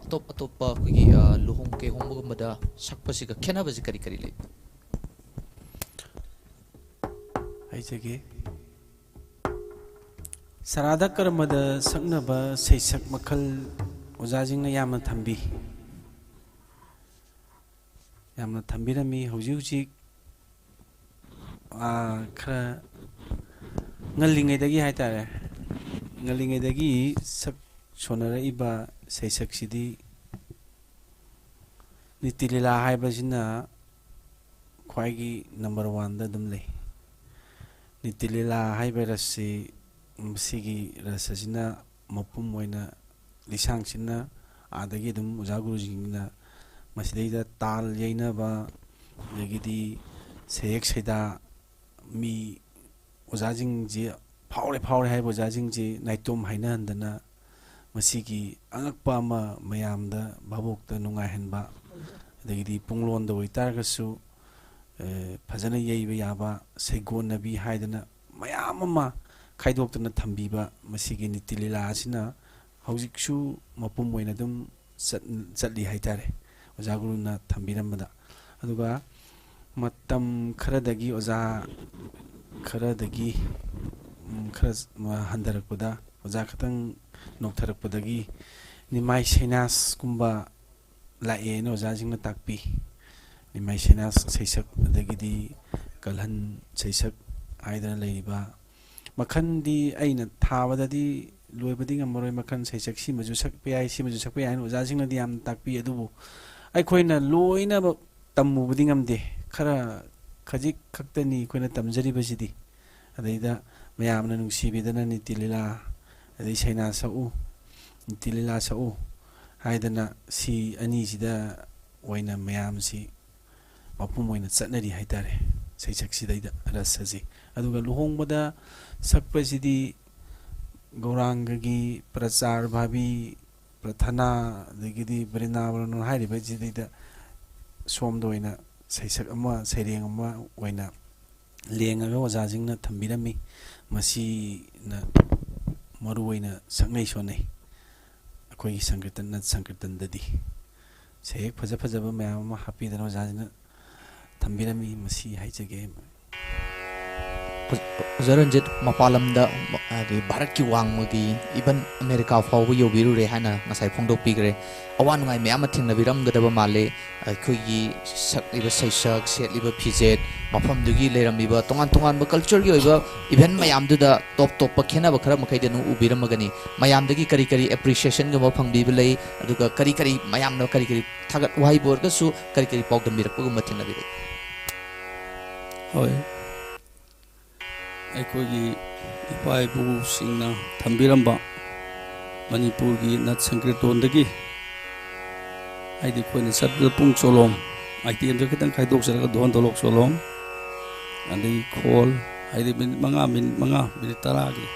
Speaker 1: ꯑꯇꯣꯞꯄ ꯑꯩꯈꯣꯏꯒꯤ ꯂꯨꯍꯣꯡ ꯀꯩꯍꯣꯡꯕꯒꯨꯝꯕꯗ ꯁꯛꯄꯁꯤꯒ ꯈꯦꯠꯅꯕꯁꯤ ꯀꯔꯤ ꯀꯔꯤ ꯂꯩ
Speaker 4: ꯍꯥꯏꯖꯒꯦ ꯁꯔꯥꯙꯥ ꯀꯔꯃꯗ ꯁꯛꯅꯕ ꯁꯩꯁꯛ ꯃꯈꯜ ꯑꯣꯖꯥꯁꯤꯡꯅ ꯌꯥꯝꯅ ꯊꯝꯕꯤꯔꯝꯃꯤ ꯍꯧꯖꯤꯛ ꯍꯧꯖꯤꯛ ꯈꯔ ꯉꯜꯂꯤꯉꯩꯗꯒꯤ ꯍꯥꯏꯇꯥꯔꯦ ꯉꯜꯂꯤꯉꯩꯗꯒꯤ ꯁꯛ ꯁꯣꯟꯅꯔꯛꯏꯕ ꯁꯩꯁꯛꯁꯤꯗꯤ ꯅꯤꯇꯤ ꯂꯤꯂꯥ ꯍꯥꯏꯕꯁꯤꯅ ꯈ꯭ꯋꯥꯏꯒꯤ ꯅꯝꯕꯔ ꯋꯥꯟꯗ ꯑꯗꯨꯝ ꯂꯩ ꯅꯤꯇꯤ ꯂꯤꯂꯥ ꯍꯥꯏꯕ ꯔꯁꯁꯤ ꯃꯁꯤꯒꯤ ꯔꯁ ꯑꯁꯤꯅ ꯃꯄꯨꯝ ꯑꯣꯏꯅ ꯂꯤꯁꯥꯡꯁꯤꯟꯅ ꯑꯥꯗꯒꯤ ꯑꯗꯨꯝ ꯑꯣꯖꯥ ꯒꯨꯔꯨꯁꯤꯡꯅ ꯃꯁꯤꯗꯩꯗ ꯇꯥꯜ ꯌꯩꯅꯕ ꯑꯗꯒꯤꯗꯤ ꯁꯩꯌꯦꯛ ꯁꯩꯗꯥ ꯃꯤ ꯑꯣꯖꯥꯁꯤꯡꯁꯤ ꯐꯥꯎꯔꯦ ꯍꯥꯏꯕ ꯑꯣꯖꯥꯁꯤꯡꯁꯤ ꯅꯥꯏꯇꯣꯝ ꯍꯥꯏꯅꯍꯟꯗꯅ ꯃꯁꯤꯒꯤ ꯑꯉꯛꯄ ꯑꯃ ꯃꯌꯥꯝꯗ ꯚꯥꯕꯣꯛꯇ ꯅꯨꯡꯉꯥꯏꯍꯟꯕ ꯑꯗꯒꯤꯗꯤ ꯄꯨꯡꯂꯣꯟꯗ ꯑꯣꯏꯇꯥꯔꯒꯁꯨ ꯐꯖꯅ ꯌꯩꯕ ꯌꯥꯕ ꯁꯩꯒꯣꯟꯅꯕꯤ ꯍꯥꯏꯗꯅ ꯃꯌꯥꯝ ꯑꯃ ꯈꯥꯏꯗꯣꯛꯇꯨꯅ ꯊꯝꯕꯤꯕ ꯃꯁꯤꯒꯤ ꯅꯤꯇꯤ ꯂꯤꯂꯥ ꯑꯁꯤꯅ ꯍꯧꯖꯤꯛꯁꯨ ꯃꯄꯨꯝ ꯑꯣꯏꯅ ꯑꯗꯨꯝ ꯆꯠꯂꯤ ꯍꯥꯏꯇꯥꯔꯦ ꯑꯣꯖꯥ ꯒꯨꯔꯨꯅ ꯊꯝꯕꯤꯔꯝꯕꯗ ꯑꯗꯨꯒ ꯃꯇꯝ ꯈꯔꯗꯒꯤ ꯑꯣꯖꯥ ꯈꯔꯗꯒꯤ ꯈꯔ ꯍꯟꯊꯔꯛꯄꯗ ꯑꯣꯖꯥ ꯈꯇꯪ ꯅꯣꯛꯊꯔꯛꯄꯗꯒꯤ ꯅꯤꯃꯥꯏ ꯁꯩꯅꯥꯁꯀꯨꯝꯕ ꯂꯥꯛꯑꯦꯅ ꯑꯣꯖꯥꯁꯤꯡꯅ ꯇꯥꯛꯄꯤ ꯅꯤꯃꯥꯏ ꯁꯩꯅꯥ ꯁꯩꯁꯛ ꯑꯗꯒꯤꯗꯤ ꯀꯜꯍꯟ ꯁꯩꯁꯛ ꯍꯥꯏꯗꯅ ꯂꯩꯔꯤꯕ ꯃꯈꯟꯗꯤ ꯑꯩꯅ ꯊꯥꯕꯗꯗꯤ ꯂꯣꯏꯕꯗꯤ ꯉꯝꯃꯔꯣꯏ ꯃꯈꯟ ꯁꯩꯁꯛ ꯁꯤꯃꯁꯨ ꯁꯛꯄ ꯌꯥꯏ ꯁꯤꯃꯁꯨ ꯁꯛꯄ ꯌꯥꯏ ꯍꯥꯏꯅ ꯑꯣꯖꯥꯁꯤꯡꯅꯗꯤ ꯌꯥꯝ ꯇꯥꯛꯄꯤ ꯑꯗꯨꯕꯨ ꯑꯩꯈꯣꯏꯅ ꯂꯣꯏꯅꯕ ꯇꯝꯃꯨꯕꯗꯤ ꯉꯝꯗꯦ ꯈꯔ ꯈꯖꯤꯛ ꯈꯛꯇꯅꯤ ꯑꯩꯈꯣꯏꯅ ꯇꯝꯖꯔꯤꯕꯁꯤꯗꯤ ꯑꯗꯩꯗ ꯃꯌꯥꯝꯅ ꯅꯨꯡꯁꯤꯕꯤꯗꯅ ꯅꯤꯇꯤ ꯂꯤꯂꯥ ꯑꯗꯩ ꯁꯩꯅꯥ ꯁꯛꯎ ꯅꯤꯇꯤ ꯂꯤꯂꯥ ꯁꯛꯎ ꯍꯥꯏꯗꯅ ꯁꯤ ꯑꯅꯤꯁꯤꯗ ꯑꯣꯏꯅ ꯃꯌꯥꯝꯁꯤ ꯃꯄꯨꯝ ꯑꯣꯏꯅ ꯆꯠꯅꯔꯤ ꯍꯥꯏꯇꯥꯔꯦ ꯁꯩꯁꯛꯁꯤꯗꯩꯗ ꯔꯁꯁꯤ ꯑꯗꯨꯒ ꯂꯨꯍꯣꯡꯕꯗ ꯁꯛꯄꯁꯤꯗꯤ ꯒꯧꯔꯥꯡꯒꯒꯤ ꯄ꯭ꯔꯆꯥꯔ ꯚꯥꯕꯤ ꯄ꯭ꯔꯊꯅꯥ ꯑꯗꯒꯤꯗꯤ ꯕ꯭ꯔꯤꯟꯗꯥꯕꯟ ꯍꯥꯏꯔꯤꯕꯁꯤꯗꯩꯗ ꯁꯣꯝꯗ ꯑꯣꯏꯅ ꯁꯩꯁꯛ ꯑꯃ ꯁꯩꯔꯦꯡ ꯑꯃ ꯑꯣꯏꯅ ꯂꯦꯡꯉꯒ ꯑꯣꯖꯥꯁꯤꯡꯅ ꯊꯝꯕꯤꯔꯝꯃꯤ ꯃꯁꯤꯅ ꯃꯔꯨ ꯑꯣꯏꯅ ꯁꯛꯅꯩ ꯁꯣꯟꯅꯩ ꯑꯩꯈꯣꯏꯒꯤ ꯁꯪꯀꯤꯔꯇꯟꯗꯗꯤ ꯁꯩꯍꯦꯛ ꯐꯖ ꯐꯖꯕ ꯃꯌꯥꯝ ꯑꯃ ꯍꯥꯞꯄꯤꯗꯅ ꯑꯣꯖꯥꯁꯤꯡꯅ ꯊꯝꯕꯤꯔꯝꯃꯤ ꯃꯁꯤ ꯍꯥꯏꯖꯒꯦ
Speaker 1: ꯑꯣꯖꯥ ꯔꯟꯖꯤꯠ ꯃꯄꯥꯟ ꯂꯝꯗ ꯍꯥꯏꯗꯤ ꯚꯥꯔꯠꯀꯤ ꯋꯥꯡꯃꯒꯤ ꯏꯚꯟ ꯑꯃꯦꯔꯤꯀꯥ ꯐꯥꯎꯕ ꯌꯧꯕꯤꯔꯨꯔꯦ ꯍꯥꯏꯅ ꯉꯁꯥꯏ ꯐꯣꯡꯗꯣꯛꯄꯤꯈ꯭ꯔꯦ ꯑꯋꯥ ꯅꯨꯡꯉꯥꯏ ꯃꯌꯥꯝ ꯑꯃ ꯊꯦꯡꯅꯕꯤꯔꯝꯒꯗꯕ ꯃꯥꯜꯂꯦ ꯑꯩꯈꯣꯏꯒꯤ ꯁꯛꯂꯤꯕ ꯁꯩꯁꯛ ꯁꯦꯠꯂꯤꯕ ꯐꯤꯖꯦꯠ ꯃꯐꯝꯗꯨꯒꯤ ꯂꯩꯔꯝꯃꯤꯕ ꯇꯣꯉꯥꯟ ꯇꯣꯉꯥꯟꯕ ꯀꯜꯆꯔꯒꯤ ꯑꯣꯏꯕ ꯏꯚꯦꯟ ꯃꯌꯥꯝꯗꯨꯗ ꯇꯣꯞ ꯇꯣꯞꯄ ꯈꯦꯠꯅꯕ ꯈꯔ ꯃꯈꯩꯗꯤ ꯑꯗꯨꯝ ꯎꯕꯤꯔꯝꯃꯒꯅꯤ ꯃꯌꯥꯝꯗꯒꯤ ꯀꯔꯤ ꯀꯔꯤ ꯑꯦꯄ꯭ꯔꯤꯁꯤꯌꯦꯁꯟꯒꯨꯝꯕ ꯐꯪꯕꯤꯕ ꯂꯩ ꯑꯗꯨꯒ ꯀꯔꯤ ꯀꯔꯤ ꯃꯌꯥꯝꯅ ꯀꯔꯤ ꯀꯔꯤ ꯊꯥꯒꯠ ꯋꯥꯍꯩꯕꯨ ꯑꯣꯏꯔꯒꯁꯨ ꯀꯔꯤ ꯀꯔꯤ ꯄꯥꯎꯗꯝꯕꯤꯔꯛꯄꯒꯨꯝꯕ ꯊꯦꯡꯅꯕꯤꯔꯛꯏ
Speaker 2: ꯍꯣꯏ ꯑꯩꯈꯣꯏꯒꯤ ꯏꯄꯥ ꯏꯄꯨꯁꯤꯡꯅ ꯊꯝꯕꯤꯔꯝꯕ ꯃꯅꯤꯄꯨꯔꯒꯤ ꯅꯠ ꯁꯪꯀꯤꯔꯇꯣꯟꯗꯒꯤ ꯍꯥꯏꯗꯤ ꯑꯩꯈꯣꯏꯅ ꯆꯠꯄꯗ ꯄꯨꯡ ꯆꯣꯂꯣꯝ ꯑꯥꯏꯇꯦꯝꯁꯦ ꯈꯤꯇꯪ ꯈꯥꯏꯗꯣꯛꯆꯔꯒ ꯙꯣꯟ ꯙꯣꯂꯣꯛ ꯆꯣꯂꯣꯝ ꯑꯗꯒꯤ ꯈꯣꯜ ꯍꯥꯏꯗꯤ ꯃꯤꯅꯤꯠ 5 ꯃꯤꯅꯤꯠ 10ꯒꯤ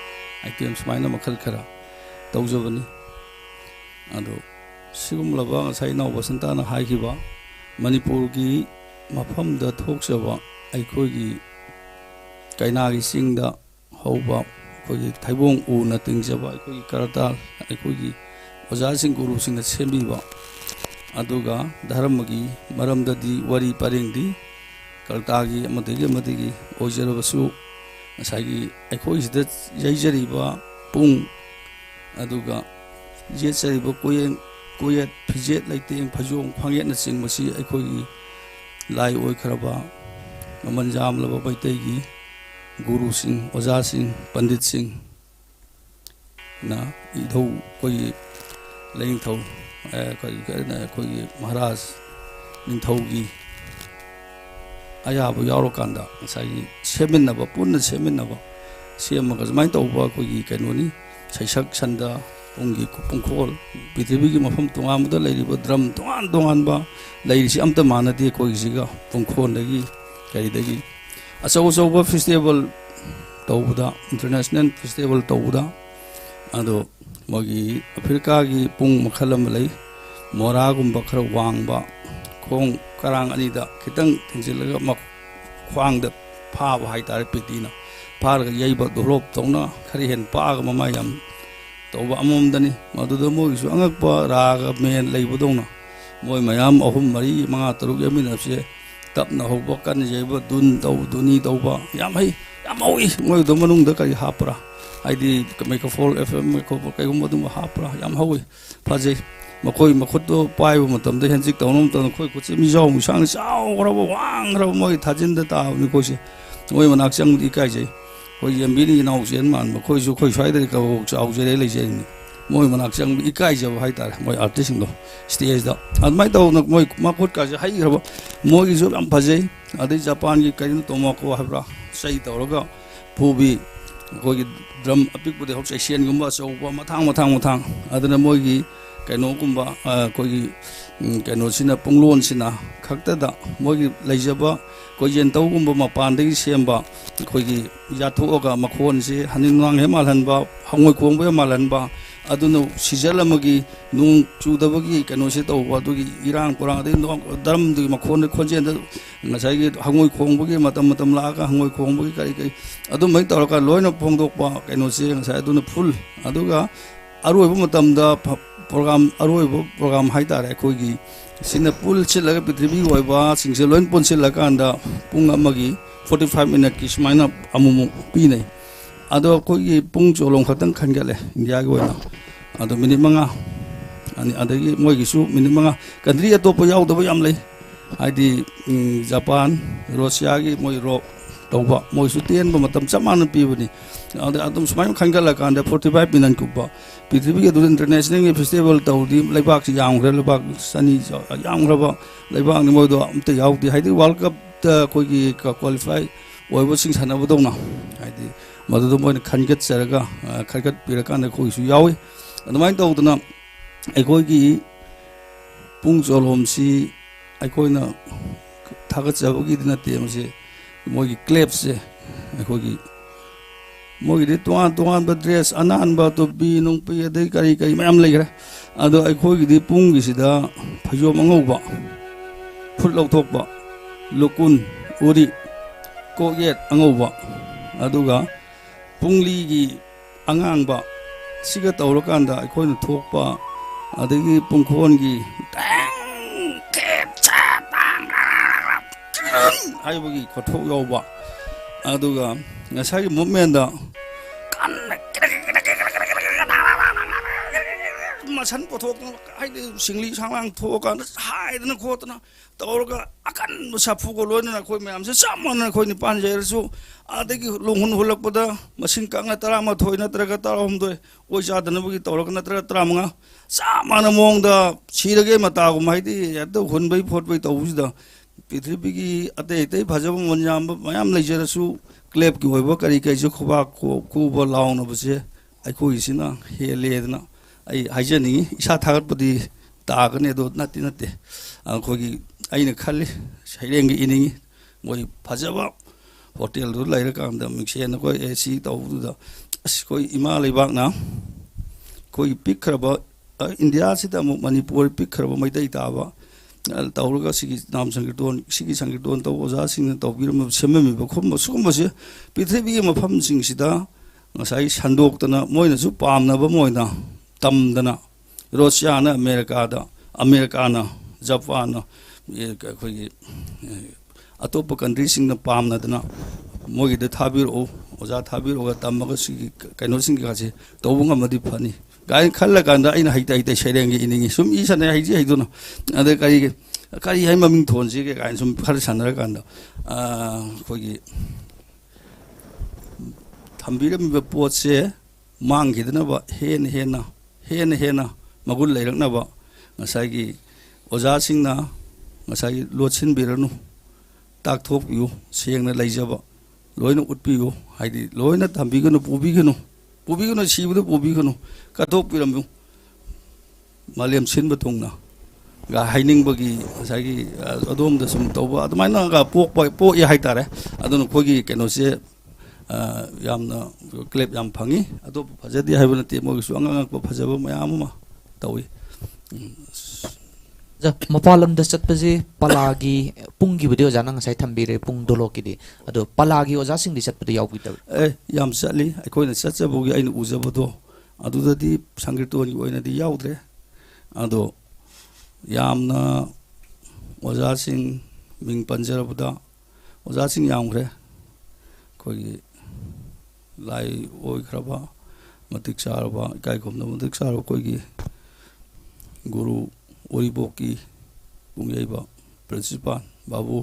Speaker 2: ꯑꯥꯏꯇꯦꯝ ꯁꯨꯃꯥꯏꯅ ꯃꯈꯜ ꯈꯔ ꯇꯧꯖꯕꯅꯤ ꯑꯗꯣ ꯁꯤꯒꯨꯝꯂꯕ ꯉꯁꯥꯏ ꯏꯅꯥꯎ ꯕꯁꯟꯇꯥꯅ ꯍꯥꯏꯈꯤꯕ ꯃꯅꯤꯄꯨꯔꯒꯤ ꯃꯐꯝꯗ ꯊꯣꯛꯆꯕ ꯑꯩꯈꯣꯏꯒꯤ ꯀꯩꯅꯥꯒꯤ ꯆꯤꯡꯗ ꯍꯧꯕ ꯑꯩꯈꯣꯏꯒꯤ ꯊꯩꯕꯣꯡ ꯎꯅ ꯇꯤꯡꯖꯕ ꯑꯩꯈꯣꯏꯒꯤ ꯀꯔꯇꯥꯜ ꯑꯩꯈꯣꯏꯒꯤ ꯑꯣꯖꯥꯁꯤꯡ ꯒꯨꯔꯨꯁꯤꯡꯅ ꯁꯦꯝꯕꯤꯕ ꯑꯗꯨꯒ ꯙꯔꯃꯒꯤ ꯃꯔꯝꯗꯗꯤ ꯋꯥꯔꯤ ꯄꯔꯦꯡꯗꯤ ꯀꯜꯇꯥꯒꯤ ꯑꯃꯗꯒꯤ ꯑꯣꯏꯖꯔꯕꯁꯨ ꯉꯁꯥꯏꯒꯤ ꯑꯩꯈꯣꯏꯁꯤꯗ ꯌꯩꯖꯔꯤꯕ ꯄꯨꯡ ꯑꯗꯨꯒ ꯌꯦꯠꯆꯔꯤꯕ ꯀꯣꯌꯦꯠ ꯐꯤꯖꯦꯠ ꯂꯩꯇꯦꯡ ꯐꯩꯖꯣꯝ ꯈ꯭ꯋꯥꯡꯌꯦꯠꯅꯆꯤꯡꯕꯁꯤ ꯑꯩꯈꯣꯏꯒꯤ ꯂꯥꯏ ꯑꯣꯏꯈ꯭ꯔꯕ ꯃꯃꯜ ꯌꯥꯝꯂꯕ ꯃꯩꯇꯩꯒꯤ ꯒꯨꯔꯨꯁꯤꯡ ꯑꯣꯖꯥꯁꯤꯡ ꯄꯟꯗꯤꯠꯁꯤꯡꯅ ꯏꯙꯧ ꯑꯩꯈꯣꯏꯒꯤ ꯂꯩꯅꯤꯡꯊꯧ ꯑꯩꯈꯣꯏꯒꯤ ꯃꯍꯥꯔꯥꯖ ꯅꯤꯡꯊꯧꯒꯤ ꯑꯌꯥꯕ ꯌꯥꯎꯔꯀꯥꯟꯗ ꯉꯁꯥꯏꯒꯤ ꯁꯦꯝꯃꯤꯟꯅꯕ ꯄꯨꯟꯅ ꯁꯦꯝꯃꯤꯟꯅꯕ ꯁꯦꯝꯃꯒ ꯁꯨꯃꯥꯏꯅ ꯇꯧꯕ ꯑꯩꯈꯣꯏꯒꯤ ꯀꯩꯅꯣꯅꯤ ꯁꯩꯁꯛ ꯁꯟꯗ ꯄꯨꯡꯒꯤ ꯄꯨꯡꯈꯣꯜ ꯄ꯭ꯔꯤꯊꯤꯕꯤꯒꯤ ꯃꯐꯝ ꯇꯣꯉꯥꯟꯕꯗ ꯂꯩꯔꯤꯕ ꯗ꯭ꯔꯝ ꯇꯣꯉꯥꯟ ꯇꯣꯉꯥꯟꯕ ꯂꯩꯔꯤꯁꯤ ꯑꯝꯇ ꯃꯥꯟꯅꯗꯦ ꯑꯩꯈꯣꯏꯒꯤꯁꯤꯒ ꯄꯨꯡꯈꯣꯟꯗꯒꯤ ꯀꯔꯤꯗꯒꯤ ꯑꯆꯧ ꯐꯦꯁꯇꯤꯚꯦꯜ ꯇꯧꯕꯗ ꯏꯟꯇꯔꯅꯦꯁꯅꯦꯜ ꯐꯦꯁꯇꯤꯚꯦꯜ ꯇꯧꯕꯗ ꯑꯗꯣ ꯃꯣꯏꯒꯤ ꯑꯐ꯭ꯔꯤꯀꯥꯒꯤ ꯄꯨꯡ ꯃꯈꯜ ꯑꯃ ꯂꯩ ꯃꯣꯔꯥꯒꯨꯝꯕ ꯈꯔ ꯋꯥꯡꯕ ꯈꯣꯡ ꯀꯔꯥꯡ ꯑꯅꯤꯗ ꯈꯤꯇꯪ ꯊꯤꯡꯖꯤꯜꯂꯒ ꯈ꯭ꯋꯥꯡꯗ ꯐꯥꯕ ꯍꯥꯏꯇꯥꯔꯦ ꯄꯦꯇꯤꯅ ꯐꯥꯔꯒ ꯌꯩꯕ ꯗꯣꯂꯣꯞ ꯇꯧꯅ ꯈꯔ ꯍꯦꯟ ꯄꯥꯛꯑꯒ ꯃꯃꯥꯏ ꯌꯥꯝ ꯇꯧꯕ ꯑꯃꯃꯝꯗꯅꯤ ꯃꯗꯨꯗ ꯃꯣꯏꯒꯤꯁꯨ ꯑꯉꯛꯄ ꯔꯥꯒ ꯃꯦꯟ ꯂꯩꯕꯗꯧꯅ ꯃꯣꯏ ꯃꯌꯥꯝ 3, 4, 5, 6 ꯌꯩꯃꯤꯟꯅꯕꯁꯦ ꯇꯞꯅ ꯍꯧꯕ ꯀꯟꯅ ꯌꯩꯕ ꯗꯨꯟ ꯇꯧ ꯗꯨꯅꯤ ꯇꯧꯕ ꯌꯥꯝ ꯍꯩ ꯌꯥꯝ ꯍꯧꯏ ꯃꯣꯏꯗꯣ ꯃꯅꯨꯡꯗ ꯀꯔꯤ ꯍꯥꯞꯄ꯭ꯔꯥ ꯍꯥꯏꯗꯤ ꯃꯥꯏꯀ꯭ꯔꯣꯐꯣꯟ FM ꯃꯥꯏꯀ꯭ꯔꯣꯐꯣꯟ ꯀꯩꯒꯨꯝꯕ ꯑꯗꯨꯝꯕ ꯍꯥꯞꯄ꯭ꯔꯥ ꯌꯥꯝ ꯍꯧꯏ ꯐꯖꯩ ꯃꯈꯣꯏ ꯃꯈꯨꯠꯇꯣ ꯄꯥꯏꯕ ꯃꯇꯝꯗ ꯍꯦꯟꯖꯤꯛ ꯇꯧꯅꯕ ꯃꯇꯝꯗ ꯑꯩꯈꯣꯏ ꯈꯨꯠꯁꯦ ꯃꯤꯖꯥꯎ ꯃꯤꯁꯥꯡꯅ ꯆꯥꯎꯈ꯭ꯔꯕ ꯋꯥꯡꯈ꯭ꯔꯕ ꯃꯣꯏꯒꯤ ꯊꯥꯖꯤꯟꯗ ꯇꯥꯕꯅꯤ ꯑꯩꯈꯣꯏꯁꯦ ꯃꯣꯏ ꯃꯅꯥꯛ ꯆꯪꯕꯗꯤ ꯏꯀꯥꯏꯖꯩ ꯑꯩꯈꯣꯏ ꯌꯦꯡꯕꯤꯅꯤ ꯏꯅꯥꯎ ꯆꯦꯟ ꯃꯥꯟꯕ ꯑꯩꯈꯣꯏꯁꯨ ꯑꯩꯈꯣꯏ ꯁ꯭ꯋꯥꯏꯗꯗꯤ ꯀꯕꯣꯛ ꯆꯥꯎꯖꯔꯦ ꯂꯩꯖꯔꯤꯅꯤ ꯃꯣꯏ ꯃꯅꯥꯛ ꯆꯪꯕ ꯏꯀꯥꯏꯖꯕ ꯍꯥꯏꯇꯥꯔꯦ ꯃꯣꯏ ꯑꯥꯔꯇꯤꯁꯁꯤꯡꯗꯣ ꯁ꯭ꯇꯦꯖꯗ ꯑꯗꯨꯃꯥꯏꯅ ꯇꯧꯅ ꯃꯣꯏ ꯃꯈꯨꯠꯀꯥꯁꯦ ꯍꯩꯈ꯭ꯔꯕ ꯃꯣꯏꯒꯤꯁꯨ ꯌꯥꯝ ꯐꯖꯩ ꯑꯗꯩ ꯖꯄꯥꯟꯒꯤ ꯀꯩꯅꯣ ꯇꯣꯃꯥꯀꯣ ꯍꯥꯏꯕ꯭ꯔꯥ ꯆꯩ ꯇꯧꯔꯒ ꯐꯨꯕꯤ ꯑꯩꯈꯣꯏꯒꯤ ꯗ꯭ꯔꯝ ꯑꯄꯤꯛꯄꯗꯤ ꯍꯧꯖꯤꯛ ꯆꯩꯁꯦꯟꯒꯨꯝꯕ ꯑꯆꯧꯕ ꯃꯊꯥꯡ ꯑꯗꯨꯅ ꯃꯣꯏꯒꯤ ꯀꯩꯅꯣꯒꯨꯝꯕ ꯑꯩꯈꯣꯏꯒꯤ ꯀꯩꯅꯣꯁꯤꯅ ꯄꯨꯡꯂꯣꯟꯁꯤꯅ ꯈꯛꯇꯗ ꯃꯣꯏꯒꯤ ꯂꯩꯖꯕ ꯑꯩꯈꯣꯏ ꯌꯦꯟꯇꯧꯒꯨꯝꯕ ꯃꯄꯥꯟꯗꯒꯤ ꯁꯦꯝꯕ ꯑꯩꯈꯣꯏꯒꯤ ꯌꯥꯊꯣꯛꯑꯒ ꯃꯈꯣꯟꯁꯤ ꯍꯅꯤꯡ ꯅꯨꯡꯉꯥꯡ ꯍꯦꯛ ꯃꯥꯜꯍꯟꯕ ꯍꯉꯣꯏ ꯈꯣꯡꯕ ꯍꯦꯛ ꯃꯥꯜꯍꯟꯕ ꯑꯗꯨꯅ ꯁꯤꯖꯟ ꯑꯃꯒꯤ ꯅꯣꯡ ꯆꯨꯗꯕꯒꯤ ꯀꯩꯅꯣꯁꯤ ꯇꯧꯕ ꯑꯗꯨꯒꯤ ꯏꯔꯥꯡ ꯄꯨꯔꯥꯡ ꯑꯗꯩ ꯗ꯭ꯔꯝꯗꯨꯒꯤ ꯃꯈꯣꯟꯗ ꯈꯣꯟꯖꯦꯜꯗ ꯉꯁꯥꯏꯒꯤ ꯍꯉꯣꯏ ꯈꯣꯡꯕꯒꯤ ꯃꯇꯝ ꯂꯥꯛꯑꯒ ꯍꯉꯣꯏ ꯈꯣꯡꯕꯒꯤ ꯀꯔꯤ ꯑꯗꯨꯃꯥꯏꯅ ꯇꯧꯔꯒ ꯂꯣꯏꯅ ꯐꯣꯡꯗꯣꯛꯄ ꯀꯩꯅꯣꯁꯤꯉꯁꯥꯏ ꯑꯗꯨꯅ ꯐꯨꯜ ꯑꯗꯨꯒ ꯑꯔꯣꯏꯕ ꯃꯇꯝꯗ ꯑꯔꯣꯏꯕ ꯄ꯭ꯔꯣꯒ꯭ꯔꯥꯝ ꯍꯥꯏꯇꯥꯔꯦ ꯑꯩꯈꯣꯏꯒꯤ ꯁꯤꯅ ꯄꯨꯜ ꯁꯤꯜꯂꯒ ꯄ꯭ꯔꯤꯊꯤꯕꯤꯒꯤ ꯑꯣꯏꯕ ꯁꯤꯡꯁꯦ ꯂꯣꯏ ꯄꯨꯟꯁꯤꯜꯂꯀꯥꯟꯗ ꯄꯨꯡ ꯑꯃꯒꯤ 45 ꯃꯤꯅꯠꯀꯤ ꯁꯨꯃꯥꯏꯅ ꯑꯃꯨꯛ ꯄꯤꯅꯩ ꯑꯗꯣ ꯑꯩꯈꯣꯏꯒꯤ ꯄꯨꯡ ꯆꯣꯂꯣꯝ ꯈꯛꯇꯪ ꯈꯟꯒꯠꯂꯦ ꯏꯟꯗꯤꯌꯥꯒꯤ ꯑꯣꯏꯅ ꯑꯗꯣ minute 5 adagi moigisu minimanga country atopa yaudaba yam lei haidi Japan Russia gi moi ro tawba moi su ten ba matam chamana pibani adum sumai khangala kanda 45 minan kuba pithribi ge international festival tawdi laibak si yang gra laibak sani yang gra ba laibak ni moi do amta yaudi haidi world cup ta koi gi qualify oibo sing sanaba dona haidi madu moi khangat saraga khargat pirakanda koi su yawi adumai tawduna aikoi gi pung cholhom si aikoi na thagat jabagi dina temse mogi clips se aikoi mogi de tuan ba dress anan ba to bi nung pi de kari kari mayam legra ado aikoi gi de pung gi sida phayo mangau ba phut lau thok ba lokun uri ko yet angau ba aduga pungli gi angang ba siga tawrakanda aikoi na thok ba adagi pungkhon gi 아이보기 고토 요바 아두가 사기 몸면다 마산 보토 하이드 싱리 상랑 토가 하이드는 코트나 떠오르가 아깐 무사푸고 로이나 코이 매암세 쌈만나 코이니 반제르수 아데기 롱훈 홀락보다 마신 깡나 따라마 토이나 따라가 따라옴도 오이자드는 보기 떠오르나 따라 따라마가 쌈만나 몽다 시르게 마타고 마이디 야도 혼바이 포트바이 떠우지다 Prithvi अतई फजब ma'am लेजरसु क्लेब की कई कई खुबा खूब लाउनबसे अखोना हेलेदना हाइजनी इसा थागतपदी तागने नते नते अखोगी अने खली सैरेंग इनिंगी मोई फजब hotel लेरकान मिक्सेन को AC तौद कोई इमा लेबाकना कोई पिखरब इंडिया से मणिपुर पिखरब मैतई ताब तौरगा सिगी नाम संकीर्तन तौ ओजा सिंह तौबिरम सेममिबा खुम सुगुमसे पृथ्वी की मफम सिंगसिदा ngasai sandokna moina su pamnaba moina tamdana Russia na America na Japan na khoi atopa country sing na pamna dana mogi de thabir o oja thabir o tamaga sigi kaino sing ga se tobunga madi phani gai khalla kanda aina haita sereng gi iningi sum isa na haiji haiduna ade kari hai maming thonji ge gai sum khar sanara kanda khoi thambira mi potse mang gidna ba hena magul leirang na ba ngasai gi oja sing na ngasai lotsin biranu tak thok yu seng na leijaba loina utpiu haidi loina thambiganu pubiganu sibudu pubiganu kathok pirambu malem sin batungna ga haining bagi ngasai gi adom da sum tawba admaina ga po ya haitare adun khogi keno se yamna clip yam phangi ado phajadi haibana te mo su anga ko phajaba mayam ma tawi
Speaker 1: ja mapalam da chatpaji palagi pungi video jana ngai thambire pung doloki di ado palagi oja sing di chatpadi yaubi ta
Speaker 2: yam sali aikoina chatchabugi aina ujabado adu dadi sangirton gi oina di yaudre ado yamna oja sing ming panjarabda oja sing yamgre koi lai oi khraba matik sarba kai khomna matik sarba koi gi guru oriboki bungyaiba principal babu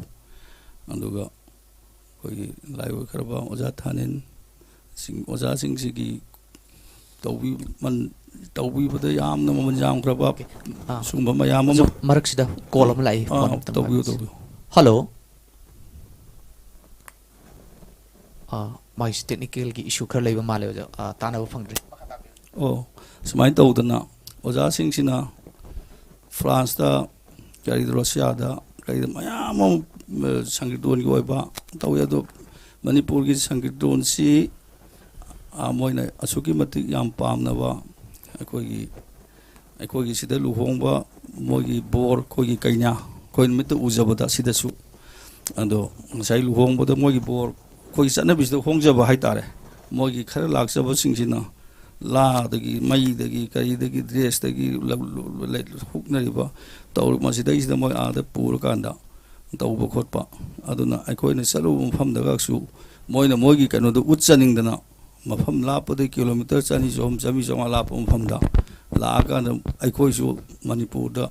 Speaker 2: anduga koi lai oi khraba oja thanin sing oja sing sigi tawbi bada yamna man jam khraba sungba mayam
Speaker 1: marak sida call am lai
Speaker 2: tawbi
Speaker 1: hello mai technical gi issue khar leiba male ja tana ba phangri
Speaker 2: sumai tawdana oja sing sina France da kari Russia da kari mayam sangirton gi oiba tawi ado Manipur gi sangirton si moina asuki mati yam pamna ba akoi gi sida luhongba mogi bor koi gi kaina koi mit ujabada sida su ando sai luhongba da mogi bor koi sana bisdo hongjaba haitare mogi khara laksaba singsina la dagi mai dagi kai dagi dress dagi huknariba taur masida isda moi ada pur kanda tauba khotpa aduna aikoina salu mafam daga su moina mogi kanu do utchaning dana mafam lapa de kilometer chani jom jami joma lapa mafam da ꯂꯥꯛꯑꯀꯥꯟꯗ ꯑꯩꯈꯣꯏꯁꯨ ꯃꯅꯤꯄꯨꯔꯗ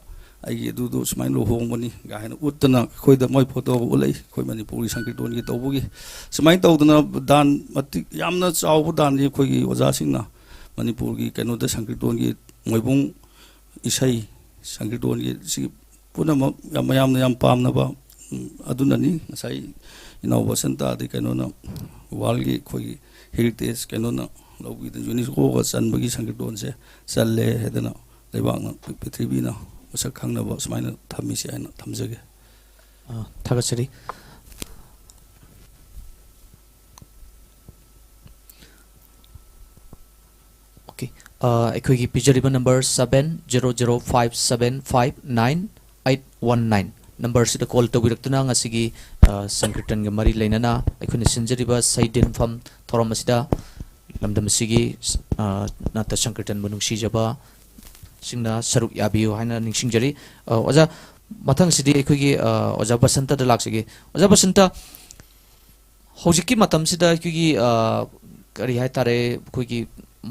Speaker 2: ꯑꯩꯒꯤ ꯑꯗꯨꯗꯣ ꯁꯨꯃꯥꯏꯅ ꯂꯨꯍꯣꯡꯕꯅꯤ ꯀꯥꯏꯅ ꯎꯠꯇꯅ ꯑꯩꯈꯣꯏꯗ ꯃꯣꯏ ꯐꯣꯇꯣꯒ ꯎꯠꯂꯛꯏ ꯑꯩꯈꯣꯏ ꯃꯅꯤꯄꯨꯔꯒꯤ ꯁꯪꯀꯤꯔꯇꯣꯟꯒꯤ ꯇꯧꯕꯒꯤ ꯁꯨꯃꯥꯏꯅ ꯇꯧꯗꯅ ꯗꯥꯟ ꯃꯇꯤꯛ ꯌꯥꯝꯅ ꯆꯥꯎꯕ ꯗꯥꯟꯅꯤ ꯑꯩꯈꯣꯏꯒꯤ ꯑꯣꯖꯥꯁꯤꯡꯅ ꯃꯅꯤꯄꯨꯔꯒꯤ ꯀꯩꯅꯣꯗ ꯁꯪꯀꯤꯔꯇꯣꯟꯒꯤ ꯃꯣꯏꯕꯨꯡ ꯏꯁꯩ ꯁꯪꯀꯤꯔꯇꯣꯟꯒꯤ ꯁꯤꯒꯤ ꯄꯨꯝꯅꯃꯛ ꯃꯌꯥꯝꯅ ꯌꯥꯝ ꯄꯥꯝꯅꯕ ꯑꯗꯨꯅꯅꯤ ꯉꯁꯥꯏ ꯏꯅꯥꯎ ꯕꯁꯟꯇꯥꯗꯤ ꯀꯩꯅꯣꯅ ꯋꯥꯔꯜꯒꯤ ꯑꯩꯈꯣꯏꯒꯤ ꯍꯦꯔꯤꯇꯦꯖ ꯀꯩꯅꯣꯅ ꯂꯧꯕꯤꯗ ꯌꯨꯅꯦꯁꯀꯣꯒ ꯆꯟꯕꯒꯤ ꯁꯪꯀꯤꯔꯇꯣꯟꯁꯦ ꯆꯜꯂꯦ ꯍꯥꯏꯗꯅ ꯂꯩꯕꯥꯛꯅ ꯄ꯭ꯔꯤꯊꯤꯕꯤꯅ ꯃꯁꯛ ꯈꯪꯅꯕ ꯁꯨꯃꯥꯏꯅ ꯊꯝꯃꯤꯁꯦ ꯍꯥꯏꯅ ꯊꯝꯖꯒꯦ
Speaker 1: ꯊꯥꯒꯠꯆꯔꯤ ꯑꯣꯀꯦ ꯑꯩꯈꯣꯏꯒꯤ ꯄꯤꯖꯔꯤꯕ ꯅꯝꯕꯔ 7005755919 ꯅꯝꯕꯔꯁꯤꯗ ꯀꯣꯜ ꯇꯧꯕꯤꯔꯛꯇꯨꯅ ꯉꯁꯤꯒꯤ ꯁꯪꯀꯤꯔꯇꯟꯒ ꯃꯔꯤ ꯂꯩꯅꯅ ꯑꯩꯈꯣꯏꯅ ꯁꯤꯟꯖꯔꯤꯕ ꯁꯩꯗꯤꯟꯐꯝ ꯊꯧꯔꯝ ꯑꯁꯤꯗ ꯂꯝꯗꯝ ꯑꯁꯤꯒꯤ ꯅꯥꯠꯇ ꯁꯪꯀꯤꯔꯇꯟꯕꯨ ꯅꯨꯡꯁꯤꯖꯕ ꯁꯤꯡꯅ ꯁꯔꯨꯛ ꯌꯥꯕꯤꯌꯨ ꯍꯥꯏꯅ ꯅꯤꯡꯁꯤꯡꯖꯔꯤ ꯑꯣꯖꯥ ꯃꯊꯪꯁꯤꯗꯤ ꯑꯩꯈꯣꯏꯒꯤ ꯑꯣꯖꯥ ꯕꯁꯟꯇꯗ ꯂꯥꯛꯆꯒꯦ ꯑꯣꯖꯥ ꯕꯁꯟꯇ ꯍꯧꯖꯤꯛꯀꯤ ꯃꯇꯝꯁꯤꯗ ꯑꯩꯈꯣꯏꯒꯤ ꯀꯔꯤ ꯍꯥꯏꯇꯥꯔꯦ ꯑꯩꯈꯣꯏꯒꯤ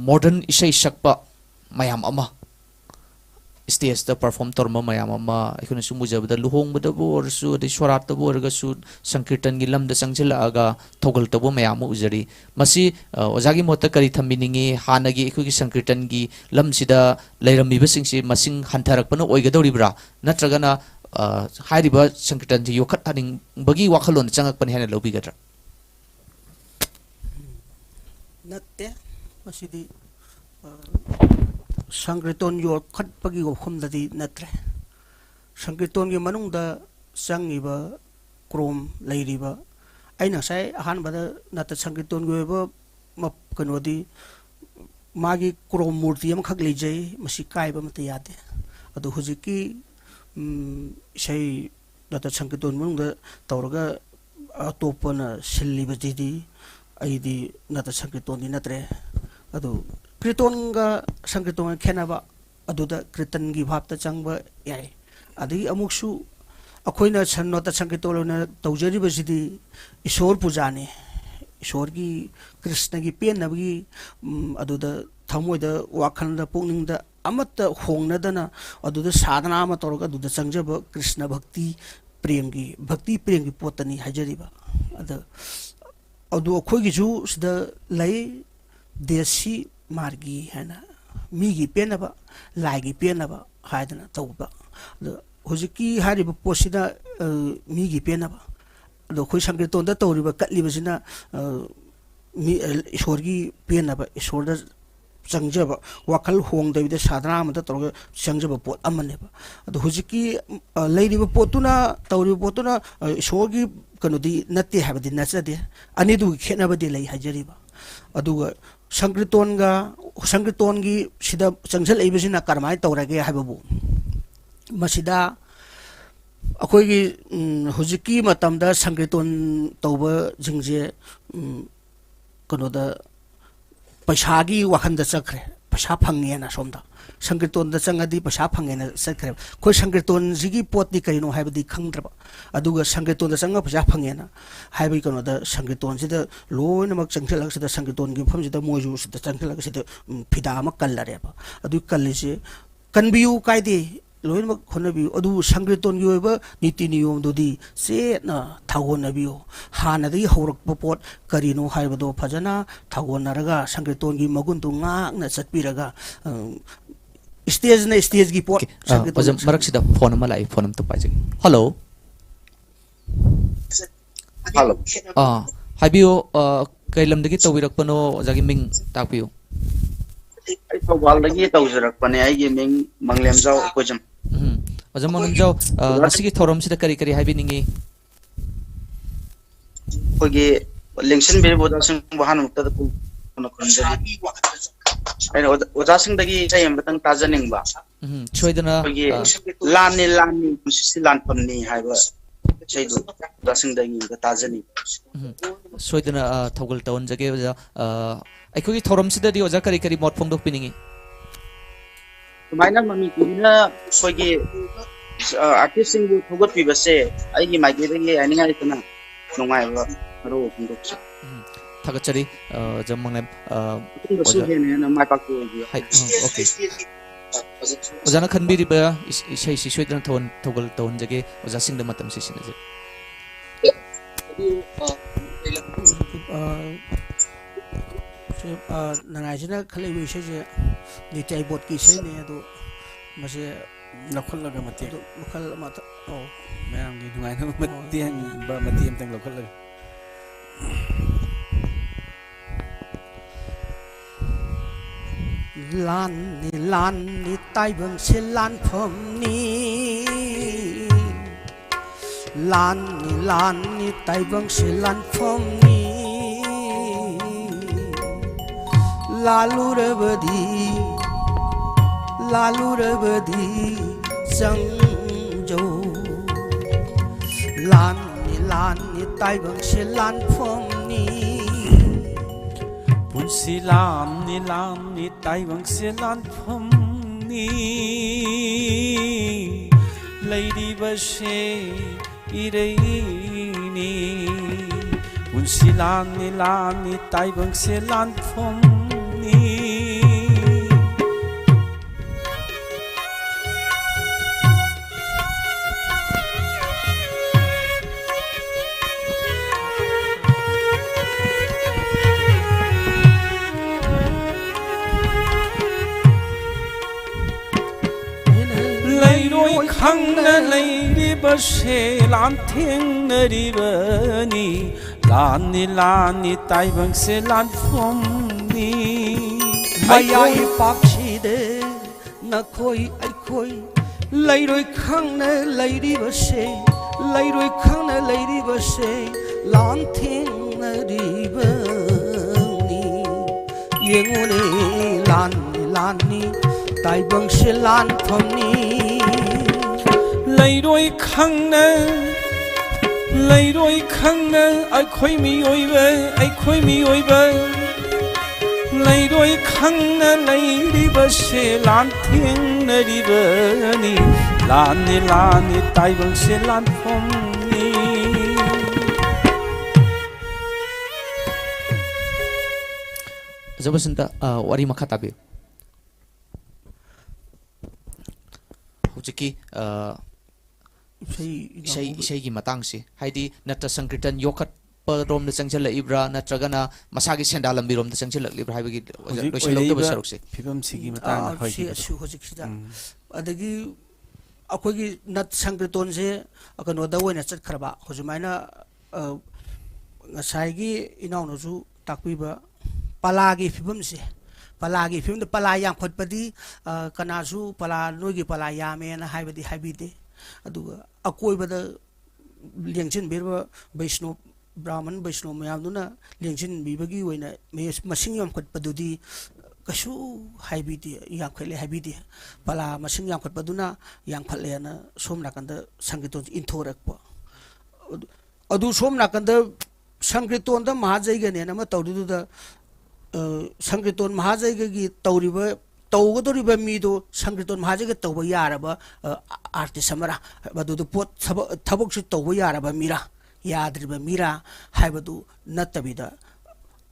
Speaker 1: ꯃꯣꯗꯔꯟ ꯏꯁꯩ ꯁꯛꯄ ꯃꯌꯥꯝ ꯑꯃ ꯁ꯭ꯇꯦꯖꯇ ꯄꯔꯐꯣꯔꯝ ꯇꯧꯔꯝꯕ ꯃꯌꯥꯝ ꯑꯃ ꯑꯩꯈꯣꯏꯅ ꯁꯨꯝ ꯎꯖꯕꯗ ꯂꯨꯍꯣꯡꯕꯗꯕꯨ ꯑꯣꯏꯔꯁꯨ ꯑꯗꯩ ꯁꯣꯔꯥꯠꯇꯕꯨ ꯑꯣꯏꯔꯒꯁꯨ ꯁꯪꯀꯤꯔꯇꯟꯒꯤ ꯂꯝꯗ ꯆꯪꯁꯤꯜꯂꯛꯑꯒ ꯊꯧꯒꯜ ꯇꯧꯕ ꯃꯌꯥꯝ ꯑꯃ ꯎꯖꯔꯤ ꯃꯁꯤ ꯑꯣꯖꯥꯒꯤ ꯃꯣꯠꯇ ꯀꯔꯤ ꯊꯝꯕꯤꯅꯤꯡꯉꯤ ꯍꯥꯟꯅꯒꯤ ꯑꯩꯈꯣꯏꯒꯤ ꯁꯪꯀꯤꯔꯇꯟꯒꯤ ꯂꯝꯁꯤꯗ ꯂꯩꯔꯝꯃꯤꯕꯁꯤꯡꯁꯤ ꯃꯁꯤꯡ ꯍꯟꯊꯔꯛꯄꯅ ꯑꯣꯏꯒꯗꯧꯔꯤꯕ꯭ꯔꯥ ꯅꯠꯇ꯭ꯔꯒꯅ ꯍꯥꯏꯔꯤꯕ ꯁꯪꯀꯤꯔꯇꯟꯁꯤ ꯌꯣꯛꯈꯠꯍꯟꯅꯤꯡꯕꯒꯤ ꯋꯥꯈꯜꯂꯣꯟꯗ ꯆꯪꯉꯛꯄꯅꯤ ꯍꯥꯏꯅ ꯂꯧꯕꯤꯒꯗ꯭ꯔꯥ
Speaker 3: ꯅꯠꯇꯦ ꯃꯁꯤꯗꯤ ꯁꯪꯀꯤꯔꯇꯣꯟ ꯌꯣꯛꯈꯠꯄꯒꯤ ꯋꯥꯐꯝꯗꯗꯤ ꯅꯠꯇ꯭ꯔꯦ ꯁꯪꯀꯤꯔꯇꯣꯟꯒꯤ ꯃꯅꯨꯡꯗ ꯆꯪꯉꯤꯕ ꯀ꯭ꯔꯣꯝ ꯂꯩꯔꯤꯕ ꯑꯩꯅ ꯉꯁꯥꯏ ꯑꯍꯥꯟꯕꯗ ꯅꯠꯇ ꯁꯪꯀꯤꯔꯇꯣꯟꯒꯤ ꯑꯣꯏꯕ ꯀꯩꯅꯣꯗꯤ ꯃꯥꯒꯤ ꯀ꯭ꯔꯣꯝ ꯃꯨꯔꯇꯤ ꯑꯃꯈꯛ ꯂꯩꯖꯩ ꯃꯁꯤ ꯀꯥꯏꯕ ꯑꯃꯠꯇ ꯌꯥꯗꯦ ꯑꯗꯨ ꯍꯧꯖꯤꯛꯀꯤ ꯏꯁꯩ ꯅꯠꯇ ꯁꯪꯀꯤꯔꯇꯣꯟ ꯃꯅꯨꯡꯗ ꯇꯧꯔꯒ ꯑꯇꯣꯞꯄꯅ ꯁꯤꯜꯂꯤꯕꯁꯤꯗꯤ ꯑꯩꯗꯤ ꯅꯠꯇ ꯁꯪꯀꯤꯔꯇꯣꯟꯗꯤ ꯅꯠꯇ꯭ꯔꯦ ꯑꯗꯨ ꯀ꯭ꯔꯤꯇꯣꯟꯒ ꯁꯪꯀꯤꯔꯇꯣꯟꯒ ꯈꯦꯠꯅꯕ ꯑꯗꯨꯗ ꯀ꯭ꯔꯤꯇꯟꯒꯤ ꯚꯥꯞꯇ ꯆꯪꯕ ꯌꯥꯏ ꯑꯗꯒꯤ ꯑꯃꯨꯛꯁꯨ ꯑꯩꯈꯣꯏꯅ ꯅꯣꯇ ꯁꯪꯀꯤꯔꯇꯣꯟ ꯑꯣꯏꯅ ꯇꯧꯖꯔꯤꯕꯁꯤꯗꯤ ꯏꯁꯣꯔ ꯄꯨꯖꯥꯅꯤ ꯏꯁꯣꯔꯒꯤ ꯀ꯭ꯔꯤꯁꯅꯒꯤ ꯄꯦꯟꯅꯕꯒꯤ ꯑꯗꯨꯗ ꯊꯃꯣꯏꯗ ꯋꯥꯈꯜꯗ ꯄꯨꯛꯅꯤꯡꯗ ꯑꯃꯠꯇ ꯍꯣꯡꯅꯗꯅ ꯑꯗꯨꯗ ꯁꯥꯙꯅꯥ ꯑꯃ ꯇꯧꯔꯒ ꯑꯗꯨꯗ ꯆꯪꯖꯕ ꯀ꯭ꯔꯤꯁꯅ ꯚꯛꯇꯤ ꯄ꯭ꯔꯦꯝꯒꯤ ꯄꯣꯠꯇꯅꯤ ꯍꯥꯏꯖꯔꯤꯕ ꯑꯗ ꯑꯗꯨ ꯑꯩꯈꯣꯏꯒꯤꯁꯨ ꯁꯤꯗ ꯂꯩ ꯗꯦꯁꯤ ꯃꯥꯔꯒꯤ ꯍꯥꯏꯅ ꯃꯤꯒꯤ ꯄꯦꯟꯅꯕ ꯂꯥꯏꯒꯤ ꯄꯦꯟꯅꯕ ꯍꯥꯏꯗꯅ ꯇꯧꯕ ꯑꯗꯣ ꯍꯧꯖꯤꯛꯀꯤ ꯍꯥꯏꯔꯤꯕ ꯄꯣꯠꯁꯤꯗ ꯃꯤꯒꯤ ꯄꯦꯟꯅꯕ ꯑꯗꯣ ꯑꯩꯈꯣꯏ ꯁꯪꯀꯤꯔꯇꯣꯟꯗ ꯇꯧꯔꯤꯕ ꯀꯠꯂꯤꯕꯁꯤꯅ ꯏꯁꯣꯔꯒꯤ ꯄꯦꯟꯅꯕ ꯏꯁꯣꯔꯗ ꯆꯪꯖꯕ ꯋꯥꯈꯜ ꯍꯣꯡꯗꯕꯤꯗ ꯁꯥꯙꯅꯥ ꯑꯃꯗ ꯇꯧꯔꯒ ꯆꯪꯖꯕ ꯄꯣꯠ ꯑꯃꯅꯦꯕ ꯑꯗꯣ ꯍꯧꯖꯤꯛꯀꯤ ꯂꯩꯔꯤꯕ ꯄꯣꯠꯇꯨꯅ ꯇꯧꯔꯤꯕ ꯄꯣꯠꯇꯨꯅ ꯏꯁꯣꯔꯒꯤ ꯀꯩꯅꯣꯗꯤ ꯅꯠꯇꯦ ꯍꯥꯏꯕꯗꯤ ꯅꯠꯆꯗꯦ ꯑꯅꯤꯗꯨꯒꯤ ꯈꯦꯠꯅꯕꯗꯤ ꯂꯩ ꯍꯥꯏꯖꯔꯤꯕ ꯑꯗꯨꯒ ꯁꯪꯀꯤꯔꯇꯣꯟꯒꯤ ꯁꯤꯗ ꯆꯪꯁꯤꯜꯂꯛꯏꯕꯁꯤꯅ ꯀꯔꯝꯍꯥꯏꯅ ꯇꯧꯔꯒꯦ ꯍꯥꯏꯕꯕꯨ ꯃꯁꯤꯗ ꯑꯩꯈꯣꯏꯒꯤ ꯍꯧꯖꯤꯛꯀꯤ ꯃꯇꯝꯗ ꯁꯪꯀꯤꯔꯇꯣꯟ ꯇꯧꯕꯁꯤꯡꯁꯦ ꯀꯩꯅꯣꯗ ꯄꯩꯁꯥꯒꯤ ꯋꯥꯈꯟꯗ ꯆꯠꯈ꯭ꯔꯦ ꯄꯩꯁꯥ ꯐꯪꯉꯦꯅ ꯁꯣꯝꯗ ꯁꯪꯀꯤꯔꯇꯣꯟꯗ ꯆꯪꯉꯗꯤ ꯄꯩꯁꯥ ꯐꯪꯉꯦꯅ ꯆꯠꯈ꯭ꯔꯦꯕ ꯑꯩꯈꯣꯏ ꯁꯪꯀꯤꯔꯇꯣꯟꯁꯤꯒꯤ ꯄꯣꯠꯇꯤ ꯀꯔꯤꯅꯣ ꯍꯥꯏꯕꯗꯤ ꯈꯪꯗ꯭ꯔꯕ ꯑꯗꯨꯒ ꯁꯪꯀꯤꯔꯇꯣꯟꯗ ꯆꯪꯉꯒ ꯄꯩꯁꯥ ꯐꯪꯉꯦꯅ ꯍꯥꯏꯕꯒꯤ ꯀꯩꯅꯣꯗ ꯁꯪꯀꯤꯔꯇꯣꯟꯁꯤꯗ ꯂꯣꯏꯅꯃꯛ ꯆꯪꯁꯤꯜꯂꯒ ꯁꯤꯗ ꯁꯪꯀꯤꯔꯇꯣꯟꯒꯤ ꯃꯐꯝꯁꯤꯗ ꯃꯣꯏꯁꯨ ꯁꯤꯗ ꯆꯪꯁꯤꯜꯂꯒ ꯁꯤꯗ ꯐꯤꯗꯥ ꯑꯃ ꯀꯜꯂꯔꯦꯕ ꯑꯗꯨꯒꯤ ꯀꯜꯂꯤꯁꯦ ꯀꯟꯕꯤꯌꯨ ꯀꯥꯏꯗꯦ ꯂꯣꯏꯅꯃꯛ ꯍꯣꯠꯅꯕꯤꯌꯨ ꯑꯗꯨꯕꯨ ꯁꯪꯀꯤꯔꯇꯣꯟꯒꯤ ꯑꯣꯏꯕ ꯅꯤꯇꯤ ꯅꯤꯌꯣꯝꯗꯨꯗꯤ ꯆꯦꯠꯅ ꯊꯧꯒꯣꯟꯅꯕꯤꯌꯨ ꯍꯥꯟꯅꯗꯒꯤ ꯍꯧꯔꯛꯄ ꯄꯣꯠ ꯀꯔꯤꯅꯣ ꯍꯥꯏꯕꯗꯣ ꯐꯖꯅ ꯊꯧꯒꯣꯟꯅꯔꯒ ꯁꯪꯀꯤꯔꯇꯣꯟꯒꯤ ꯃꯒꯨꯟꯗꯨ ꯉꯥꯛꯅ ꯆꯠꯄꯤꯔꯒ ꯁ꯭ꯇꯦꯖꯅ ꯁ꯭ꯇꯦꯖꯒꯤ ꯄꯣꯠ
Speaker 1: ꯃꯔꯛꯁꯤꯗ ꯐꯣꯟ ꯑꯃ ꯂꯥꯛꯏ ꯐꯣꯟ ꯑꯝꯇ ꯄꯥꯏꯖꯒꯦ ꯍꯜꯂꯣ
Speaker 7: Halo.
Speaker 1: ꯍꯥꯏꯕꯤꯌꯨ ꯀꯩ ꯂꯝꯗꯒꯤ ꯇꯧꯕꯤꯔꯛꯄꯅꯣ ꯑꯣꯖꯥꯒꯤ ꯃꯤꯡ ꯇꯥꯛꯄꯤꯌꯨ
Speaker 7: ꯑꯩ ꯊꯧꯕꯥꯜꯗꯒꯤ ꯇꯧꯖꯔꯛꯄꯅꯦ ꯑꯩꯒꯤ ꯃꯤꯡ ꯃꯪꯂꯦꯝꯖꯥꯎ ꯎꯄꯖꯝ
Speaker 1: ꯑꯣꯖꯥ ꯃꯪꯂꯦꯝꯖꯥꯎ ꯉꯁꯤꯒꯤ ꯊꯧꯔꯝꯁꯤꯗ ꯀꯔꯤ ꯀꯔꯤ ꯍꯥꯏꯕꯤꯅꯤꯡꯉꯤ
Speaker 7: ꯑꯩꯈꯣꯏꯒꯤ ꯂꯦꯡꯁꯤꯟꯕꯤꯔꯤꯕ ꯑꯣꯖꯥꯁꯤꯡꯕꯨ ꯑꯍꯥꯟꯕꯃꯛꯇꯗ ꯈꯨꯔꯨꯝꯖꯔꯤ ꯑꯩꯅ ꯑꯣꯖꯥꯁꯤꯡꯗꯒꯤ ꯏꯁꯩ ꯑꯃꯇꯪ ꯇꯥꯖꯅꯤꯡꯕ
Speaker 1: ꯁꯣꯏꯗꯅ
Speaker 7: ꯑꯩꯈꯣꯏꯒꯤ ꯂꯥꯟꯅꯤ ꯂꯥꯟꯅꯤ ꯄꯨꯟꯁꯤꯁꯤ ꯂꯥꯟꯐꯝꯅꯤ ꯍꯥꯏꯕ ꯏꯁꯩꯗꯨ ꯑꯣꯖꯥꯁꯤꯡꯗꯒꯤ ꯇꯥꯖꯅꯤꯡꯕ
Speaker 1: ꯁꯣꯏꯗꯅ ꯊꯧꯒꯜ ꯇꯧꯍꯟꯖꯒꯦ ꯑꯣꯖꯥ ꯑꯩꯈꯣꯏꯒꯤ ꯊꯧꯔꯝꯁꯤꯗꯗꯤ ꯑꯣꯖꯥ ꯀꯔꯤ ꯀꯔꯤ ꯃꯣꯠ ꯐꯣꯡꯗꯣꯛꯄꯤꯅꯤꯡꯉꯤ
Speaker 7: ꯁꯨꯃꯥꯏꯅ ꯃꯃꯤ ꯇꯤꯚꯤꯅ ꯑꯩꯈꯣꯏꯒꯤ ꯑꯥꯔꯇꯤꯁꯁꯤꯡꯕꯨ ꯊꯧꯒꯠꯄꯤꯕꯁꯦ ꯑꯩꯒꯤ ꯃꯥꯏꯀꯩꯗꯒꯤ ꯍꯥꯏꯅꯤꯡꯉꯥꯏ ꯂꯩꯇꯅ ꯅꯨꯡꯉꯥꯏꯕ ꯃꯔꯨ ꯐꯣꯡꯗꯣꯛꯆꯩ
Speaker 1: ꯊꯥꯒꯠꯆꯔꯤ ꯑꯣꯖꯥ ꯃꯪꯂꯦꯝ
Speaker 7: ꯃꯇꯨꯡꯗꯁꯨ ꯍꯦꯟꯅ ꯃꯥꯏ ꯄꯥꯛꯄ ꯑꯣꯏꯕꯤꯌꯨ
Speaker 1: ꯑꯣꯀꯦ ꯑꯣꯖꯥꯅ ꯈꯟꯕꯤꯔꯤꯕ ꯏꯁꯩꯁꯤ ꯁꯣꯏꯗꯅ ꯇꯧꯍꯟꯖꯒꯦ ꯑꯣꯖꯥꯁꯤꯡꯗ ꯃꯇꯝꯁꯤ ꯁꯤꯟꯅꯖꯩ
Speaker 3: ꯅꯔꯥꯏꯁꯤꯅ ꯈꯜꯂꯛꯏꯕ ꯏꯁꯩꯁꯦ ꯅꯤꯇꯥꯏ ꯕꯣꯠꯀꯤ ꯏꯁꯩꯅꯦ ꯑꯗꯣ ꯃꯁꯤ
Speaker 4: ꯂꯧꯈꯠꯂꯒ ꯃꯇꯦꯛ
Speaker 3: ꯃꯈꯜ ꯑꯃ
Speaker 4: ꯃꯌꯥꯝꯒꯤ ꯅꯨꯡꯉꯥꯏꯅꯕ ꯃꯇꯦꯛ ꯑꯃꯇꯪ ꯂꯧꯈꯠꯂꯒ
Speaker 3: ꯂꯥꯟꯅꯤ ꯂꯥꯟꯅꯤ ꯇꯥꯏꯕꯪꯁꯦ ꯂꯥꯟꯐꯝꯅꯤ ꯂꯥꯟꯅꯤ ꯂꯥꯟꯅꯤ ꯇꯥꯏꯕꯪꯁꯦ ꯂꯥꯟꯐꯝꯅꯤ ꯂꯥꯜꯂꯨꯔꯕꯗꯤ ꯆꯪꯖꯧ ꯂꯥꯟꯅꯤ ꯂꯥꯟꯅꯤ ꯇꯥꯏꯕꯪꯁꯦ ꯂꯥꯟꯐꯝꯅꯤ
Speaker 4: ꯄꯨꯟꯁꯤ ꯂꯥꯝꯅꯤ ꯂꯥꯝꯅꯤ ꯇꯥꯏꯕꯪꯁꯦ ꯂꯥꯟꯐꯝꯅꯤ ꯂꯩꯔꯤꯕꯁꯦ ꯏꯔꯩꯅꯤ ꯄꯨꯟꯁꯤ ꯂꯥꯝꯅꯤ ꯂꯥꯝꯅꯤ ꯇꯥꯏꯕꯪꯁꯦ ꯂꯥꯟꯐꯝꯅꯤ ꯈꯪꯅ ꯂꯩꯔꯤꯕꯁꯦ ꯂꯥꯟꯊꯦꯡꯅꯔꯤꯕꯅꯤ ꯂꯥꯟꯅꯤ ꯂꯥꯟꯅꯤ ꯇꯥꯏꯕꯪꯁꯦ ꯂꯥꯟꯐꯝꯅꯤ
Speaker 3: ꯃꯌꯥꯏ ꯄꯥꯛꯁꯤꯗ ꯅꯈꯣꯏ ꯑꯩꯈꯣꯏ ꯂꯩꯔꯣꯏ ꯈꯪꯅ ꯂꯩꯔꯤꯕꯁꯦ ꯂꯥꯟꯊꯦꯡꯅꯔꯤꯕꯅꯤ ꯌꯦꯡꯉꯨꯅꯦ ꯂꯥꯟꯅꯤ ꯂꯥꯟꯅꯤ ꯇꯥꯏꯕꯪꯁꯦ ꯂꯥꯟꯐꯝꯅꯤ
Speaker 4: ꯂꯩꯔꯣꯏ ꯈꯪꯅ ꯑꯩꯈꯣꯏ ꯃꯤꯑꯣꯏꯕ ꯂꯩꯔꯣꯏ ꯈꯪꯅ ꯂꯩꯔꯤꯕꯁꯦ ꯂꯥꯟꯊꯦꯡꯅꯔꯤꯕꯅꯤ ꯂꯥꯟꯅꯤ ꯂꯥꯟꯅꯤ ꯇꯥꯏꯕꯪꯁꯦ ꯂꯥꯟꯐꯝꯅꯤ
Speaker 1: ꯑꯣꯖꯥꯕꯁꯟꯇ ꯋꯥꯔꯤ ꯃꯈꯥ ꯇꯥꯕꯤꯌꯨ ꯍꯧꯖꯤꯛꯀꯤ 이세기 마땅시 하이디 나타 상크리탄 요컷 롬데 짱절레이브라 나트라가나 마사기 센달람비롬데 짱절레이브라 하이비기 로실로도 버서록시
Speaker 4: 피범시기 마땅
Speaker 3: 시 호직시다 아데기 아코기 낫 상크리톤세 아카노다 오이나 ꯆꯠꯈ꯭ꯔꯕ 호주마이나 ngsaigi inaunaju takpiba palagi phibamse palagi phimda pala yang khotpadi kanasu pala noigi pala yamena haibadi haibide aduga akoibada lengchin berba vaishno brahman vaishno mayamduna lengchin bibagi oina masing yam khotpadudi kasu haibidi yang khale haibidi pala masing yang khotpaduna yang khalena somna kanda sangiton inthorakpa adu somna kanda sangiton da mahajaiga ne na tawduda sangiton mahajaiga gi tawriba tawgadoriba mido sangiton mahajaiga tawba yaraba artist amara badu pot thabok su tawba yaraba mira yadriba mira haibadu natabida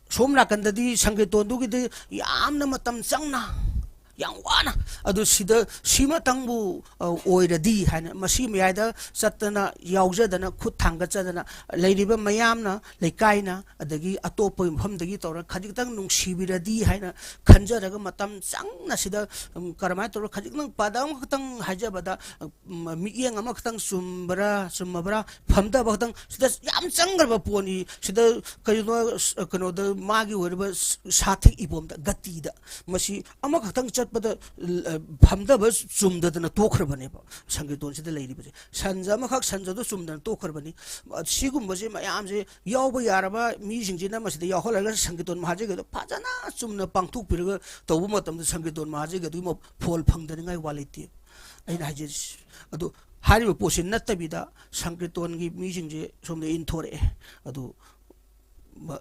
Speaker 3: somna kandadi sangiton du gi yamna matam changna yang wana adu sida sima tangbu oiradi haina masi miyada satana yaujadana khut thanga chadana leiriba mayamna leikaina adagi atopa mhamdagi tora khajitang nungsibiradi haina khanjaraga matam changna sida karamai tora khajitang padam khatang hajabada miyeng ama khatang sumbara phamda bakhtang sida yam changarba poni sida kano da magi oirba sathik ibomda gatida masi ama khatang bada phamda bas sumdadana tokhrabane ba sangiton sida leiribe sanja ma khak sanja do sumdana tokhrabani sigum baje mayam je yawba yaraba mi jingjina masida yawholaga sangiton mahaje ga phajana sumna pangthuk pirga tawbu matam da sangiton mahaje ga du mo phol phangdani ngai waliti aina haje adu hariba posin natabida sangiton gi mi jingje somde inthore adu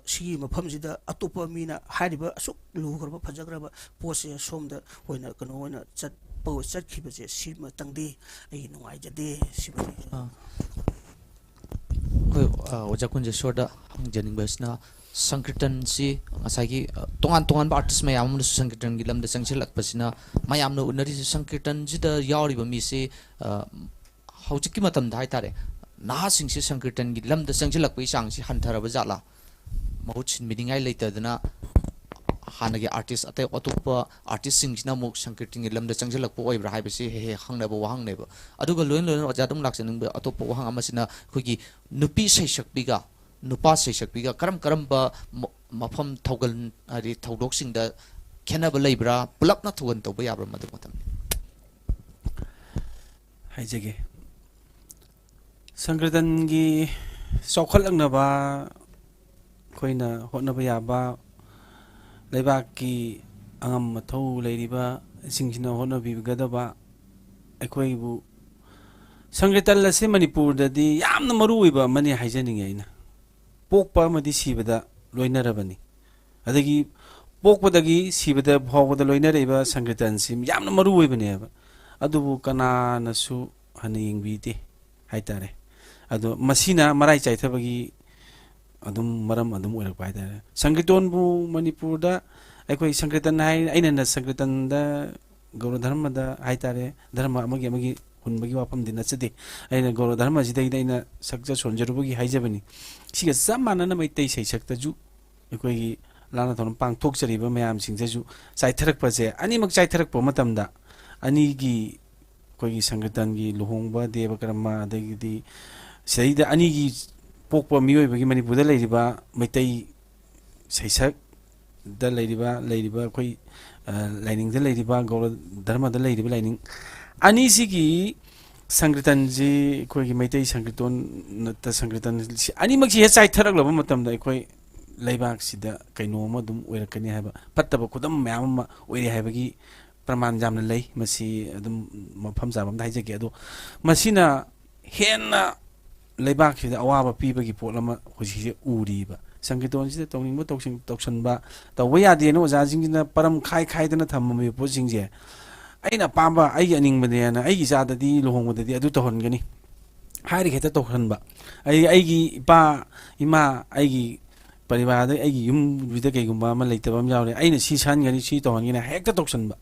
Speaker 3: ꯁꯤꯒꯤ ꯃꯐꯝꯁꯤꯗ ꯑꯇꯣꯞꯄ ꯃꯤꯅ ꯍꯥꯏꯔꯤꯕ ꯑꯁꯨꯛ ꯂꯨꯈ꯭ꯔꯕ ꯐꯖꯈ꯭ꯔꯕ ꯄꯣꯠꯁꯦ ꯁꯣꯝꯗ ꯑꯣꯏꯅ ꯀꯩꯅꯣ ꯑꯣꯏꯅ ꯆꯠꯈꯤꯕꯁꯦ ꯁꯤꯃꯇꯪꯗꯤ ꯑꯩ ꯅꯨꯡꯉꯥꯏꯖꯗꯦ ꯁꯤꯕꯨꯗꯤ
Speaker 1: ꯍꯣꯏ ꯑꯣꯖꯥ ꯀꯨꯟꯖꯦꯁꯣꯔꯗ ꯍꯪꯖꯅꯤꯡꯕꯁꯤꯅ Sankirtan si ngasagi tongan artist mayam amna sankirtan gi lamda changchilak pasina mayam no unari sankirtan jida yawri ba mi se hauchiki matam dai tare na sing si sankirtan gi lamda changchilak pai sang si hanthara ba jala mahut meeting ai later dana hanagi artist ate otopa artist sing sina muk sankirtan gi lamda changchilak po oibra hai ba si he hangna ba wahang ne ba aduga loin oja dum laksen ba otopa wahang amasina khogi nupi sai shakpiga nupa sai shakpiga karam ba mafam thogal ari thodok sing da khena ba leibra pulap na thogan to ba yabra madu matam
Speaker 4: hai jage sankirtan gi sokhalakna ba koina hotna ba yaba leibak ki angam mathau leiriba singchina hotna bi gadaba aikoi bu sankirtan la se manipur da di yamna maru iba mani haijaning aina pokpa madi sibada loinarabani adagi pokpadagi sibada phawada loinareba sankirtan sim yamna maru oibane aba adubu kana nasu hani yingbi haitare ado masina marai chaithabagi adum maram adum oirak haitare sankirtan bu manipur da aikoi sankirtan hai aina na sankirtan da gaur dharma da haitare dharma amagi hunbagi wapam din achade aina gaur dharma jidai daina sakja sonjarubagi haijabani siga samana na mai tei sei sakta ju ekoi lana thon pang thok chari ba mayam sing ju chai tharak pa je ani mak chai tharak pa matam da ani gi koi gi sankirtan gi lohong ba deva karma adagi di sei da ani gi pokpa mioi bagi mani buda lei ba mai tei sei sak da lei ba koi lining da lei ba gaur dharma da lei ba lining ani sigi sankirtan ji koi gi maitai sankirtan ta sankirtan ani mak ji chai tharak loba matam da koi leibak sida kaino ma dum oirakani haba pattaba kudam mayam ma oire habagi praman jamna lei masi adum mafam jabam da haijage ado masina henna leibak sida awaba pibagi potlama hoji uri ba sankirtan sida tongning mo toksan ba tawya de no ja jingina param khai dana thammami po jingje aina pamba ai aning bane na ai jada di lohong de adu to hongani hari kheta to khanba ai gi pa ima ai gi paribar da ai gi yum vida ke gumba ma leitaba am yaure aina si san gani si to hongina hekta to khanba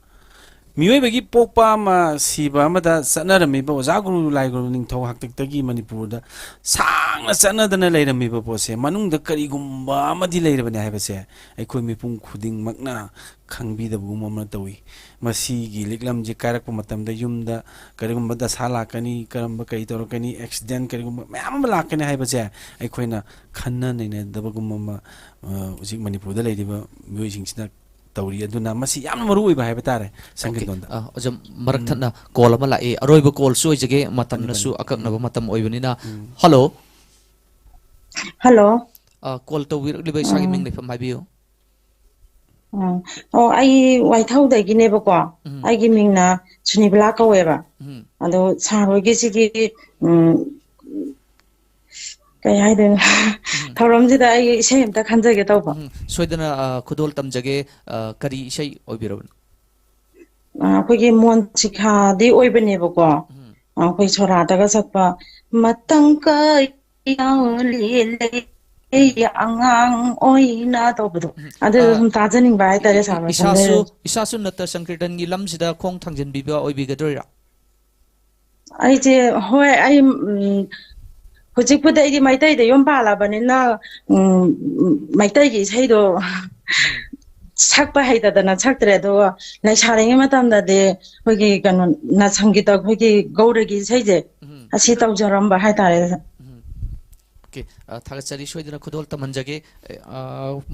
Speaker 4: mioi bagi pokpa ma siba ma da sanarami ba ozaguru laiguru ning tho haktak tagi manipur da sangna sanadana leirami ba pose manung da kari gumba ma di leirabani haiba se ai khoi mipung khuding makna khangbi da bugum ma tawi masi gi liklam je karak pa matam da yum da karigum da sala kani karam ba kai tor kani accident karigum mayam la kani haiba se ai khoina khanna nei ne da bugum ma ujik manipur da leiriba mioi sing sina tawri aduna masi yamna maru oiba haiba tare sankirtan da
Speaker 1: ajam marak thana call ama la e aroiba call soi jage matam na su akak na matam oibani na hello call to wir libai sagi ming lefam habiyo
Speaker 6: ai wai thau da gi ne ba ko ai gi ming na chuni bla ka we ba ado sa roi gi si gi kay hai den thorom ji da ai sei am ta khanja ge taw ba
Speaker 1: soidana khudol tam jage kari sei oibirabun
Speaker 6: khoi gi mon chikha di oibane ba ko khoi chora da ga sakpa matang ka yaw le le angang oina to budu adu hum tajaning bai tare sa ba
Speaker 1: isasu nata sankirtan gi lam sida khong thangjen bi ba oibi ga dorira
Speaker 6: ai je hoi ai hojik puda idi maitai de yom bala banina maitai gi sei do sakpa haida da na saktre do lai sarenge matam da de hogi kan na sangita hogi gauragi sei je asi taw jaram ba hai tare
Speaker 1: okay thagachari soidana khudol tamanjage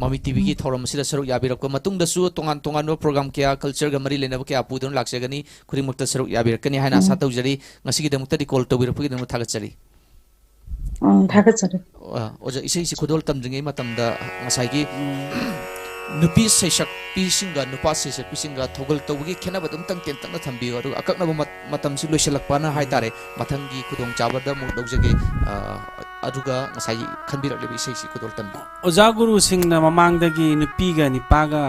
Speaker 1: mami tv gi thoram sida saruk yabirak ko matung da su tongan no program kya culture ga mari lena kya pudon laksagani khuri mukta saruk yabirakani haina sa tawjari ngasi gi da mukta di call to birak gi da thagachari
Speaker 6: thagachari
Speaker 1: oja isei si khudol tamjinge matam da ngasai gi nupi seisak pisinga nupa seisak pisinga thogol tawgi khena badum tang ten tang na thambi aru akakna matam si loisalak pana hai tare mathangi khudong chabada mu dogjage aduga ngasai khanbirak lebi sei si khudol tam
Speaker 4: oja guru singna mamang dagi nupi ga nipaga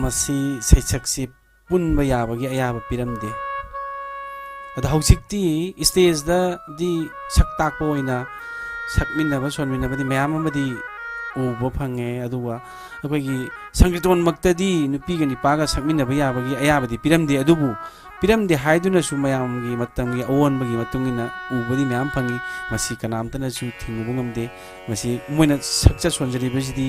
Speaker 4: masi seisak si punba yabagi ayaba piramde ada hausikti stage da di saktak poina sakminna ba sonminna ba di mayam amadi ꯎꯕ ꯐꯪꯉꯦ ꯑꯗꯨꯒ ꯑꯩꯈꯣꯏꯒꯤ ꯁꯪꯀ꯭ꯔꯤꯇꯣꯟꯃꯛꯇꯗꯤ ꯅꯨꯄꯤꯒ ꯅꯨꯄꯥꯒ ꯁꯛꯃꯤꯟꯅꯕ ꯌꯥꯕꯒꯤ ꯑꯌꯥꯕꯗꯤ ꯄꯤꯔꯝꯗꯦ ꯑꯗꯨꯕꯨ ꯄꯤꯔꯝꯗꯦ ꯍꯥꯏꯗꯨꯅꯁꯨ ꯃꯌꯥꯝꯒꯤ ꯃꯇꯝꯒꯤ ꯑꯑꯣꯟꯕꯒꯤ ꯃꯇꯨꯡ ꯏꯟꯅ ꯎꯕꯗꯤ ꯃꯌꯥꯝ ꯐꯪꯉꯤ ꯃꯁꯤ ꯀꯅꯥꯝꯇꯅꯁꯨ ꯊꯤꯡꯉꯨꯕ ꯉꯝꯗꯦ ꯃꯁꯤ ꯃꯣꯏꯅ ꯁꯛꯆ ꯁꯣꯟꯖꯔꯤꯕꯁꯤꯗꯤ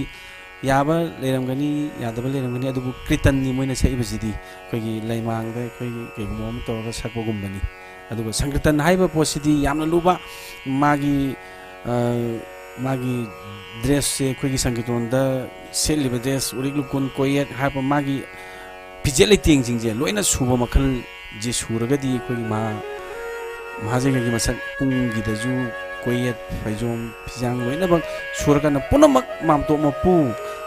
Speaker 4: ꯌꯥꯕ ꯂꯩꯔꯝꯒꯅꯤ ꯌꯥꯗꯕ ꯂꯩꯔꯝꯒꯅꯤ ꯑꯗꯨꯕꯨ ꯀ꯭ꯔꯤꯇꯟꯅꯤ ꯃꯣꯏꯅ ꯁꯛꯏꯕꯁꯤꯗꯤ ꯑꯩꯈꯣꯏꯒꯤ ꯂꯩꯃꯥꯡꯗ ꯑꯩꯈꯣꯏꯒꯤ ꯀꯩꯒꯨꯝꯕ ꯑꯃ ꯇꯧꯔꯒ ꯁꯛꯄꯒꯨꯝꯕꯅꯤ ꯑꯗꯨꯒ ꯁꯪꯀ꯭ꯔꯤꯇꯟ ꯍꯥꯏꯕ ꯄꯣꯠꯁꯤꯗꯤ ꯌꯥꯝꯅ ꯂꯨꯕ ꯃꯥꯒꯤ ꯗ꯭ꯔꯦꯁꯁꯦ ꯑꯩꯈꯣꯏꯒꯤ ꯁꯪꯀ꯭ꯔꯤꯇꯣꯟꯗ ꯁꯦꯠꯂꯤꯕ ꯗ꯭ꯔꯦꯁ ꯎꯔꯤꯛ ꯂꯨꯀꯨꯟ ꯀꯣꯌꯦꯠ ꯍꯥꯏꯕ ꯃꯥꯒꯤ ꯐꯤꯖꯦꯠ ꯂꯩꯇꯦꯡꯁꯤꯡꯁꯦ ꯂꯣꯏꯅ ꯁꯨꯕ ꯃꯈꯜꯁꯦ ꯁꯨꯔꯒꯗꯤ ꯑꯩꯈꯣꯏꯒꯤ ꯃꯍꯥꯖꯩꯒꯒꯤ ꯃꯁꯛ ꯄꯨꯡꯒꯤꯗꯁꯨ ꯀꯣꯌꯦꯠ ꯐꯩꯖꯣꯝ ꯐꯤꯖꯥꯡ ꯂꯣꯏꯅꯃꯛ ꯁꯨꯔꯀꯥꯟꯗ ꯄꯨꯝꯅꯃꯛ ꯃꯥꯝꯇꯣꯞ ꯃꯄꯨ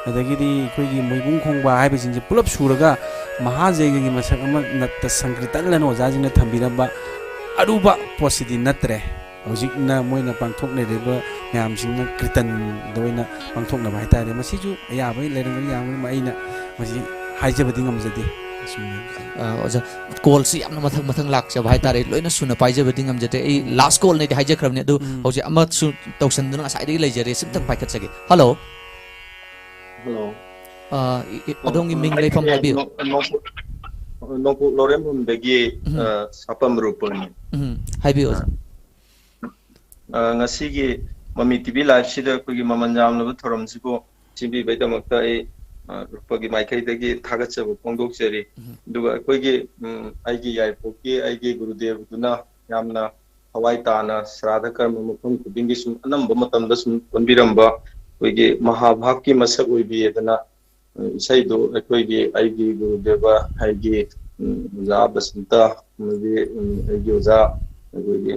Speaker 4: ꯑꯗꯒꯤꯗꯤ ꯑꯩꯈꯣꯏꯒꯤ ꯃꯣꯏꯕꯨꯡ ꯈꯣꯡꯕ ꯍꯥꯏꯕꯁꯤꯡꯁꯦ ꯄꯨꯂꯞ ꯁꯨꯔꯒ ꯃꯍꯥꯖꯩꯒꯒꯤ ꯃꯁꯛ ꯑꯃ ꯅꯠꯇ ꯁꯪꯀ꯭ꯔꯤꯇꯟꯂꯅ ꯑꯣꯖꯥꯁꯤꯡꯅ ꯊꯝꯕꯤꯔꯝꯕ ꯑꯔꯨꯕ ꯄꯣꯠꯁꯤꯗꯤ ꯅꯠꯇ꯭ꯔꯦ ꯍꯧꯖꯤꯛꯅ ꯃꯣꯏꯅ ꯄꯥꯡꯊꯣꯛꯅꯔꯤꯕ ꯃꯌꯥꯝꯁꯤꯡꯅ ꯀ꯭ꯔꯤꯇꯟꯗ ꯑꯣꯏꯅ ꯄꯥꯡꯊꯣꯛꯅꯕ ꯍꯥꯏꯇꯥꯔꯦ ꯃꯁꯤꯁꯨ ꯑꯌꯥꯕ ꯂꯩꯔꯝꯒꯅꯤ ꯌꯥꯝꯒꯅꯤ ꯑꯩꯅ ꯃꯁꯤ ꯍꯥꯏꯖꯕꯗꯤ ꯉꯝꯖꯗꯦ
Speaker 1: ꯑꯣꯖꯥ ꯀꯣꯜꯁꯤ ꯌꯥꯝꯅ ꯃꯊꯪ ꯂꯥꯛꯆꯕ ꯍꯥꯏꯇꯥꯔꯦ ꯂꯣꯏꯅ ꯁꯨꯅ ꯄꯥꯏꯖꯕꯗꯤ ꯉꯝꯖꯗꯦ ꯑꯩ ꯂꯥꯁ ꯀꯣꯜꯅꯦꯗꯤ ꯍꯥꯏꯖꯈ꯭ꯔꯕꯅꯤ ꯑꯗꯨ ꯍꯧꯖꯤꯛ ꯑꯃꯁꯨ ꯇꯧꯁꯟꯗꯨꯅ ꯉꯁꯥꯏꯗꯒꯤ ꯂꯩꯖꯔꯦ ꯁꯤꯝꯇꯪ ꯄꯥꯏꯈꯠꯆꯒꯦ ꯍꯜꯂꯣ
Speaker 10: ꯍꯜꯂꯣ
Speaker 1: ꯑꯗꯣꯝꯒꯤ ꯃꯤꯡ ꯂꯩꯐꯝ ꯍꯥꯏꯕꯤꯌꯨ
Speaker 10: ꯅꯣꯡꯄꯣꯛ ꯂꯧꯔꯦꯝꯕꯝꯗꯒꯤ ꯁꯥꯄꯝ ꯔꯨꯄꯜꯅꯤ
Speaker 1: ꯍꯥꯏꯕꯤꯌꯨ ꯑꯣꯖꯥ
Speaker 10: ꯉꯁꯤꯒꯤ ꯃꯃꯤ ꯇꯤꯚꯤ ꯂꯥꯏꯚꯁꯤꯗ ꯑꯩꯈꯣꯏꯒꯤ ꯃꯃꯜ ꯌꯥꯝꯂꯕ ꯊꯧꯔꯝꯁꯤꯕꯨ ꯁꯤꯟꯕꯤꯕꯒꯤꯗꯃꯛꯇ ꯑꯩ ꯔꯨꯄꯒꯤ ꯃꯥꯏꯀꯩꯗꯒꯤ ꯊꯥꯒꯠꯆꯕ ꯐꯣꯡꯗꯣꯛꯆꯔꯤ ꯑꯗꯨꯒ ꯑꯩꯈꯣꯏꯒꯤ ꯑꯩꯒꯤ ꯌꯥꯏꯔꯤꯄꯣꯛꯀꯤ ꯑꯩꯒꯤ ꯒꯨꯔꯨꯗꯦꯕꯗꯨꯅ ꯌꯥꯝꯅ ꯊꯋꯥꯏ ꯇꯥꯅ ꯁ꯭ꯔꯥꯗ ꯀꯔꯃ ꯃꯐꯝ ꯈꯨꯗꯤꯡꯒꯤ ꯁꯨꯝ ꯑꯅꯝꯕ ꯃꯇꯝꯗ ꯁꯨꯝ ꯄꯨꯟꯕꯤꯔꯝꯕ ꯑꯩꯈꯣꯏꯒꯤ ꯃꯍꯥꯚꯥꯛꯀꯤ ꯃꯁꯛ ꯑꯣꯏꯕꯤꯗꯅ ꯏꯁꯩꯗꯨ ꯑꯩꯒꯤ ꯒꯨꯔꯨꯗꯦꯕ ꯑꯩꯒꯤ ꯑꯣꯖꯥ ꯕꯁꯟꯇ ꯑꯃꯗꯤ ꯑꯩꯒꯤ ꯑꯣꯖꯥ ꯑꯩꯈꯣꯏꯒꯤ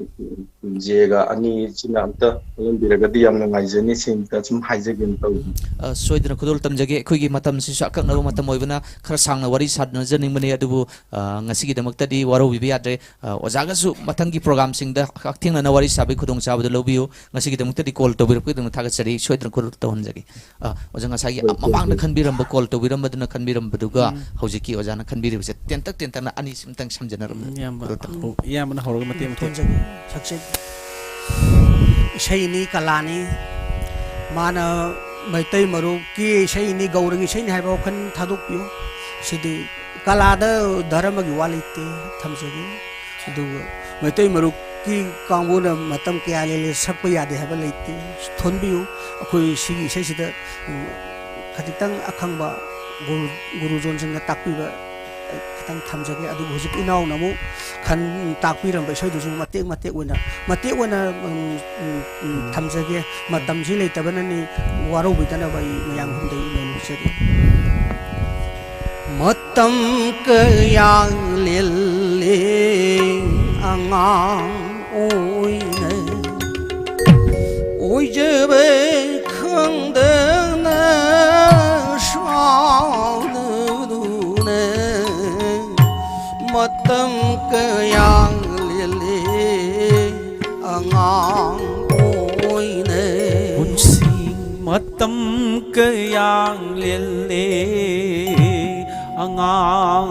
Speaker 10: ꯖꯦꯒ ꯑꯅꯤꯁꯤꯅ ꯑꯝꯇ ꯈꯪꯍꯟꯕꯤꯔꯒꯗꯤ ꯌꯥꯝ ꯅꯨꯡꯉꯥꯏꯖꯅꯤ ꯁꯤꯝꯇ ꯁꯨꯝ ꯍꯥꯏꯖꯒꯦꯅ ꯇꯧꯕꯅꯤ
Speaker 1: ꯁꯣꯏꯗꯅ ꯈꯨꯗꯣꯜ ꯇꯝꯖꯒꯦ ꯑꯩꯈꯣꯏꯒꯤ ꯃꯇꯝꯁꯤꯁꯨ ꯑꯀꯛꯅꯕ ꯃꯇꯝ ꯑꯣꯏꯕꯅ ꯈꯔ ꯁꯥꯡꯅ ꯋꯥꯔꯤ ꯁꯥꯟꯅꯖꯅꯤꯡꯕꯅꯤ ꯑꯗꯨꯕꯨ ꯉꯁꯤꯒꯤꯗꯃꯛꯇꯗꯤ ꯋꯥꯔꯧꯕꯤꯕ ꯌꯥꯗ꯭ꯔꯦ ꯑꯣꯖꯥꯒꯁꯨ ꯃꯊꯪꯒꯤ ꯄ꯭ꯔꯣꯒ꯭ꯔꯥꯝꯁꯤꯡꯗ ꯍꯛꯊꯦꯡꯅꯅ ꯋꯥꯔꯤ ꯁꯥꯕꯒꯤ ꯈꯨꯗꯣꯡꯆꯥꯕꯗꯨ ꯂꯧꯕꯤꯌꯨ ꯉꯁꯤꯒꯤꯗꯃꯛꯇꯗꯤ ꯀꯣꯜ ꯇꯧꯕꯤꯔꯛꯄꯒꯤꯗꯃꯛ ꯊꯥꯒꯠꯆꯔꯤ ꯁꯣꯏꯗꯅ ꯈꯨꯗꯣꯜ ꯇꯧꯍꯟꯖꯒꯦ ꯑꯣꯖꯥ ꯉꯁꯥꯏꯒꯤ ꯃꯃꯥꯡꯗ ꯈꯟꯕꯤꯔꯝꯕ ꯀꯣꯜ ꯇꯧꯕꯤꯔꯝꯕꯗꯨꯅ ꯈꯟꯕꯤꯔꯝꯕꯗꯨꯒ ꯍꯧꯖꯤꯛꯀꯤ ꯑꯣꯖꯥꯅ ꯈꯟꯕꯤꯔꯤꯕꯁꯦ ꯇꯦꯟꯇꯛꯅ ꯑꯅꯤꯁꯤꯝꯇꯪ ꯁꯝꯖꯟꯅꯔꯝꯃꯤ
Speaker 4: ꯏꯌꯥꯝꯕꯅ ꯍꯧꯔꯒ ꯃꯇꯦꯡ
Speaker 3: ꯏꯁꯩꯅꯤ ꯀꯂꯥꯅꯤ ꯃꯥꯅ ꯃꯩꯇꯩ ꯃꯔꯨꯞꯀꯤ ꯏꯁꯩꯅꯤ ꯒꯧꯔꯒꯤ ꯏꯁꯩꯅꯤ ꯍꯥꯏꯕ ꯋꯥꯈꯜ ꯊꯥꯗꯣꯛꯄꯤꯌꯨ ꯁꯤꯗꯤ ꯀꯂꯥꯗ ꯙꯔꯃꯒꯤ ꯋꯥ ꯂꯩꯇꯦ ꯊꯝꯖꯒꯦ ꯑꯗꯨꯒ ꯃꯩꯇꯩ ꯃꯔꯨꯞꯀꯤ ꯀꯥꯡꯕꯨꯅ ꯃꯇꯝ ꯀꯌꯥ ꯂꯦꯜꯂꯦ ꯁꯛꯄ ꯌꯥꯗꯦ ꯍꯥꯏꯕ ꯂꯩꯇꯦ ꯊꯣꯟꯕꯤꯌꯨ ꯑꯩꯈꯣꯏ ꯁꯤꯒꯤ ꯏꯁꯩꯁꯤꯗ ꯈꯖꯤꯛꯇꯪ ꯑꯈꯪꯕ ꯒꯨꯔꯨꯖꯣꯟꯁꯤꯡꯅ ꯇꯥꯛꯄꯤꯕ खितंग थमजगे अदु हुजिक इनाउ नमु खन ताकपिरम बसै दुजु मतेक ओना थमजगे मतम जि लेतबननि वारो बितन बै मयाम हमदै नोनुसरि मतम कयां लेले अंगां ओइने ओइजबे खंदना शावनुने मतम कयां लेले अंगां ओइने
Speaker 4: पुंसी मतम कयां लेले अंगां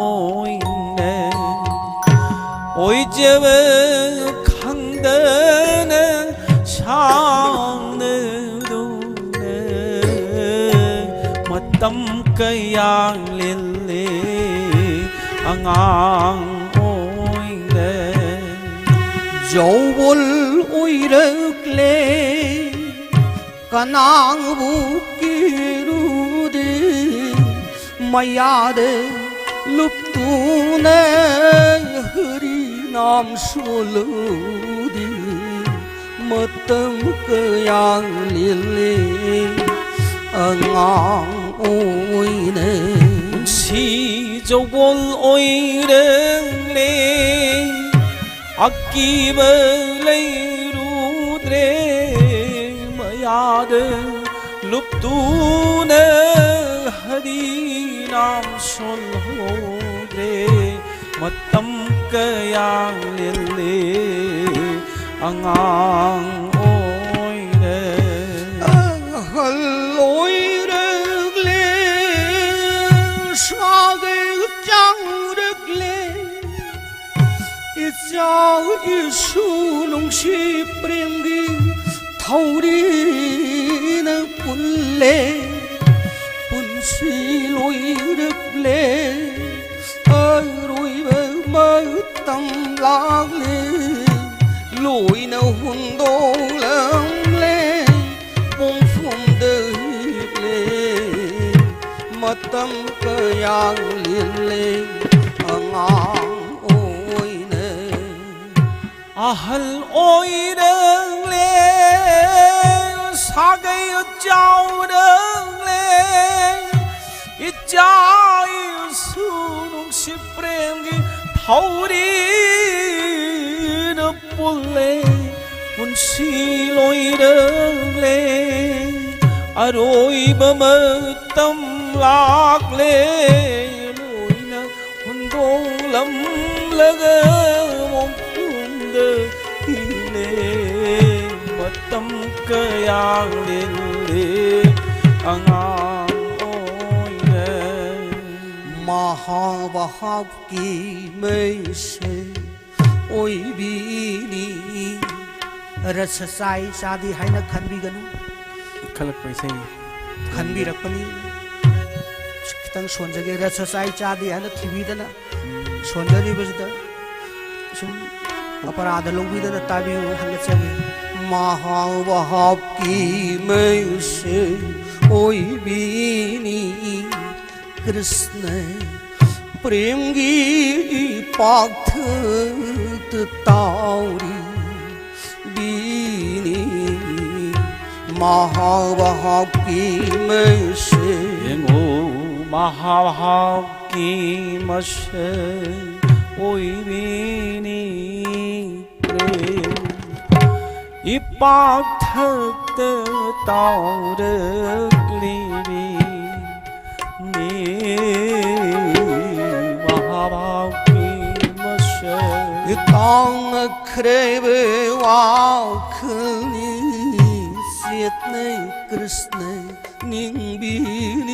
Speaker 4: ओइने ओइजबे खंदना शावनुने मतम कयां लेले अंगां ओइने
Speaker 3: जौबल ओइरक्ले कनांग बुकिरुदे मयादे लुप्तुने हरि नाम सोलुदे मतम कयां लेले अंगां ओइने
Speaker 4: सी जौबल ओइरक्ले अक्कीब लैरुद्रे मयाद लुप्तून हरि नाम सोल्होद्रे मतम कयां लेले अंगां ओइने
Speaker 3: हल ओइरक्ले शागे चांगरक्ले इचाव इशु नुंगशी प्रेमगी थौरी न पुल le punsi loi rực le ơi rồi mơ tâm lạc le lối nào hôn đô lắm le bông phum đời le mà tâm cơ yang liên le ngang ôi nè ahal ôi đừng le 사게의 짜오르네 이짜이 수능시 프렘기 타우리는 볼래 운시로이르네 아로이 범었던 락래 로이나 운동람 러가 몸푼드 이네 tâm cơ yang liên lệ ngang ôi nè mahavahab ki mây se ôi bini rasa sai sadi hai na khan bi ganu
Speaker 4: khalak pai sai
Speaker 3: khan bi rakpani kitang sonjage rasa sai chadi hai na thibi dana sonjari bajda sum aparada lobi dana tabi hangat chagi महावहाब की मैं से ओई बीनी कृष्ण प्रेम की path Tawari बीनी महावहाब की मैं से ओ महावहाब की मशे ओई बीनी प्रेम 이빡탁 떠오르리니 네 마하바기 마셔 이 땅의 크레베 와크니 시et네 크리스네 닝비니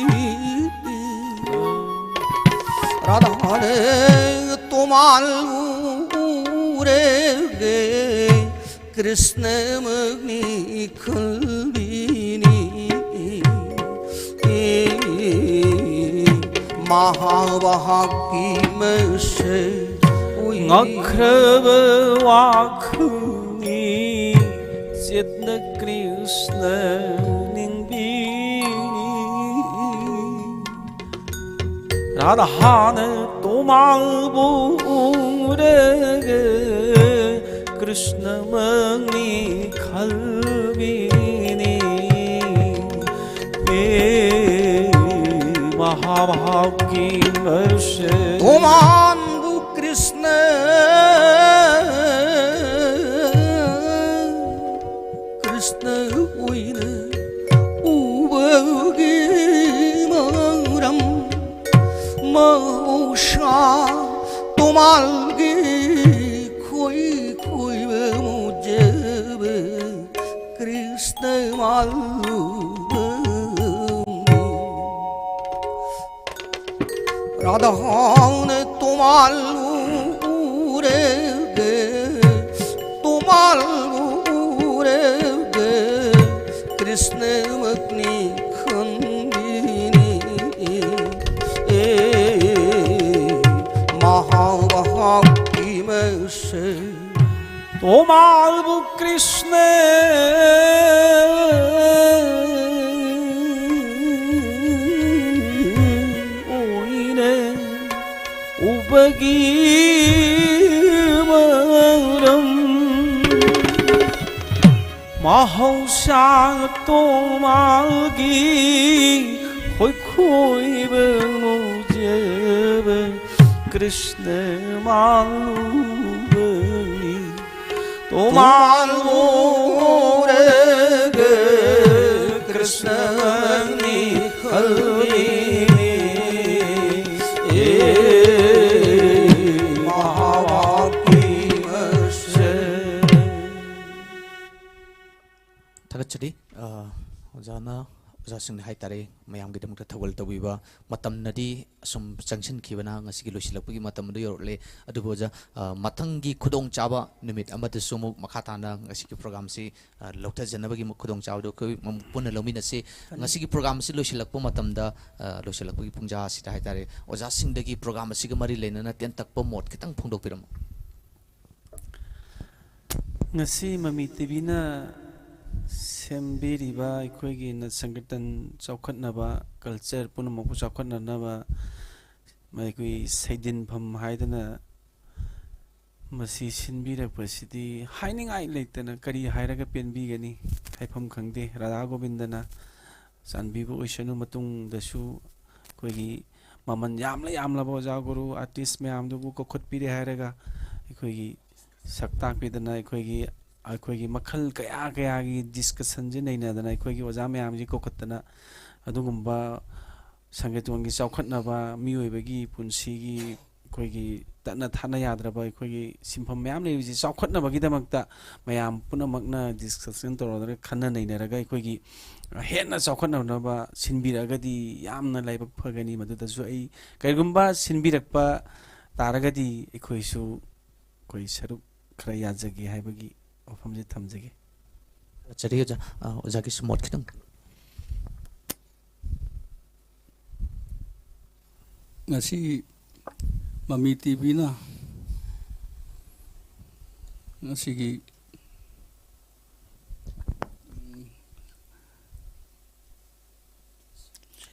Speaker 3: 라다네 또 말우레게 कृष्ण मग्नि खुलबिनी महावाह की मशे अख्रब वाखुनी चित्न कृष्ण निंबिनी राधान तोमाबूरगे कृष्ण मग्नि खलबिनी महाभाव की वर्ष तोमांबु कृष्ण कृष्ण उइन उबगी मरम मौशा तोमालगी कृष्ण मालू राधा ने तुमालू रे गे कृष्ण मग्नि खंबिनी महावहाब की मैं से तोमालबु कृष्ण ओइने उबगी मरम mahausa tomagi hoi khoi be mujebe krishna malubani tomal morege krishna ni khalni
Speaker 1: 타가츠리 오자나 ꯑꯣꯖꯥꯁꯤꯡꯅ ꯍꯥꯏꯇꯥꯔꯦ ꯃꯌꯥꯝꯒꯤꯗꯃꯛꯇ ꯊꯧꯒꯜ ꯇꯧꯕꯤꯕ ꯃꯇꯝꯅꯗꯤ ꯑꯁꯨꯝ ꯆꯪꯁꯤꯟꯈꯤꯕꯅ ꯉꯁꯤꯒꯤ ꯂꯣꯏꯁꯤꯜꯂꯛꯄꯒꯤ ꯃꯇꯝ ꯑꯗꯨ ꯌꯧꯔꯛꯂꯦ ꯑꯗꯨꯕꯨ ꯑꯣꯖꯥ ꯃꯊꯪꯒꯤ ꯈꯨꯗꯣꯡꯆꯥꯕ ꯅꯨꯃꯤꯠ ꯑꯃꯗꯁꯨ ꯑꯃꯨꯛ ꯃꯈꯥ ꯇꯥꯅ ꯉꯁꯤꯒꯤ ꯄ꯭ꯔꯣꯒ꯭ꯔꯥꯝꯁꯤ ꯂꯧꯊꯖꯅꯕꯒꯤ ꯈꯨꯗꯣꯡꯆꯥꯕꯗꯨ ꯑꯩꯈꯣꯏ ꯄꯨꯟꯅ ꯂꯧꯃꯤꯟꯅꯁꯤ ꯉꯁꯤꯒꯤ ꯄ꯭ꯔꯣꯒ꯭ꯔꯥꯝ ꯑꯁꯤ ꯂꯣꯏꯁꯤꯜꯂꯛꯄ ꯃꯇꯝꯗ ꯂꯣꯏꯁꯤꯜꯂꯛꯄꯒꯤ ꯄꯨꯡꯖꯥ ꯑꯁꯤꯗ ꯍꯥꯏꯇꯥꯔꯦ ꯑꯣꯖꯥꯁꯤꯡꯗꯒꯤ ꯄ꯭ꯔꯣꯒ꯭ꯔꯥꯝ ꯑꯁꯤꯒ ꯃꯔꯤ ꯂꯩꯅꯅ ꯇꯦꯟꯇꯛꯄ ꯃꯣꯠ ꯈꯤꯇꯪ ꯐꯣꯡꯗꯣꯛꯄꯤꯔꯝꯃꯨ
Speaker 4: ngasi mami tibina sembiriba aikoigi na sankirtan chaukhatnaba culture punamak chaukhatnaba maikui saidin pham haidana masi sinbirakpasidi hainingai leitana kari hairaga penbigani haifam khangde Radha Govindana sanbibu oisanu matung dasu koigi maman yamla boja guru artist mayam dubu kokhat pire hairaga aikoigi saktak pidana aikoigi makhal kaya gi discussion je nei na dana aikoigi oja mayam ji kokhatna adugumba sangetongi chaukhatnaba miyoibagi punsi gi aikoigi tana thana yadraba aikoigi simpham mayam nei ji chaukhatnaba gi damakta mayam punamakna discussion torodare khanna nei naraga aikoigi henna chaukhatnaba sinbiragadi yamna laibak phagani madudasu ai kaigumba sinbirakpa taragadi aikoisu koi saruk khara yajagi haibagi ofamje thamjage
Speaker 1: chari oja ki smot khitang
Speaker 2: ngasi mami TV na ngasi gi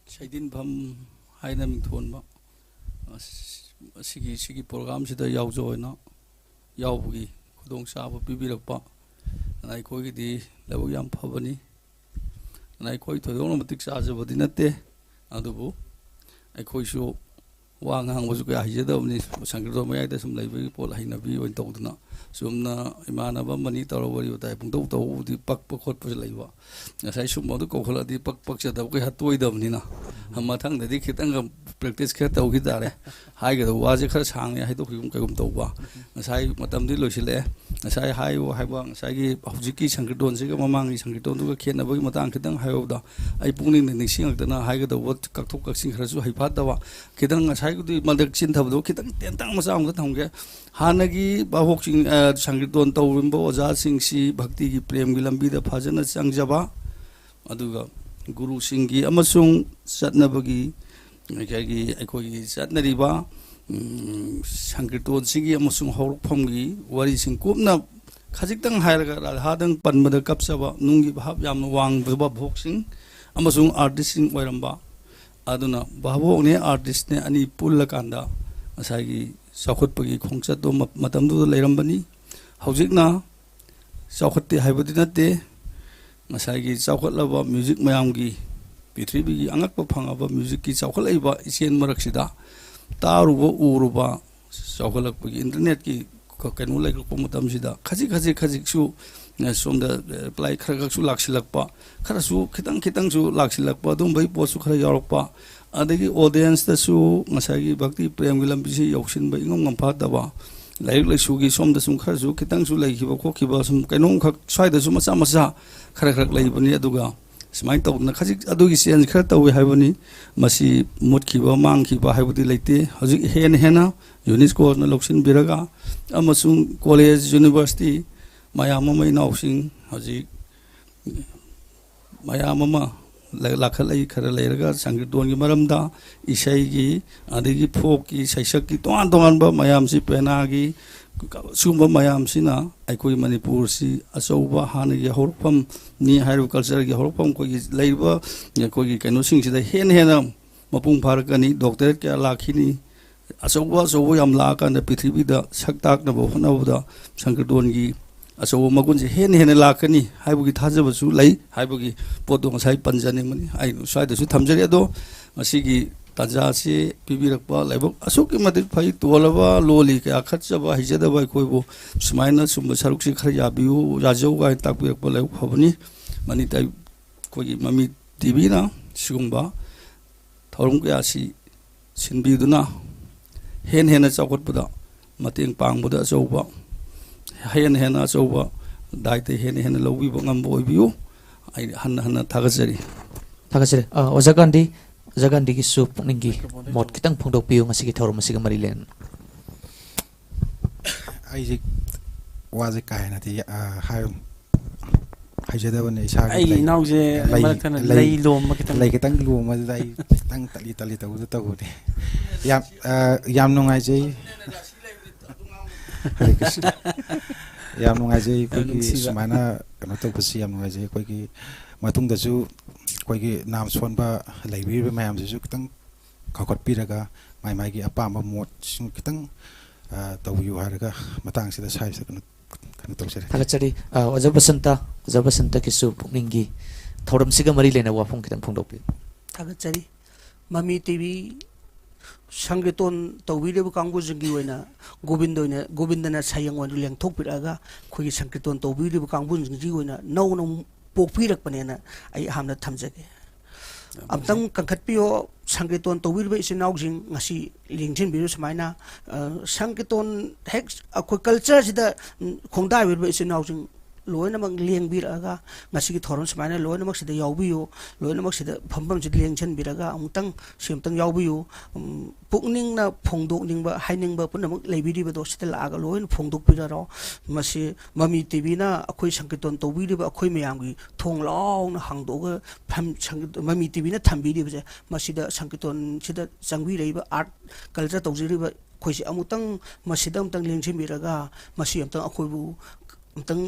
Speaker 2: saidin pham haina ming thon ba sigi program sida yawjoina yawbugi khudong chaba pibirakpa nai khoi gi di labuk yam phabani nai khoi thodong matik chajabadi natte adubu ai khoi su wang hang basu ka hijadawni sangirdo mayai da sum laibai pol hainabi oin tawduna sumna imanaba mani tarawari utai pungtau tau di pak khot pa laiba ngasai sum modu ko khola di pak cha daw kai hatoi damni na hamma thang da di khitang practice kha tau gi dare hai ga wa je khara sang ya hai to khum kai gum tau ba ngasai matam di loisile ngasai hai wa hai ba ngasai gi hujiki sangkirdon se ga mamang gi sangkirdon du ga khena ba gi matang khitang hai da ai pungning ning sing da na hai ga da wat kak thok kak sing khara su hai phat da wa khitang ngasai gu di maldak chin thabdo khitang tentang masa am ga thong ge hanagi bahok sing sangkirdon tawrimbo oja sing si bhakti gi prem gi lambi da phajana changjaba aduga guru singgi amasung satnabagi gi aikogi satnariba sankirton sigi amasung horphamgi wari sing kupna khajiktang hairaga radhadang panmada kapsaba nungi bhab yamna wang baba bhoksing amasung artist sing oiramba aduna babo ne artist ne ani pullakanda asagi sakhotpagi khongchat do matamdu leirambani haujikna sakhoti haibadi natte ngasagi chawkhatlaba music mayamgi prithvi gi angakpa phangaba music ki chawkhalaiba isen maraksida taruba uruba chawkhalakpagi internet ki kanu laikpa matamsida khaji su somda apply khara su laksilakpa khara su khitang su laksilakpa dum bai posu khara yarakpa adagi audience da su ngasagi bhakti prem gi lambi si yoksin bai ngom ngam phataba laik lai su gi somda sum khara su khitang su lai khiba khokhiba sum kainong khak swaida su macha khara lai bani aduga smai taw na khajik adugi sense khara tawi haibani masi mutkhiba mangkhiba haibudi leite hojik hena UNESCO na loksin biraga amasung college university mayamama inausing hojik mayamama lakhalai khara leiraga sangkirdon gi maramda isai gi adigi folk gi saisak gi ton ba mayam si pena gi sumba mayam sina aikoi manipur si achauba hana gi horpam ni hairu culture gi horpam ko gi leiba ko gi kaino sing sida hena mapung pharakani doctor kya lakhini achauba yam la kan prithvi da saktak na bo hona da sangkirdon gi aso magun je hena lakani haibugi thajaba su lai haibugi podo ngasai panjani mani ai swai da su thamjari ado masigi taja si pibirakpa laibok asuki madik phai tolaba loli ka khatchaba hijadaba koibo sumaina sumba saruk si khar yabiu rajau ga takbirakpa lai phabani mani tai kogi mami TV na sigumba thorum kya si sinbiduna hena chawkhatpada mateng pangbuda chawba hena chawba daite hena lawbi bangam boibiu ai hanna thagajari
Speaker 1: थागसरे ओजागांडी की सु पुनिंगी मोट कितंग फोंदोक पियो ngasi ki thorum asiga mari len
Speaker 5: ai ji waje kai na ti hai jada bane sa
Speaker 4: ai nau je maratana lei lom ma kitang
Speaker 5: lei kitang lom ma dai tang tali ta u ta hu de yam nungai je yam nungai je koi ki sumana kana to pasi yam nungai je koi ki matung da su koi ki nam son ba lei bi mayam su kitang khakot pi raga mai gi apa ma mot sing kitang tau yu ha raga matang sida sai sa kana to sere
Speaker 1: थागसरे ओजाबसंता की सु पुनिंगी thorum siga mari lena wa phong kitang phongdok pi
Speaker 3: थागचरी ममी TV संगीतोन तौबीरेब कांगु जंगी वैना गोविंदना सायंग वन लेंथोक पिरागा खोई संगीतोन तौबीरेब कांगु जंगी वैना नौ नौ पोकपिरक पनेना आई हमना थमजगे अमतंग कंखटपियो संगीतोन तौबीरेब इसिनाउ जिंग ngasi लिंगजिन बिरु समाइना संगीतोन हेक अखो कल्चर सिदा खोंदा बिरु इसिनाउ जिंग लोइनमक लेंबिरगा ngasi की थोरन समाइना लोइनमक सिदा यावबियो लोइनमक सिदा फंबम सिदा लेंछन बिरगा अमतंग सिमतंग यावबियो पुकनिंगना फोंदोकनिंगबा हाइनिंगबा पुनमक लेबिरिबदो सिदा लागा लोइन फोंदोक पिरारो मसी ममी टीवी ना अखोई संगीतोन तौबिरिबा अखोई मयामगी थोंलाउना हांगदोगा फम संगीत ममी टीवी ना थंबिरिबजे मसीदा संगीतोन सिदा संगबिरैबा आर्ट कल्चर तौजिरिबा खोइसे अमुतंग मसीदा अमुतंग लेंछन बिरगा मसी अमुतंग अखोइबु अमतंग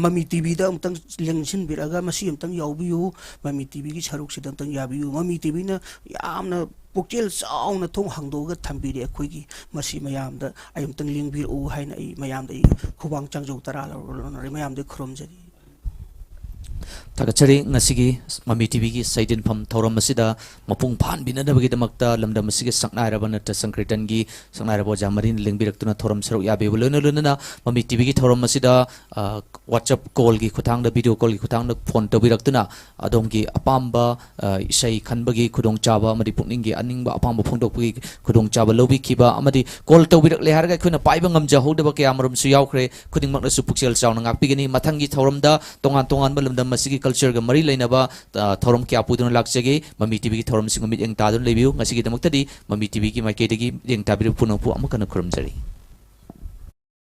Speaker 3: ममी टीवी दा अमतंग लेंछन बिरगा मसी अमतंग यावबियो ममी टीवी की सरुक सिदा अमतंग याबियो ममी टीवी ना यामना पोकेल चाउना थोंग हांगदोगा थंबिरे अखोइगी मसी मयामदा आई अमतंग लेंबिरओ हाइना आई मयामदा खुबांग चांगजौ तरा लरे मयामदा खुरमजरी
Speaker 1: थागचरी ngasi mami tv gi saidin pham thoram masida mapung phan binadabagi damakta lamdam masigi saknai rabana ta sankritan gi saknai rabo jamarin lingbirak tuna thoram saruk ya be bulona mami tv gi thoram masida whatsapp call gi khutang da video call gi khutang da phone to birak tuna adom gi apamba isai khanbagi khudong chaba amadi pukning gi aningba apamba phongdok gi khudong chaba lobi khiba amadi call to birak le harga khuna paiba ngamja hodaba ke amarum su yaukre khuding makna su puksel chauna ngak pigini mathangi thoram da tongan balamdam masigi culture ga mari lainaba thorum kya pudun lakjage mami tv gi thorum singomit eng tadun lebiu ngasi gi damakta di mami tv gi maike degi eng tabiru punopu amakana khurum jari